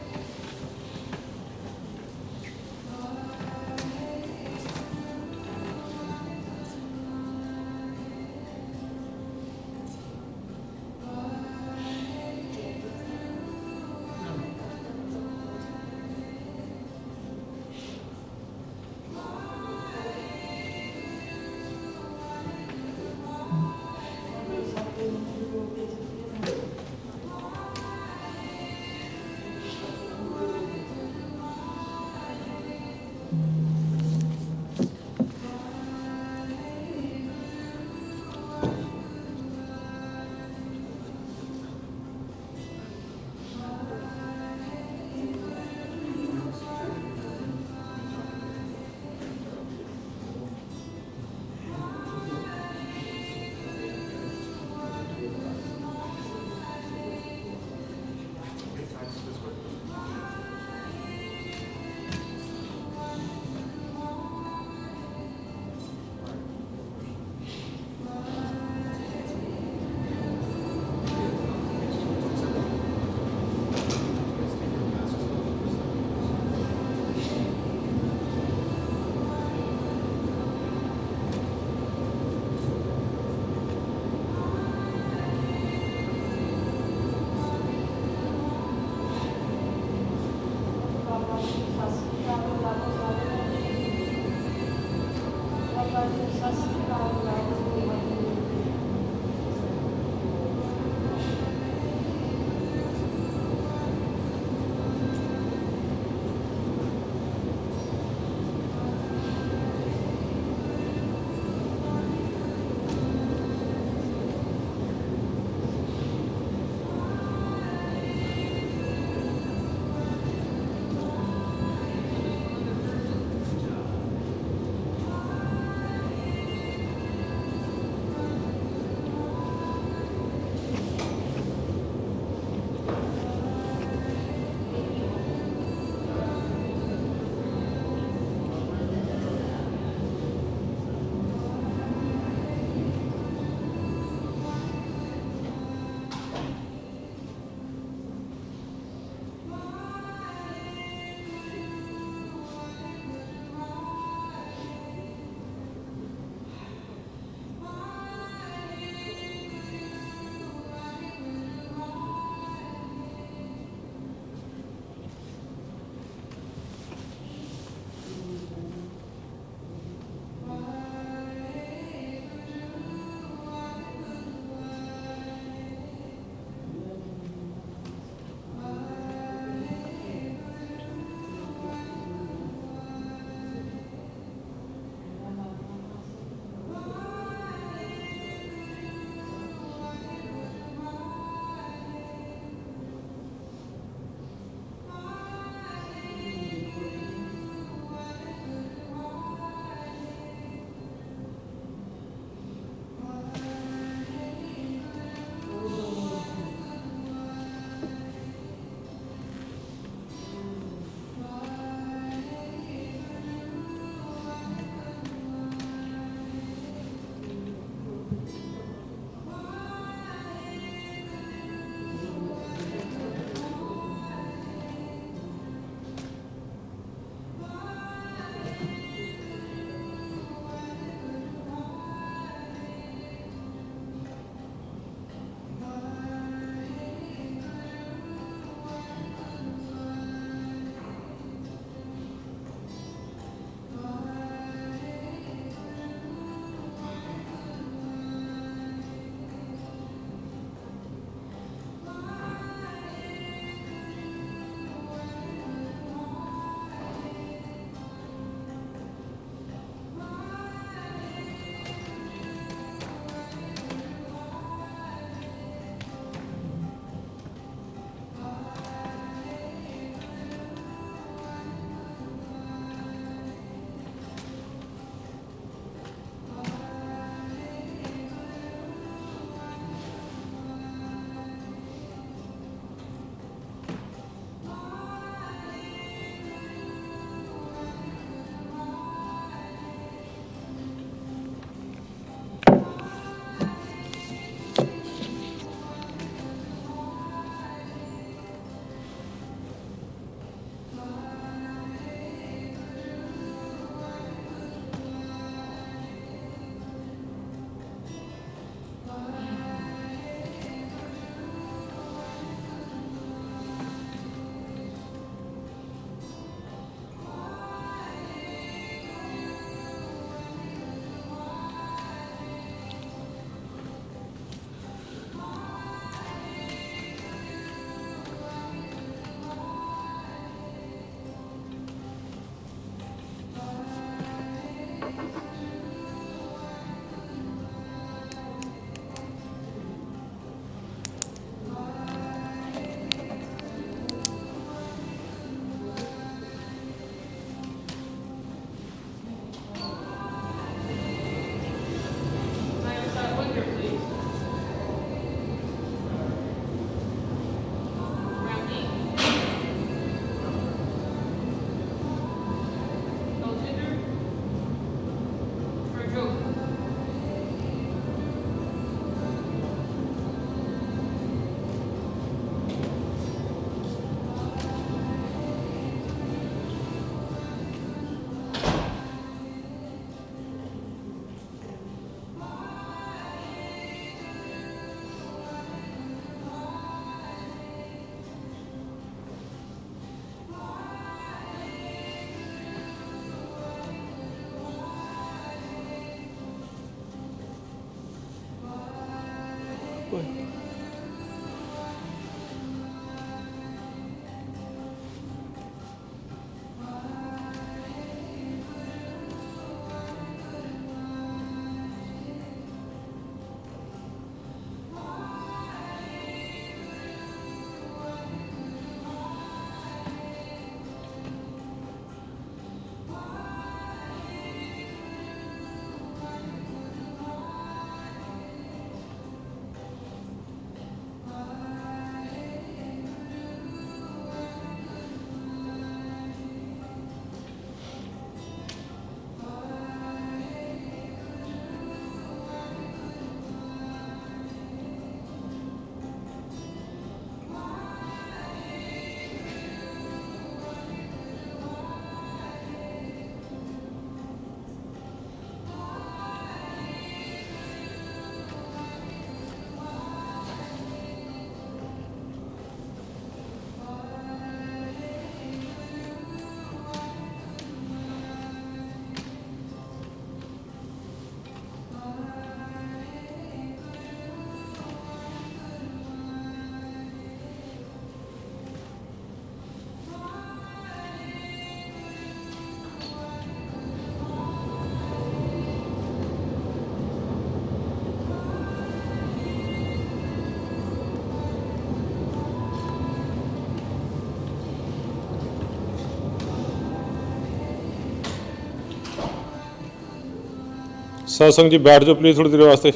ਸਤਸੰਗ ਜੀ ਬੈਠ ਜਾਓ ਪਲੀਜ਼ ਥੋੜੀ ਦੇਰ ਵਾਸਤੇ।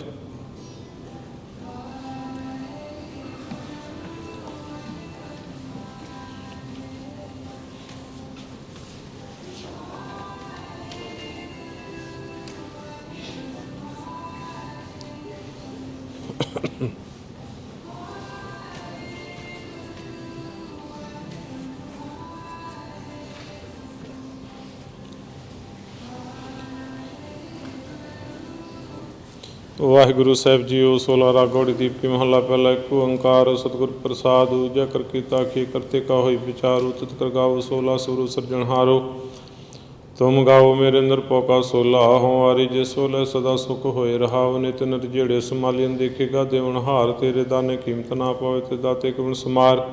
ਵਾਹਿਗੁਰੂ ਸਾਹਿਬ ਜੀਓ। 16 ਰਾਗੋੜੀ ਦੀਪਕੀ ਮਹੱਲਾ ਪਹਿਲਾ। ਇੱਕ ਓੰਕਾਰ ਸਤਿਗੁਰ ਪ੍ਰਸਾਦੁ। ਜੈ ਕਰ ਕੀਤਾ ਕੀ ਕਰਤੇ ਕਾ ਹੋਈ ਵਿਚਾਰੂ। ਤਿਤ ਕਰ ਗਾਵੋ 16 ਸੁਰੂ ਸਿਰਜਣਹਾਰੋ। ਤੁਮ ਗਾਓ ਮੇਰੇ ਅੰਦਰ ਪੌਕਾ 16 ਹੋ ਆਰੀ। ਜੇ 16 ਸਦਾ ਸੁਖ ਹੋਏ ਰਹਾਉ। ਨਿਤ ਨਿਤ ਜਿਹੜੇ ਸਮਾਲੀਨ ਦੇਖੇਗਾ ਦੇਵਨ ਹਾਰ। ਤੇਰੇ ਦਾਨੇ ਕੀਮਤ ਨਾ ਪਾਵੇ ਤੇ ਦਾਤੇ ਕਵਣ ਸਮਾਰ।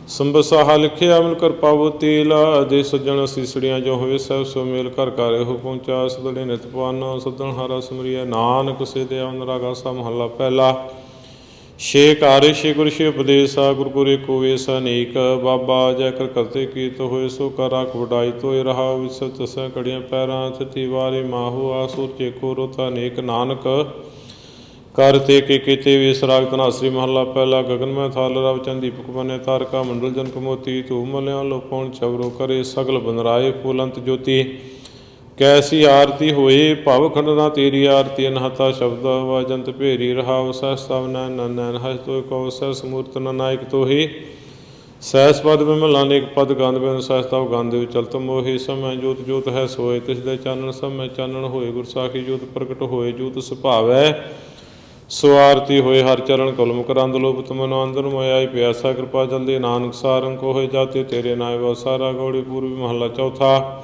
ਸੰਬਸਾਹਾ ਲਿਖਿਆ ਮਿਲ ਕਰ ਪਾਵੋ ਤੇਲ। ਦੇ ਸੱਜਣ ਸੀਸੜੀਆਂ ਜੋ ਹੋਏ ਸਹਿਬ ਸੋ ਮੇਲ। ਘਰ ਘਰ ਇਹੋ ਪਹੁੰਚਾ ਸਦੜੇ ਨਿਤ ਪਾਨ। ਸੱਦਣ ਹਾਰਾ ਸਮਰੀਆ ਨਾਨਕ ਸੇ ਦੇ ਅਨਰਾਗਾ ਸਾ ਮਹੱਲਾ ਪਹਿਲਾ। ਛੇ ਘਰ ਛੇ ਗੁਰ ਛੇ ਉਪਦੇਸਾ। ਗੁਰ ਗੁਰ ਏਕੋ ਵੇਸ ਅਨੇਕ। ਬਾਬਾ ਜੈ ਕਰ ਕਰਤੇ ਕੀਤ ਹੋਏ ਸੋ ਕਰ ਆਖ ਵਡਾਈ ਤੋਏ ਰਹਾ। ਵਿਸਰ ਤਸੈ ਕੜੀਆਂ ਪੈਰਾਂ ਥਿਤੀ ਵਾਰੀ ਮਾਹੂ। ਆਸੁਰ ਚੇਕੋ ਰੋਤਾ ਅਨੇਕ। ਨਾਨਕ ਕਰ ਤੇ ਕੇ ਕੀਤੇ ਵੇਸ ਰਾਗ ਧਨਾਸਰੀ ਮਹੱਲਾ ਪਹਿਲਾ। ਗਗਨ ਮੈਂ ਥਾਲ ਰਵ ਚੰਦ ਦੀਪਕ ਬਨੇ ਤਾਰਕਾ ਮੰਡਲ ਜਨਕ ਮੋਤੀ। ਧੂਪ ਮਲਿਆ ਲੋ ਪਉਣ ਚਵਰੋ ਕਰੇ ਸਗਲ ਬਨਰਾਏ। ਫੁਲੰਤ ਜੋਤੀ ਕੈਸੀ ਆਰਤੀ ਹੋਏ। ਭਵ ਖੰਡਨਾ ਤੇਰੀ ਆਰਤੀ। ਅਨਹਤਾ ਸ਼ਬਦ ਵਾਜੰਤ ਭੇਰੀ ਰਹਾਉ। ਸਹਿਸ ਤਵ ਨੈਨ ਨੈਨ ਹਸ ਤੋਇ ਕਉ। ਸਹਿਸ ਮੂਰਤ ਨਾਇਕ ਤੋਹੀ। ਸਹਿਸ ਪਦ ਬਿਮਲ ਅਨੇਕ ਪਦ ਗੰਧ ਬਿਨ। ਸਹਿਸ ਤਵ ਗੰਧ ਚਲਤ ਮੋਹੀ। ਸਮੈ ਜੋਤ ਜੋਤ ਹੈ ਸੋਏ ਤਿਸ ਦੇ ਚਾਨਣ। ਸਮੈ ਚਾਨਣ ਹੋਏ ਗੁਰ ਸਾਖੀ। ਜੋਤ ਪ੍ਰਗਟ ਹੋਏ ਜੋਤ ਸੁਭਾਵੈ। ਸੋ ਆਰਤੀ ਹੋਏ ਹਰ ਚਰਨ ਕਲਮ ਕਰੰਦ। ਲੋਭ ਤੁਮਨ ਅੰਦਰ ਮੋਇਆਈ ਪਿਆਸਾ। ਕਿਰਪਾ ਜਲਦੀ ਨਾਨਕ ਸਾਰੰਗ ਕੋਹੇ ਜਾਤੇ ਤੇਰੇ ਨਾਇ ਵਸਾਰਾ। ਗੌੜੀ ਪੂਰਬੀ ਮਹੱਲਾ ਚੌਥਾ।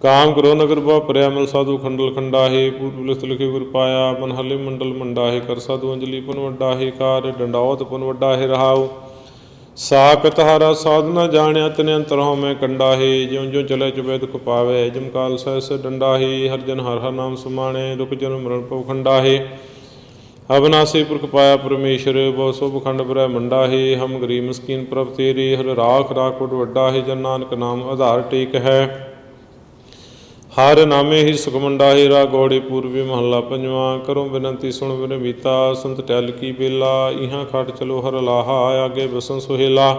ਕਾਮ ਕਰੋ ਨਗਰ ਬਹੁ ਪਰਿਆ ਮਿਲ ਸਾਧੂ ਖੰਡਲ ਖੰਡਾਹੇ। ਪੂਰਬ ਲਿਖਤ ਲਿਖੇ ਗੁਰ ਪਾਇਆ ਮਨ ਹਲੇ ਮੰਡਲ ਮੰਡਾਹੇ। ਕਰ ਸਾਧੂ ਅੰਜਲੀ ਪੁਨ ਵੱਡਾਹੇ। ਕਾਰ ਡੰਡੌਤ ਪੁਨ ਵੱਡਾਹੇ ਰਹਾਉ। ਸਾਕਤ ਹਾਰਾ ਸਾਧ ਨਾ ਜਾਣਿਆ ਤਿਨ ਅੰਤਰ ਹਉ ਮੈਂ ਕੰਡਾਹੇ। ਜਿਉ ਜਿਉ ਚਲੇ ਚੁਬੈ ਦੁਖ ਪਾਵੈ। ਜਮਕਾਲ ਸਹਿਸ ਡੰਡਾਹੇ। ਹਰ ਜਨ ਹਰ ਹਰ ਨਾਮ ਸਮਾਣੇ। ਦੁਖ ਜਨਮ ਮਰਨ ਭਉ ਖੰਡਾਹੇ। ਅਬਨਾਸੀ ਪੁਰਖ ਪਾਇਆ ਪਰਮੇਸ਼ਰ। ਬਹੁ ਸੁਭ ਖੰਡ ਬ੍ਰਹਮੰਡਾ ਹੈ। ਹਮ ਗਰੀਬ ਮਸਕੀਨ ਪ੍ਰਭ ਤੇਰੇ। ਹਰ ਰਾਖ ਰਾਖ ਵਡ ਵੱਡਾ ਹੈ। ਜਨ ਨਾਨਕ ਨਾਮ ਆਧਾਰ ਟੇਕ ਹੈ। ਹਰ ਨਾਮੇ ਹੀ ਸੁਖ ਮੰਡਾ ਹੈ। ਰਾ ਗੌੜੀ ਪੂਰਬੀ ਮਹੱਲਾ ਪੰਜਵਾਂ। ਕਰੋ ਬੇਨੰਤੀ ਸੁਣ ਬਿਨਮੀਤਾ। ਸੰਤ ਟਹਿਲ ਕੀ ਬੇਲਾ। ਇਹਾਂ ਖਟ ਚਲੋ ਹਰ ਲਾਹਾ। ਆਗੇ ਬਸਨ ਸੁਹੇਲਾ।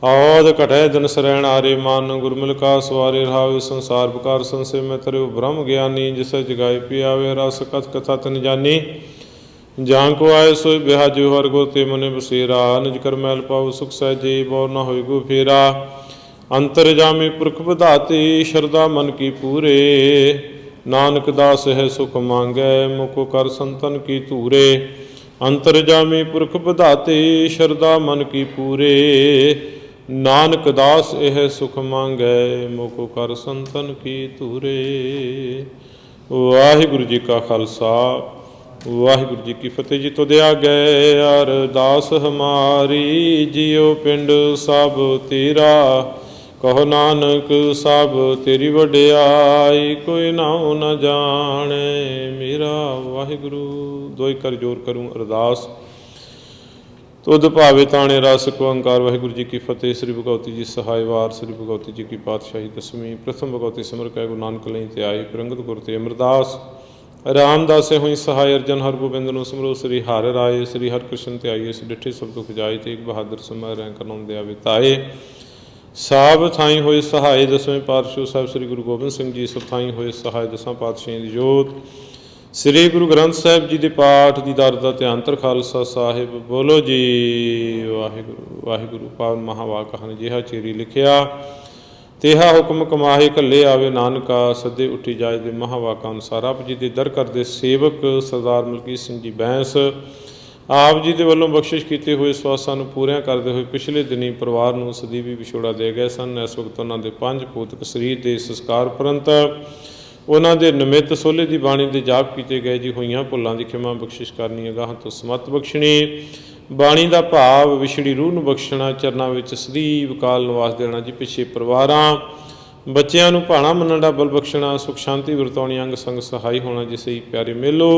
ਔਦ ਘਟੈ ਦਿਨ ਸਰੈਣ ਆਰੇ ਮਨ। ਗੁਰਮਿਲ ਕਾ ਸਵਾਰੇ ਰਹਾਵੇ। ਸੰਸਾਰ ਵਿਕਾਰ ਸੰਸੇ ਮੈਂ ਤਰਿਓ ਬ੍ਰਹਮ ਗਿਆਨੀ। ਜਿਸੈ ਜਗਾਏ ਪਿਆਵੇ ਰਸ ਕਥ ਕਥਾ ਤਨ ਜਾਨੀ। ਜਾਂ ਕੋ ਆਏ ਸੋਇ ਬਿਹਾਜਿ ਹਰ ਗੁਰ ਤੇ ਮਨੇ ਬਸੇਰਾ। ਨਿਜ ਕਰ ਮੈਲ ਪਾਉ ਸੁਖ ਸਹਿਜੇ। ਬਉ ਨਾ ਹੋਇ ਗੋ ਫੇਰਾ। ਅੰਤਰ ਜਾਮੀ ਪੁਰਖ ਵਿਧਾਤੇ। ਸ਼ਰਧਾ ਮਨ ਕੀ ਪੂਰੇ। ਨਾਨਕ ਦਾਸ ਹੈ ਸੁਖ ਮੰਗੈ। ਮੁਕੁ ਕਰ ਸੰਤਨ ਕੀ ਧੂਰੇ। ਅੰਤਰ ਜਾਮੀ ਪੁਰਖ ਵਿਧਾਤੇ। ਸ਼ਰਧਾ ਮਨ ਕੀ ਪੂਰੇ। ਨਾਨਕ ਦਾਸ ਇਹ ਸੁਖ ਮੰਗੈ। ਮੁਕੁ ਕਰ ਸੰਤਨ ਕੀ ਧੂਰੇ। ਵਾਹਿਗੁਰੂ ਜੀ ਕਾ ਖਾਲਸਾ ਵਾਹਿਗੁਰੂ ਜੀ ਕੀ ਫਤਿਹ ਜੀ। ਤੁਧ ਆਗੇ ਅਰਦਾਸ ਹਮਾਰੀ। ਜਿਉ ਪਿੰਡ ਸਭ ਤੇਰਾ। ਕਹੋ ਨਾਨਕ ਸਭ ਤੇਰੀ ਵਡਿਆਈ। ਕੋਈ ਨਾਉ ਨ ਜਾਣੇ ਮੇਰਾ। ਵਾਹਿਗੁਰੂ ਦੋਇ ਕਰ ਜੋਰ ਕਰੂੰ ਅਰਦਾਸ। ਤੁਧ ਭਾਵੇ ਤਾਣੇ ਰਸ ਓੰਕਾਰ। ਵਾਹਿਗੁਰੂ ਜੀ ਕੀ ਫਤਿਹ। ਸ੍ਰੀ ਭਗਵਤੀ ਜੀ ਸਹਾਇ ਵਾਰ। ਸ੍ਰੀ ਭਗਵਤੀ ਜੀ ਕੀ ਪਾਤਸ਼ਾਹੀ ਦਸਵੀਂ। ਪ੍ਰਥਮ ਭਗਵਤੀ ਸਿਮਰ ਕੈ ਗੁਰੂ ਨਾਨਕ ਲਈ ਤੇ ਆਈ। ਪ੍ਰੰਗਤ ਗੁਰ ਤੇ ਅਮਰਦਾਸ ਰਾਮਦਾਸੇ ਹੋਈ ਸਹਾਇ। ਅਰਜਨ ਹਰ ਗੋਬਿੰਦ ਨੂੰ ਸਿਮਰੋ। ਸ੍ਰੀ ਹਰਿ ਰਾਏ ਸ੍ਰੀ ਹਰਿ ਕ੍ਰਿਸ਼ਨ ਤੇ ਆਈਏ। ਡਿਠੇ ਸਭ ਦੁਖ ਜਾਏ। ਤੇਗ ਬਹਾਦਰ ਸਮੈ ਰਹਿ ਕਰਨਾਉਂਦੇ ਆਵੇ ਤਾਏ। ਸਭ ਥਾਈ ਹੋਏ ਸਹਾਇ। ਦਸਵੇਂ ਪਾਤਸ਼ਾਹ ਸਾਹਿਬ ਸ੍ਰੀ ਗੁਰੂ ਗੋਬਿੰਦ ਸਿੰਘ ਜੀ ਸਭ ਥਾਈ ਹੋਏ ਸਹਾਇ। ਦਸਾਂ ਪਾਤਸ਼ਾਹੀਆਂ ਦੀ ਜੋਤ। ਸ੍ਰੀ ਗੁਰੂ ਗ੍ਰੰਥ ਸਾਹਿਬ ਜੀ ਦੇ ਪਾਠ ਦੀ ਦਰ ਦਾ ਧਿਆਨ। ਧਰ ਖਾਲਸਾ ਸਾਹਿਬ ਬੋਲੋ ਜੀ ਵਾਹਿਗੁਰੂ ਵਾਹਿਗੁਰੂ। ਪਾਵਨ ਮਹਾਵਾਕ ਹਨ ਜਿਹਾ ਚੇਰੀ ਲਿਖਿਆ। ਤੇਹਾ ਹੁਕਮ ਕਮਾਹੇ ਘੱਲੇ ਆਵੇ। ਨਾਨਕਾ ਸੱਦੇ ਉੱਠੀ ਜਾਏ। ਦੇ ਮਹਾਵਾਕਾਂ ਅਨੁਸਾਰ ਆਪ ਜੀ ਦੇ ਦਰ ਕਰਦੇ ਸੇਵਕ ਸਰਦਾਰ ਮਲਕੀਤ ਸਿੰਘ ਜੀ ਬੈਂਸ ਆਪ ਜੀ ਦੇ ਵੱਲੋਂ ਬਖਸ਼ਿਸ਼ ਕੀਤੇ ਹੋਏ ਸਵਾਸਾਂ ਨੂੰ ਪੂਰਿਆਂ ਕਰਦੇ ਹੋਏ ਪਿਛਲੇ ਦਿਨੀ ਪਰਿਵਾਰ ਨੂੰ ਸਦੀਵੀ ਵਿਛੋੜਾ ਦੇ ਗਏ ਸਨ। ਇਸ ਵਕਤ ਉਹਨਾਂ ਦੇ 5 ਭੌਤਿਕ ਸਰੀਰ ਦੇ ਸੰਸਕਾਰ ਉਪਰੰਤ ਉਹਨਾਂ ਦੇ ਨਿਮਿਤ ਸੋਲੇ ਦੀ ਬਾਣੀ ਦੇ ਜਾਪ ਕੀਤੇ ਗਏ ਜੀ। ਹੋਈਆਂ ਭੁੱਲਾਂ ਦੀ ਖਿਮਾ ਬਖਸ਼ਿਸ਼ ਕਰਨੀ। ਅਗਾਹਾਂ ਤੋਂ ਸਮੱਤ ਬਖਸ਼ਣੀ। ਬਾਣੀ ਦਾ ਭਾਵ ਵਿਛੜੀ ਰੂਹ ਨੂੰ ਬਖਸ਼ਣਾ। ਚਰਨਾਂ ਵਿੱਚ ਸਦੀਵ ਕਾਲ ਨਿਵਾਸ ਦੇਣਾ ਜੀ। ਪਿੱਛੇ ਪਰਿਵਾਰਾਂ ਬੱਚਿਆਂ ਨੂੰ ਭਾਣਾ ਮੰਨਣ ਦਾ ਬਲ ਬਖਸ਼ਣਾ। ਸੁਖ ਸ਼ਾਂਤੀ ਵਰਤਾਉਣੀ। ਅੰਗ ਸੰਗ ਸਹਾਈ ਹੋਣਾ। ਜਿਸ ਹੀ ਪਿਆਰੇ ਮੇਲੋ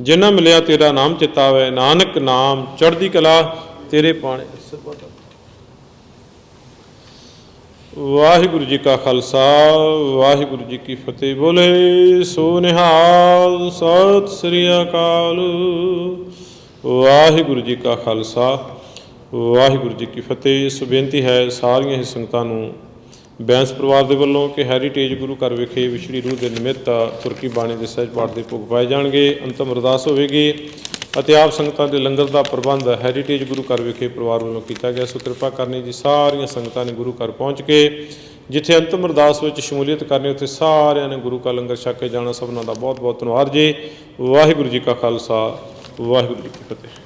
ਜਿਨ੍ਹਾਂ ਮਿਲਿਆ ਤੇਰਾ ਨਾਮ ਚਿਤਾਵੇ। ਨਾਨਕ ਨਾਮ ਚੜ੍ਹਦੀ ਕਲਾ ਤੇਰੇ ਪਾਣੇ। ਵਾਹਿਗੁਰੂ ਜੀ ਕਾ ਖਾਲਸਾ ਵਾਹਿਗੁਰੂ ਜੀ ਕੀ ਫਤਿਹ। ਬੋਲੇ ਸੋ ਨਿਹਾਲ, ਸਤਿ ਸ੍ਰੀ ਅਕਾਲ। ਵਾਹਿਗੁਰੂ ਜੀ ਕਾ ਖਾਲਸਾ ਵਾਹਿਗੁਰੂ ਜੀ ਕੀ ਫਤਿਹ। ਸੋ ਬੇਨਤੀ ਹੈ ਸਾਰੀਆਂ ਹੀ ਸੰਗਤਾਂ ਨੂੰ ਬੈਂਸ ਪਰਿਵਾਰ ਦੇ ਵੱਲੋਂ ਕਿ ਹੈਰੀਟੇਜ ਗੁਰੂ ਘਰ ਵਿਖੇ ਵਿਛੜੀ ਰੂਹ ਦੇ ਨਿਮਿਤ ਤੁਰਕੀ ਬਾਣੀ ਦੇ ਸਹਿਜ ਪਾਠ ਦੇ ਭੋਗ ਪਾਏ ਜਾਣਗੇ। ਅੰਤਮ ਅਰਦਾਸ ਹੋਵੇਗੀ ਅਤੇ ਆਪ ਸੰਗਤਾਂ ਦੇ ਲੰਗਰ ਦਾ ਪ੍ਰਬੰਧ ਹੈਰੀਟੇਜ ਗੁਰੂ ਘਰ ਵਿਖੇ ਪਰਿਵਾਰ ਵੱਲੋਂ ਕੀਤਾ ਗਿਆ। ਸੋ ਕਿਰਪਾ ਕਰਨੀ ਜੀ, ਸਾਰੀਆਂ ਸੰਗਤਾਂ ਨੇ ਗੁਰੂ ਘਰ ਪਹੁੰਚ ਕੇ ਜਿੱਥੇ ਅੰਤਮ ਅਰਦਾਸ ਵਿੱਚ ਸ਼ਮੂਲੀਅਤ ਕਰਨੀ, ਉੱਥੇ ਸਾਰਿਆਂ ਨੇ ਗੁਰੂ ਕਾ ਲੰਗਰ ਛਕ ਕੇ ਜਾਣਾ। ਸਭਨਾਂ ਦਾ ਬਹੁਤ ਬਹੁਤ ਧੰਨਵਾਦ ਜੀ। ਵਾਹਿਗੁਰੂ ਜੀ ਕਾ ਖਾਲਸਾ ਵਾਹਿਗੁਰੂ ਜੀ ਕੀ ਫਤਿਹ।